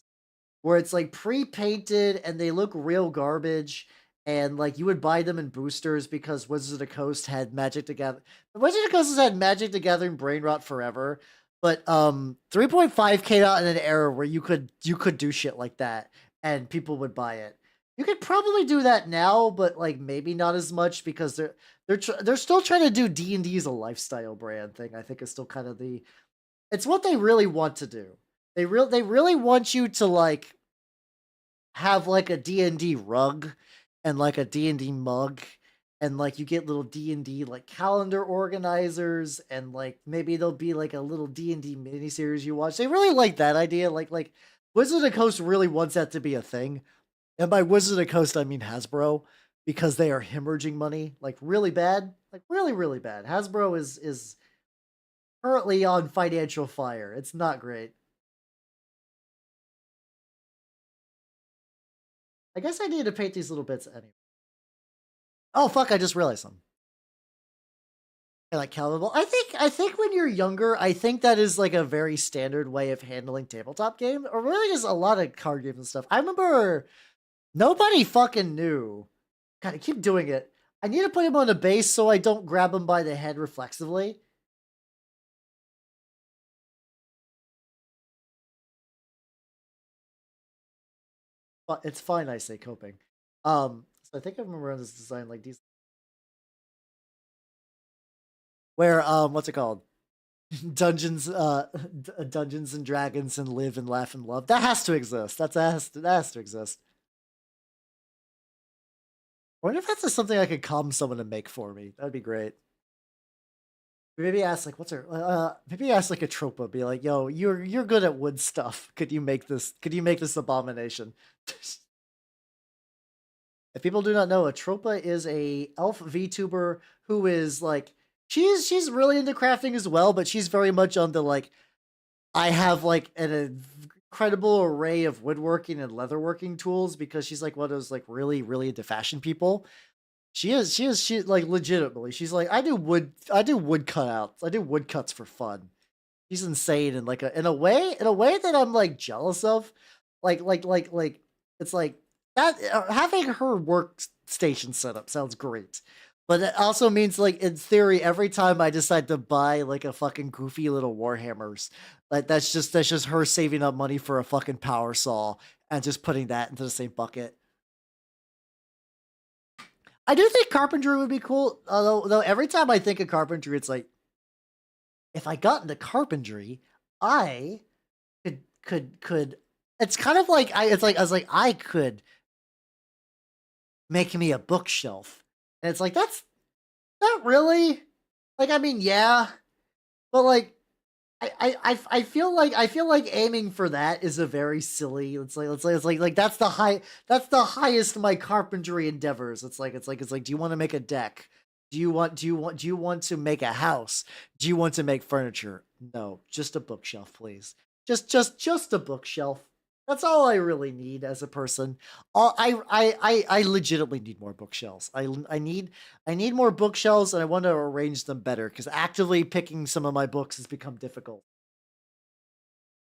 where it's like pre-painted and they look real garbage. And like you would buy them in boosters because Wizards of the Coast had Magic the Gathering. Wizards of the Coast has had Magic the Gathering brain rot forever. But 3.5 came out in an era where you could do shit like that and people would buy it. You could probably do that now, but like maybe not as much because they're still trying to do D&D as a lifestyle brand thing. I think is still kind of it's what they really want to do. They really want you to like have like a D&D rug and like a D&D mug, and like you get little D&D like calendar organizers, and like maybe there'll be like a little D&D miniseries you watch. They really like that idea. Like Wizard of the Coast really wants that to be a thing. And by Wizard of the Coast, I mean Hasbro, because they are hemorrhaging money like really bad, like really, really bad. Hasbro is currently on financial fire. It's not great. I guess I need to paint these little bits anyway. Oh fuck! I just realized something. I like calibable. I think when you're younger, I think that is like a very standard way of handling tabletop game, or really just a lot of card games and stuff. I remember nobody fucking knew. God, I keep doing it. I need to put him on a base so I don't grab him by the head reflexively. But it's fine, I say, coping. So I think I remember this design like these, where what's it called? Dungeons, Dungeons and Dragons, and Live and Laugh and Love. That has to exist. That has to exist. I wonder if that's just something I could calm someone to make for me. That'd be great. Maybe ask like, what's her? Maybe ask like a tropa. Be like, yo, you're good at wood stuff. Could you make this? Could you make this abomination? If people do not know, a tropa is a elf VTuber who is like, she's really into crafting as well, but she's very much on the like, I have like an incredible array of woodworking and leatherworking tools, because she's like one of those like really into fashion people. She like legitimately, she's like, I do wood cutouts. I do wood cuts for fun. She's insane in like in a way that I'm like jealous of. Like it's like that having her workstation set up sounds great. But it also means like in theory, every time I decide to buy like a fucking goofy little warhammers, like that's just her saving up money for a fucking power saw and just putting that into the same bucket. I do think carpentry would be cool. Although every time I think of carpentry, it's like, if I got into carpentry, I could. It's kind of like I was like I could make me a bookshelf, and it's like that's not really like, I mean, yeah, but like I feel like aiming for that is a very silly. It's like that's the highest of my carpentry endeavors. It's like do you want to make a deck? Do you want to make a house? Do you want to make furniture? No, just a bookshelf, please. Just a bookshelf. That's all I really need as a person. I legitimately need more bookshelves. I need more bookshelves, and I want to arrange them better because actively picking some of my books has become difficult.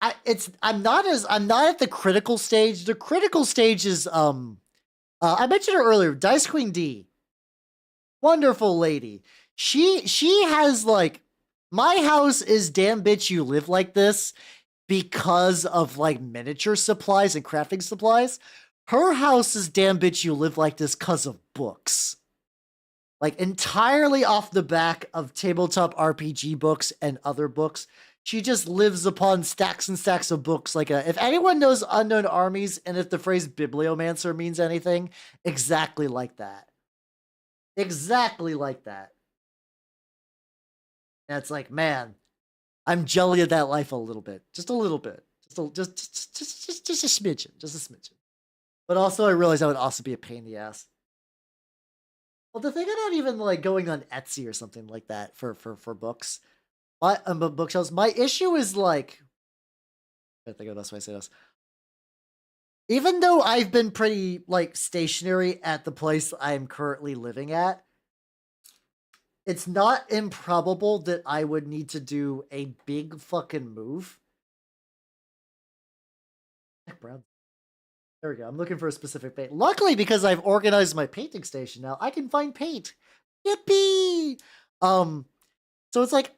I'm not at the critical stage. The critical stage is I mentioned her earlier, Dice Queen D. Wonderful lady. She has like, my house is damn bitch you live like this because of like miniature supplies and crafting supplies. Her house is damn bitch you live like this because of books. Like entirely off the back of tabletop RPG books and other books. She just lives upon stacks and stacks of books. If anyone knows Unknown Armies and if the phrase bibliomancer means anything, exactly like that. Exactly like that. And it's like, man, I'm jelly of that life a little bit, just a little bit, just a smidgen, just a smidgen. But also, I realize I would also be a pain in the ass. Well, the thing about even like going on Etsy or something like that for books, my bookshelves. My issue is like, I think of the best way to say this. Even though I've been pretty like stationary at the place I'm currently living at, it's not improbable that I would need to do a big fucking move. Brown. There we go. I'm looking for a specific paint. Luckily, because I've organized my painting station now, I can find paint. Yippee! So it's like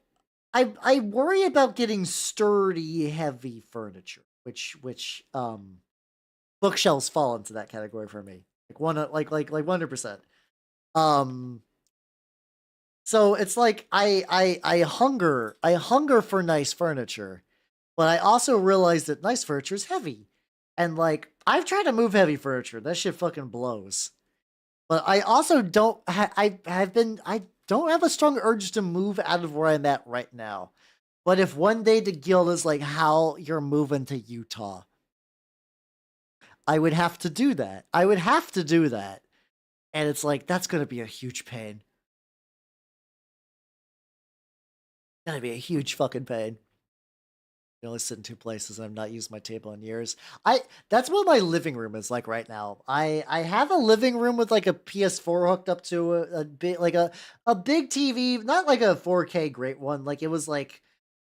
I worry about getting sturdy, heavy furniture, which bookshelves fall into that category for me. Like 100%. Um, so it's like I hunger for nice furniture, but I also realize that nice furniture is heavy, and like I've tried to move heavy furniture, that shit fucking blows. But I also don't. I don't have a strong urge to move out of where I'm at right now. But if one day the guild is like, "How you're moving to Utah," I would have to do that. I would have to do that, and it's like that's gonna be a huge pain. Gonna be a huge fucking pain. I only sit in two places. I've not used my table in years. That's what my living room is like right now. I have a living room with like a PS4 hooked up to a big like a big TV, not like a 4K great one. Like it was like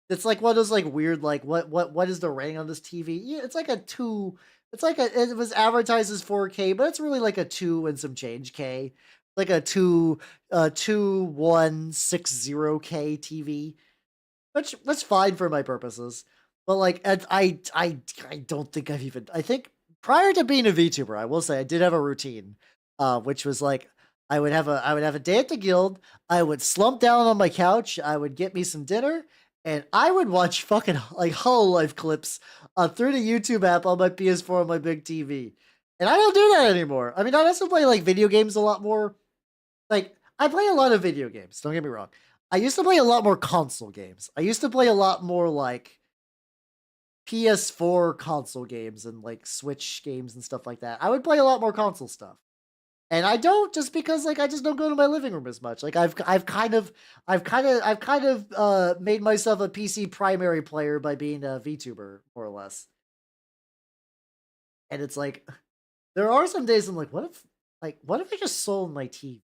it's like one of those like weird like what is the rating on this TV? Yeah, it's like a two. It's like it was advertised as 4K, but it's really like a 2 and some change K. Like a 2160K TV. Which that's fine for my purposes. But like I don't think I've even I think prior to being a VTuber, I will say I did have a routine, which was like I would have a day at the guild, I would slump down on my couch, I would get me some dinner, and I would watch fucking like Hololive clips through the YouTube app on my PS4 on my big TV. And I don't do that anymore. I mean, I also play like video games a lot more. Like I play a lot of video games, don't get me wrong. I used to play a lot more console games. I used to play a lot more like PS4 console games and like Switch games and stuff like that. I would play a lot more console stuff. And I don't just because like I just don't go to my living room as much. Like I've kind of made myself a PC primary player by being a VTuber more or less. And it's like there are some days I'm like what if I just sold my TV?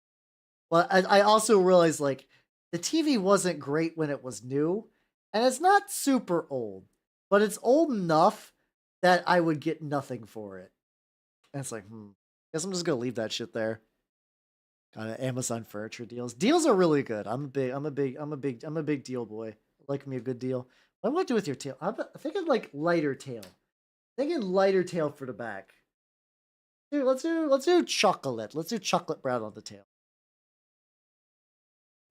Well, I also realized like the TV wasn't great when it was new, and it's not super old, but it's old enough that I would get nothing for it. And it's like, guess I'm just gonna leave that shit there. Kind of Amazon furniture deals. Deals are really good. I'm a big deal boy. I like me a good deal. What do I do with your tail? I'm thinking like lighter tail. Thinking lighter tail for the back. Dude, let's do chocolate. Let's do chocolate brown on the tail.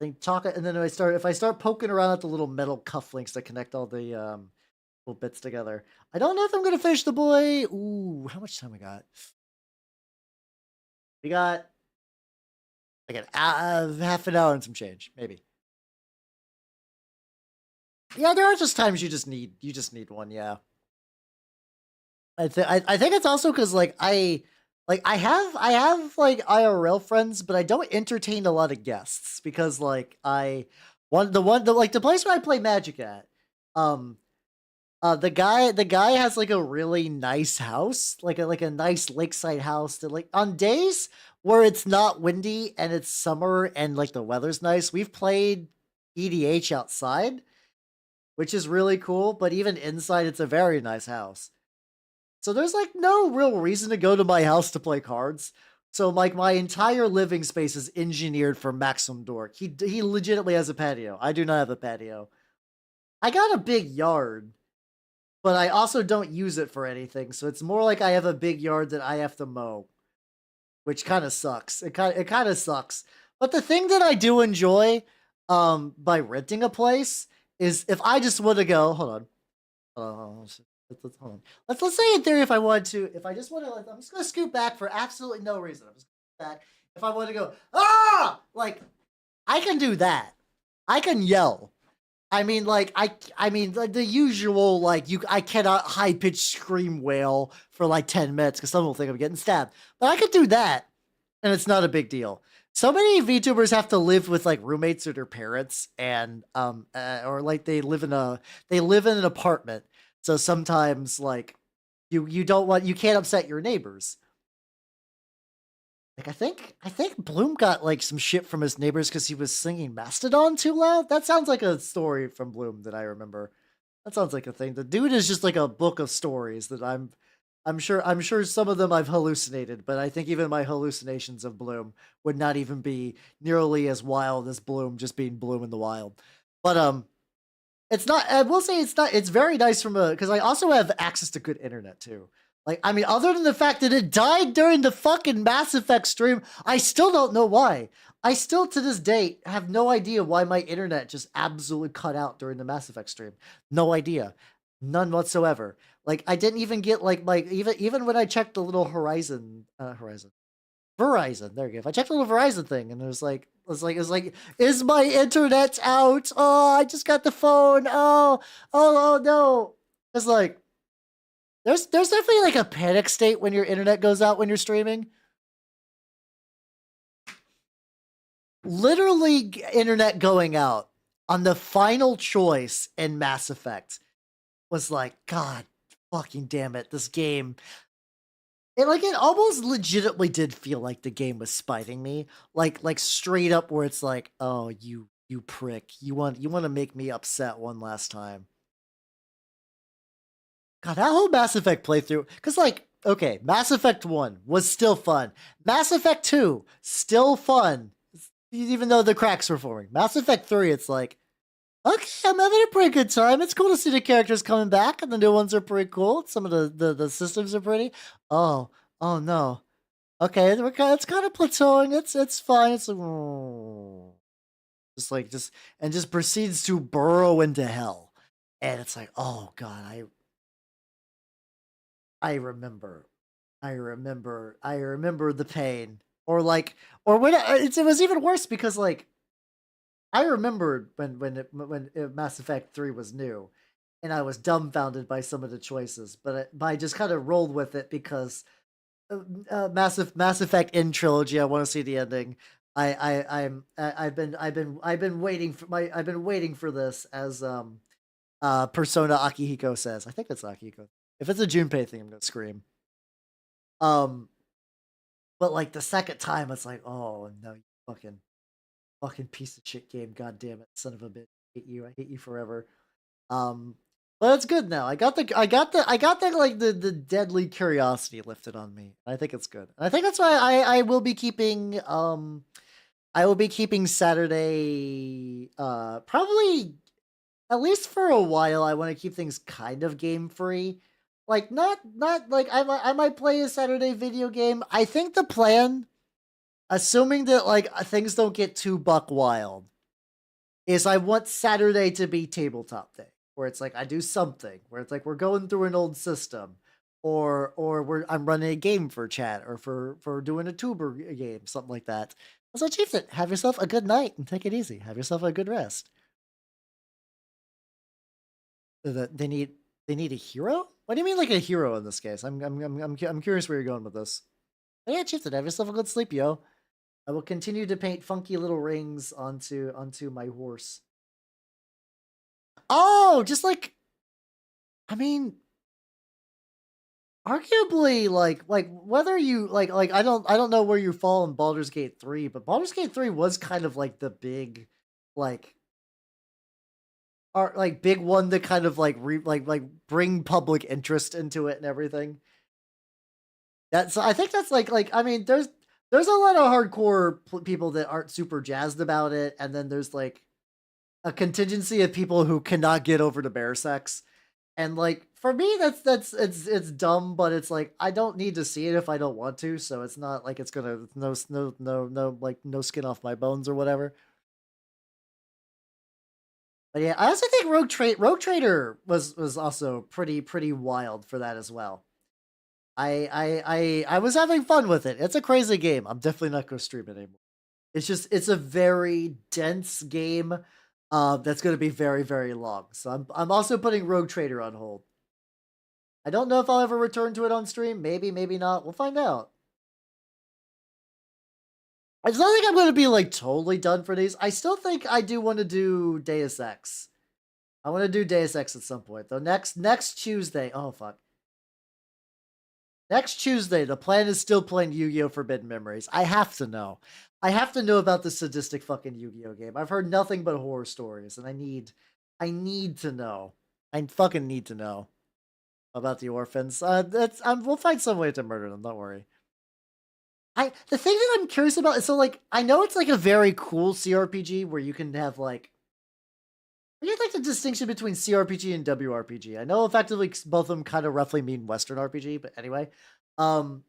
Think chocolate, and then if I start poking around at the little metal cufflinks that connect all the little bits together. I don't know if I'm gonna finish the boy. Ooh, how much time we got? We got like half an hour and some change, maybe. Yeah, there are just times you just need one. Yeah, I think it's also because like I have like IRL friends, but I don't entertain a lot of guests because like the place where I play Magic at, um the guy has like a really nice house, like a nice lakeside house that like on days where it's not windy and it's summer and like the weather's nice, we've played EDH outside, which is really cool, but even inside it's a very nice house. So there's like no real reason to go to my house to play cards. So like my entire living space is engineered for maximum dork. He legitimately has a patio. I do not have a patio. I got a big yard, but I also don't use it for anything. So it's more like I have a big yard that I have to mow, which kind of sucks. It kind of sucks. But the thing that I do enjoy by renting a place is if I just want to go, hold on. Hold on. Let's say in theory, if I want to, if I just want to, I'm just gonna scoot back for absolutely no reason. I'm just gonna back. If I want to go, like I can do that. I can yell. I mean, like I mean, like the usual, like I cannot high pitched scream wail for like 10 minutes because someone will think I'm getting stabbed. But I could do that, and it's not a big deal. So many VTubers have to live with like roommates or their parents, and or like they live in an apartment. So sometimes like you can't upset your neighbors. Like I think Bloom got like some shit from his neighbors because he was singing Mastodon too loud. That sounds like a story from Bloom that I remember. That sounds like a thing. The dude is just like a book of stories that I'm sure some of them I've hallucinated, but I think even my hallucinations of Bloom would not even be nearly as wild as Bloom just being Bloom in the wild. But it's not. I will say it's not. It's very nice from a because I also have access to good internet too. Like I mean, other than the fact that it died during the fucking Mass Effect stream, I still don't know why. I still to this day have no idea why my internet just absolutely cut out during the Mass Effect stream. No idea, none whatsoever. Like I didn't even get like my even when I checked the little Verizon. There you go. If I checked the little Verizon thing, and it was like, is my internet out? Oh, I just got the phone. Oh no. It's like there's definitely like a panic state when your internet goes out when you're streaming. Literally, internet going out on the final choice in Mass Effect was like, God fucking damn it, this game. It almost legitimately did feel like the game was spiting me, like straight up where it's like, oh you prick, you want to make me upset one last time. God, that whole Mass Effect playthrough, because like, okay, Mass Effect 1 was still fun. Mass Effect 2, still fun, even though the cracks were forming. Mass Effect 3, it's like, okay, I'm having a pretty good time. It's cool to see the characters coming back, and the new ones are pretty cool. Some of the systems are pretty. Oh, oh no. Okay, it's kind of plateauing. It's fine. It's like, just like just proceeds to burrow into hell, and it's like, oh god, I remember, I remember the pain, or like, or when it was even worse because like I remembered when Mass Effect 3 was new, and I was dumbfounded by some of the choices, but I just kind of rolled with it because Mass Effect in trilogy. I want to see the ending. I've been waiting for this as Persona Akihiko says. I think it's Akihiko. If it's a Junpei thing, I'm gonna scream. Um, but like the second time, it's like, oh no, you fucking piece of shit game. God damn it, son of a bitch. I hate you. I hate you forever. Um, but it's good now. I got the like the deadly curiosity lifted on me. I think it's good. I think that's why I will be keeping Saturday probably at least for a while. I want to keep things kind of game free. Like not like I might play a Saturday video game. I think the plan, assuming that like things don't get too buck wild, is I want Saturday to be tabletop day, where it's like I do something, where it's like we're going through an old system, or I'm running a game for chat, or for doing a tuber game, something like that. So Chieftain, have yourself a good night and take it easy. Have yourself a good rest. They need a hero? What do you mean like a hero in this case? I'm curious where you're going with this. But yeah, Chieftain, have yourself a good sleep, yo. I will continue to paint funky little rings onto my horse. Oh, just like, I mean, arguably, like whether you like I don't know where you fall in Baldur's Gate 3, but Baldur's Gate 3 was kind of like the big, like, like big one to kind of like bring public interest into it and everything. That's, I think that's like I mean, there's a lot of hardcore people that aren't super jazzed about it, and then there's like a contingency of people who cannot get over the bear sex. And like for me, it's dumb, but it's like I don't need to see it if I don't want to, so it's not like it's gonna no skin off my bones or whatever. But yeah, I also think Rogue Trader was also pretty wild for that as well. I was having fun with it. It's a crazy game. I'm definitely not gonna stream it anymore. It's a very dense game. That's going to be very long. So I'm also putting Rogue Trader on hold. I don't know if I'll ever return to it on stream. Maybe not. We'll find out. It's not like I'm going to be like totally done for these. I still think I do want to do Deus Ex. I want to do Deus Ex at some point though. Next Tuesday. Oh fuck. Next Tuesday, the plan is still playing Yu-Gi-Oh! Forbidden Memories. I have to know. I have to know about the sadistic fucking Yu-Gi-Oh! Game. I've heard nothing but horror stories, and I need to know. I fucking need to know about the orphans. We'll find some way to murder them. Don't worry. The thing that I'm curious about is, so like, I know it's like a very cool CRPG where you can have like, I get like the distinction between CRPG and WRPG. I know effectively both of them kind of roughly mean Western RPG, but anyway, I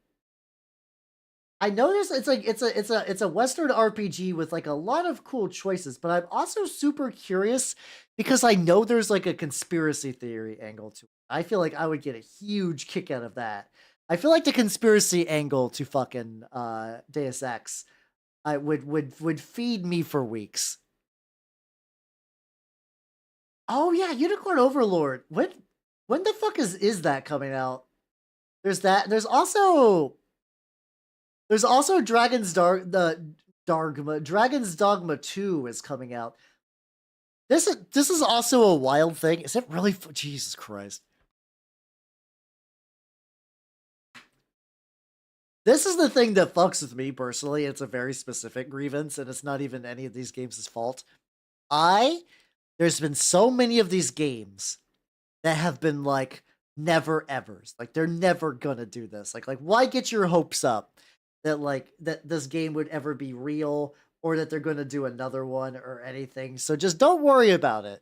know it's a Western RPG with like a lot of cool choices, but I'm also super curious because I know there's like a conspiracy theory angle to it. I feel like I would get a huge kick out of that. I feel like the conspiracy angle to fucking Deus Ex I would feed me for weeks. Oh yeah, Unicorn Overlord. When the fuck is that coming out? There's that. There's also Dragon's Dogma 2 is coming out. This is also a wild thing. Is it really? Jesus Christ. This is the thing that fucks with me personally. It's a very specific grievance, and it's not even any of these games' fault. There's been so many of these games that have been like never evers. Like they're never gonna do this. Like why get your hopes up that this game would ever be real or that they're gonna do another one or anything? So just don't worry about it.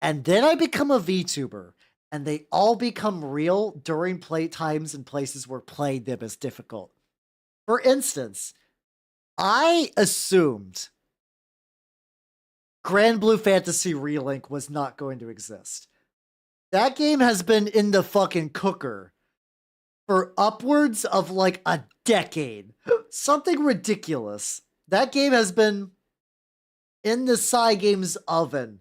And then I become a VTuber, and they all become real during playtimes and places where playing them is difficult. For instance, I assumed Grand Blue Fantasy Relink was not going to exist. That game has been in the fucking cooker for upwards of like a decade. Something ridiculous. That game has been in the Cygames oven.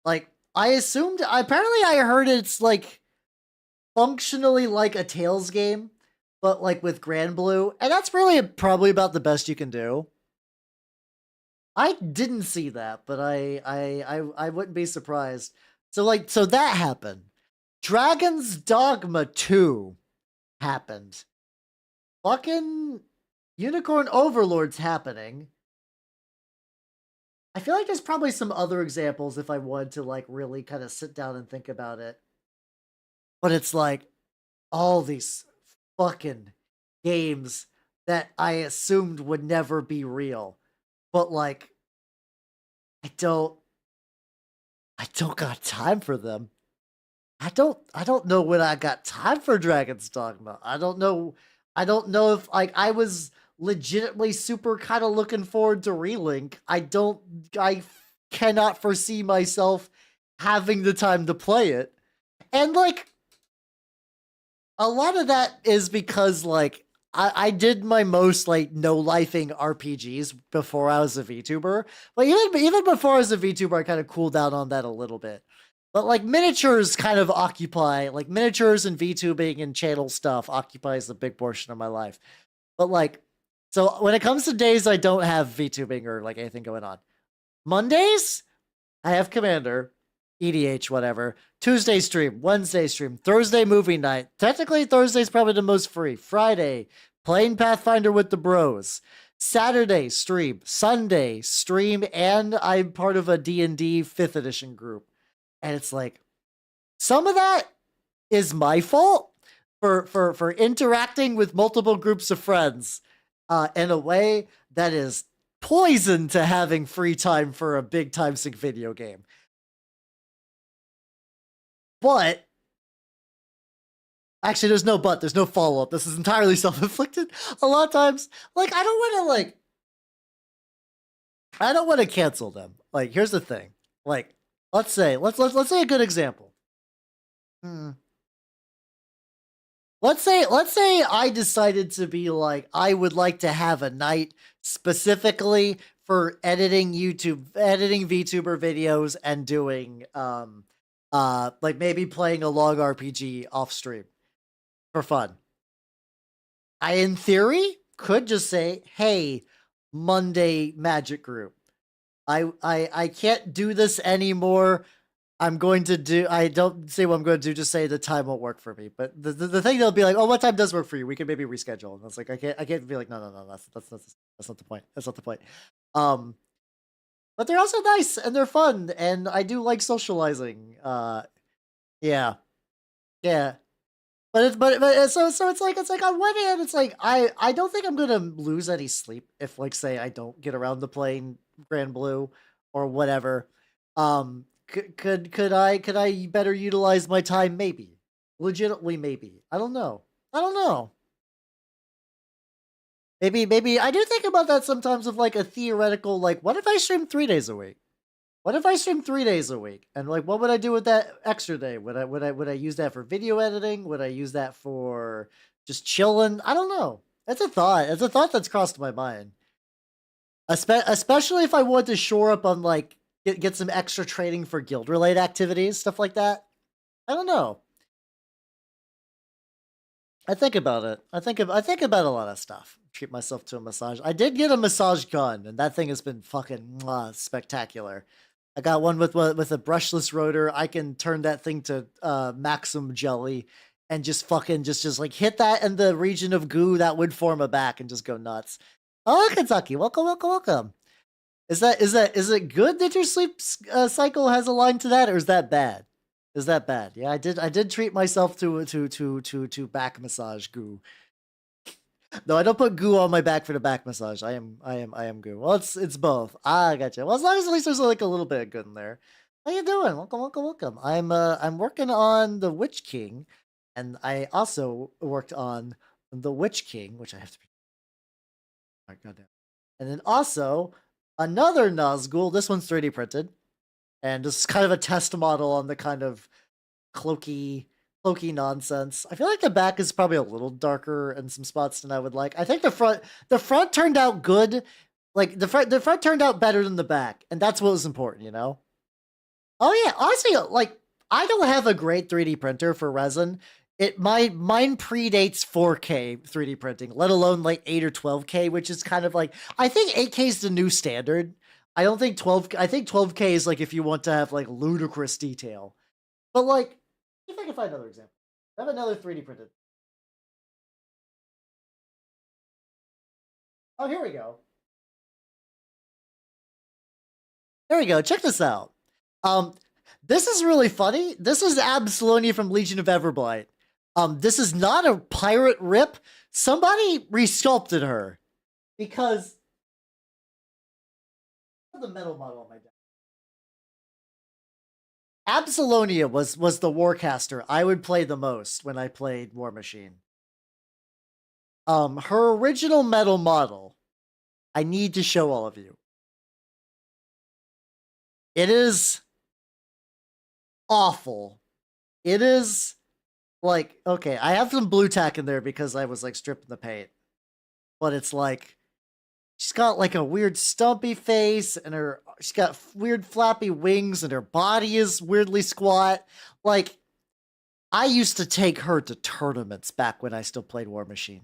Like, apparently I heard it's like functionally like a Tales game, but like with Grand Blue, and that's really probably about the best you can do. I didn't see that, but I wouldn't be surprised. So that happened. Dragon's Dogma 2 happened. Fucking Unicorn Overlord's happening. I feel like there's probably some other examples if I wanted to like really kind of sit down and think about it. But it's like all these fucking games that I assumed would never be real. But like I don't got time for them. I don't know when I got time for Dragon's Dogma. I don't know if like I was legitimately super kind of looking forward to Relink. I cannot foresee myself having the time to play it. And like a lot of that is because like I did my most like no-lifing RPGs before I was a VTuber. But even before I was a VTuber, I kind of cooled down on that a little bit. But like miniatures kind of occupy, like miniatures and VTubing and channel stuff occupies a big portion of my life. But like, so when it comes to days I don't have VTubing or like anything going on, Mondays, I have Commander, EDH, whatever. Tuesday stream, Wednesday stream, Thursday movie night. Technically, Thursday's probably the most free. Friday, playing Pathfinder with the bros. Saturday, stream. Sunday, stream, and I'm part of a D&D 5th edition group. And it's like, some of that is my fault for interacting with multiple groups of friends in a way that is poison to having free time for a big time sync video game. But actually, there's no but. There's no follow up. This is entirely self inflicted. A lot of times, like I don't want to cancel them. Like here's the thing. Like let's say a good example. Let's say I decided to be like, I would like to have a night specifically for editing VTuber videos and doing like maybe playing a log RPG off stream for fun. I in theory could just say, hey, Monday magic group. I can't do this anymore. I'm going to do, I don't say what I'm going to do, just say the time won't work for me. But the thing they'll be like, oh, what time does work for you? We can maybe reschedule. And it's like, I can't be like, no, that's not the point. That's not the point. But they're also nice and they're fun. And I do like socializing. Yeah. But so it's like on one hand, it's like, I don't think I'm going to lose any sleep if like, say I don't get around to playing Grand Blue or whatever. Could I better utilize my time? Maybe. Legitimately, maybe. I don't know. Maybe I do think about that sometimes of like a theoretical, like, what if I stream 3 days a week? What if I stream 3 days a week? And like, what would I do with that extra day? Would I use that for video editing? Would I use that for just chilling? I don't know. It's a thought. It's a thought that's crossed my mind. Especially if I want to shore up on like, get some extra training for guild related activities, stuff like that. I don't know. I think about it. I think about a lot of stuff. Treat myself to a massage. I did get a massage gun, and that thing has been fucking spectacular. I got one with a brushless rotor. I can turn that thing to maximum jelly and just fucking just like hit that in the region of goo that would form a back and just go nuts. Oh, Kentucky, welcome. Is it good that your sleep cycle has aligned to that, or is that bad? Yeah, I did treat myself to back massage goo. No, I don't put goo on my back for the back massage. I am goo. Well, it's both. I gotcha. Well, as long as at least there's like a little bit of good in there. How you doing? Welcome. I'm working on the Witch-king, and I also worked on the Witch-king, which I have to be. Oh, goddamn. And then also another Nazgul. This one's 3D printed, and this is kind of a test model on the kind of cloaky nonsense. I feel like the back is probably a little darker in some spots than I would like. I think the front turned out good. Like the front turned out better than the back, and that's what was important, you know? Oh yeah, honestly, like I don't have a great 3D printer for resin. Mine predates 4K 3D printing, let alone like 8 or 12K, which is kind of like, I think 8K is the new standard. I don't think 12K is like if you want to have like ludicrous detail. But like, see if I can find another example. I have another 3D printed. Oh, here we go. There we go. Check this out. This is really funny. This is Absolonia from Legion of Everblight. This is not a pirate rip. Somebody resculpted her because the metal model on my deck. Absolonia was the warcaster I would play the most when I played War Machine. Her original metal model, I need to show all of you. It is awful. It is like, okay, I have some blue tack in there because I was like stripping the paint. But it's like, She's got like a weird stumpy face, and she's got weird flappy wings, and her body is weirdly squat. Like, I used to take her to tournaments back when I still played War Machine.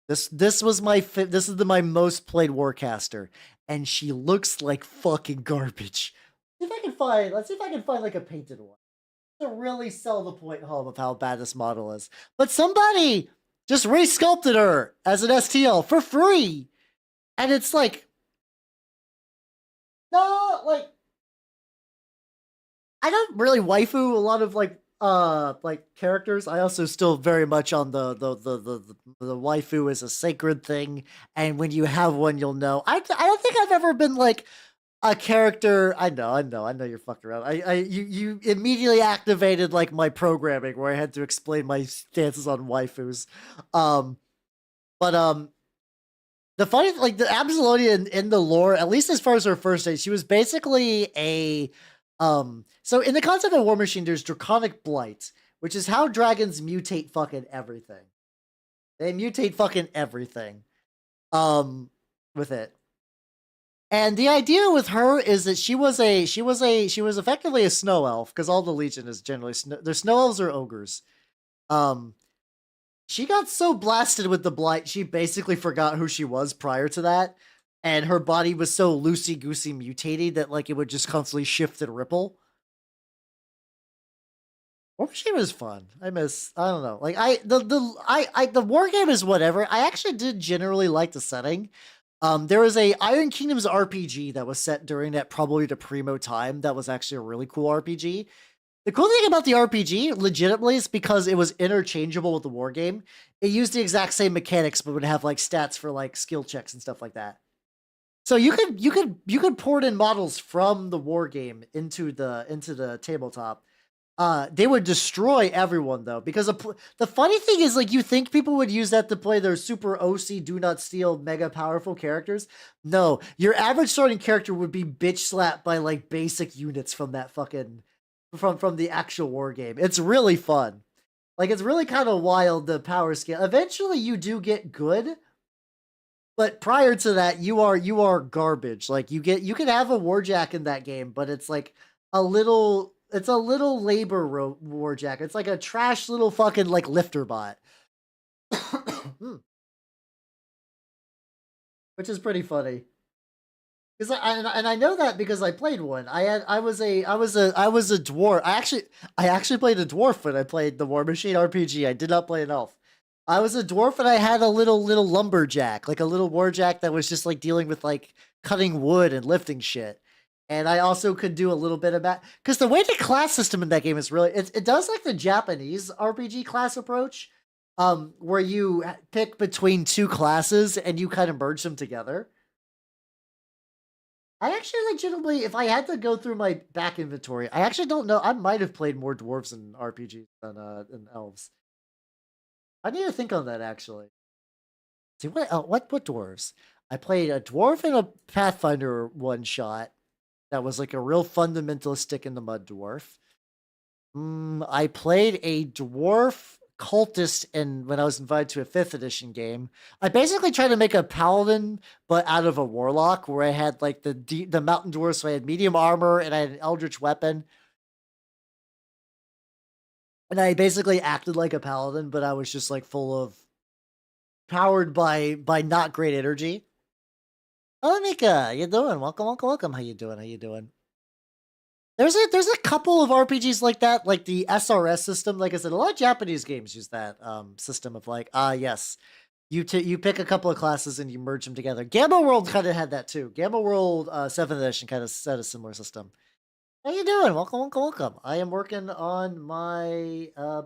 This was this is my most played Warcaster, and she looks like fucking garbage. Let's see if I can find like a painted one to really sell the point home of how bad this model is. But somebody just resculpted her as an STL for free. And it's like, no, like, I don't really waifu a lot of like characters. I also still very much on the waifu is a sacred thing, and when you have one, you'll know. I don't think I've ever been like a character. I know you're fucking around. You immediately activated like my programming where I had to explain my stances on waifus. But the funny, like the Absolutia in the lore, at least as far as her first stage, she was basically a so in the concept of War Machine, there's Draconic Blight, which is how dragons mutate fucking everything. They mutate fucking everything. With it. And the idea with her is that she was effectively a snow elf, because all the Legion is generally they're snow elves or ogres. She got so blasted with the blight, she basically forgot who she was prior to that. And her body was so loosey-goosey mutated that like it would just constantly shift and ripple. War Machine was fun. I don't know. Like the war game is whatever. I actually did generally like the setting. There was a Iron Kingdoms RPG that was set during that probably the primo time. That was actually a really cool RPG. The cool thing about the RPG, legitimately, is because it was interchangeable with the war game. It used the exact same mechanics, but would have like stats for like skill checks and stuff like that. So you could port in models from the war game into the tabletop. They would destroy everyone though, because the funny thing is, like, you think people would use that to play their super OC do not steal mega powerful characters. No, your average starting character would be bitch slapped by like basic units from that fucking from the actual war game. It's really fun. Like, it's really kind of wild, the power scale. Eventually you do get good, but prior to that, you are garbage. Like, you can have a warjack in that game, but it's like it's a little labor warjack. It's like a trash little fucking like lifter bot. Which is pretty funny. Because I know that because I played one. I was a dwarf. I actually played a dwarf when I played the War Machine RPG. I did not play an elf. I was a dwarf, and I had a little lumberjack, like a little warjack that was just like dealing with like cutting wood and lifting shit. And I also could do a little bit of that, because the way the class system in that game is really it does like the Japanese RPG class approach, where you pick between two classes and you kind of merge them together. I actually legitimately, if I had to go through my back inventory, I actually don't know. I might have played more dwarves in RPGs than elves. I need to think on that actually. See what dwarves? I played a dwarf in a Pathfinder one shot. That was like a real fundamental stick in the mud dwarf. I played a dwarf cultist when I was invited to a 5th edition game. I basically tried to make a paladin, but out of a warlock, where I had like the mountain dwarf, so I had medium armor and I had an eldritch weapon. And I basically acted like a paladin, but I was just like powered by not great energy. Oh, Mika, you doing? Welcome. How you doing? There's a couple of RPGs like that, like the SRS system. Like I said, a lot of Japanese games use that system of like, yes, you pick a couple of classes and you merge them together. Gamma World kind of had that too. Gamma World 7th edition kind of set a similar system. How you doing? Welcome. I am working on my I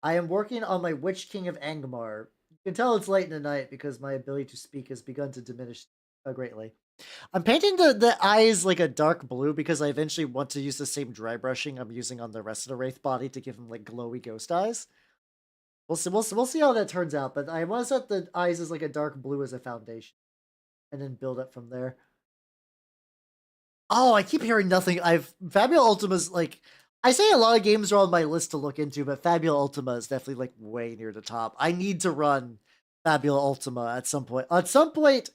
am working on my Witch-king of Angmar. You can tell it's late in the night because my ability to speak has begun to diminish greatly. I'm painting the eyes like a dark blue because I eventually want to use the same dry brushing I'm using on the rest of the wraith body to give him like glowy ghost eyes. We'll see how that turns out, but I want to set the eyes as like a dark blue as a foundation, and then build up from there. Oh, I keep hearing nothing. Fabio Ultima's like, I say a lot of games are on my list to look into, but Fabula Ultima is definitely like way near the top. I need to run Fabula Ultima at some point. At some point,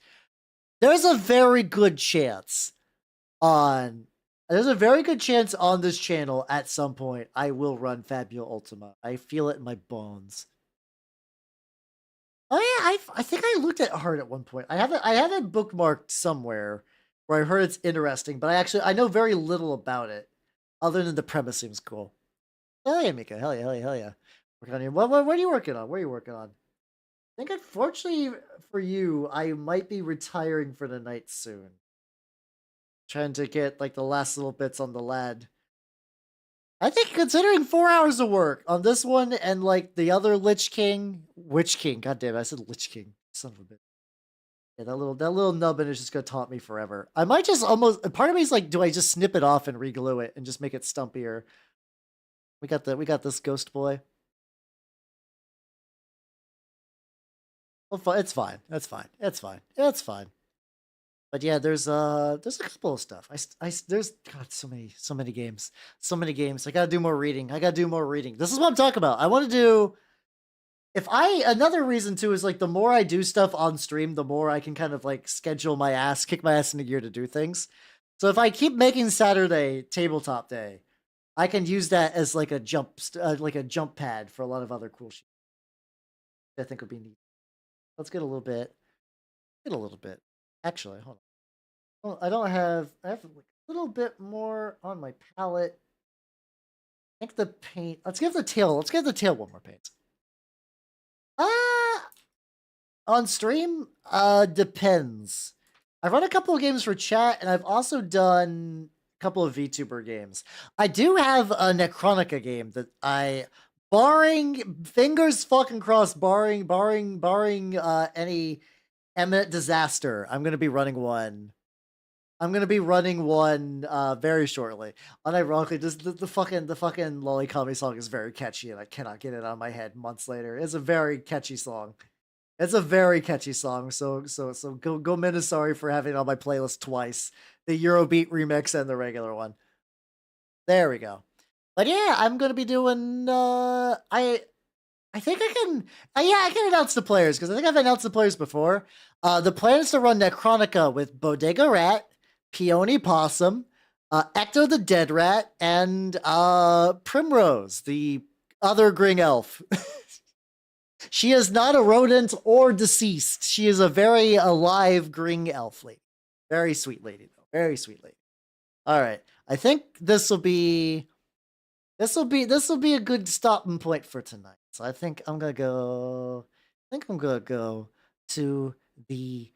there's a very good chance on this channel at some point I will run Fabula Ultima. I feel it in my bones. Oh yeah, I think I looked at Heart at one point. I have it bookmarked somewhere where I heard it's interesting, but I know very little about it, other than the premise seems cool. Hell yeah, Mika. Hell yeah, hell yeah, hell yeah. Working on you. What are you working on? What are you working on? I think unfortunately for you, I might be retiring for the night soon. Trying to get like the last little bits on the lad. I think considering 4 hours of work on this one and like the other Witch-king. God damn it, I said Lich-king. Son of a bitch. Yeah, that little nubbin is just gonna taunt me forever. I might just almost part of me is like, do I just snip it off and reglue it and just make it stumpier? We got this ghost boy. Well, it's fine. That's fine. It's fine. It's fine. But yeah, there's a couple of stuff. There's God, so many games, so many games. I gotta do more reading. This is what I'm talking about. I want to do. Another reason too is like the more I do stuff on stream, the more I can kind of like schedule my ass, kick my ass into gear to do things. So if I keep making Saturday tabletop day, I can use that as like a jump pad for a lot of other cool shit. I think would be neat. Let's get a little bit. Actually, hold on. Well, I have like a little bit more on my palette. I think the paint. Let's give the tail one more paint. On stream, depends. I've run a couple of games for chat, and I've also done a couple of VTuber games. I do have a Necronica game that barring fingers fucking crossed, barring any imminent disaster, I'm gonna be running one. Very shortly. Unironically, just the fucking Lolicami song is very catchy, and I cannot get it out of my head months later. It's a very catchy song. So go Minasari for having it on my playlist twice. The Eurobeat remix and the regular one. There we go. But yeah, I'm gonna be doing I think I can I can announce the players because I think I've announced the players before. The plan is to run Necronica with Bodega Rat, Peony Possum, Ecto the Dead Rat, and Primrose, the other Gring Elf. She is not a rodent or deceased. She is a very alive Gring Elf lady. Very sweet lady, though. Very sweet lady. All right. I think this will be a good stopping point for tonight. So I think I'm gonna go to the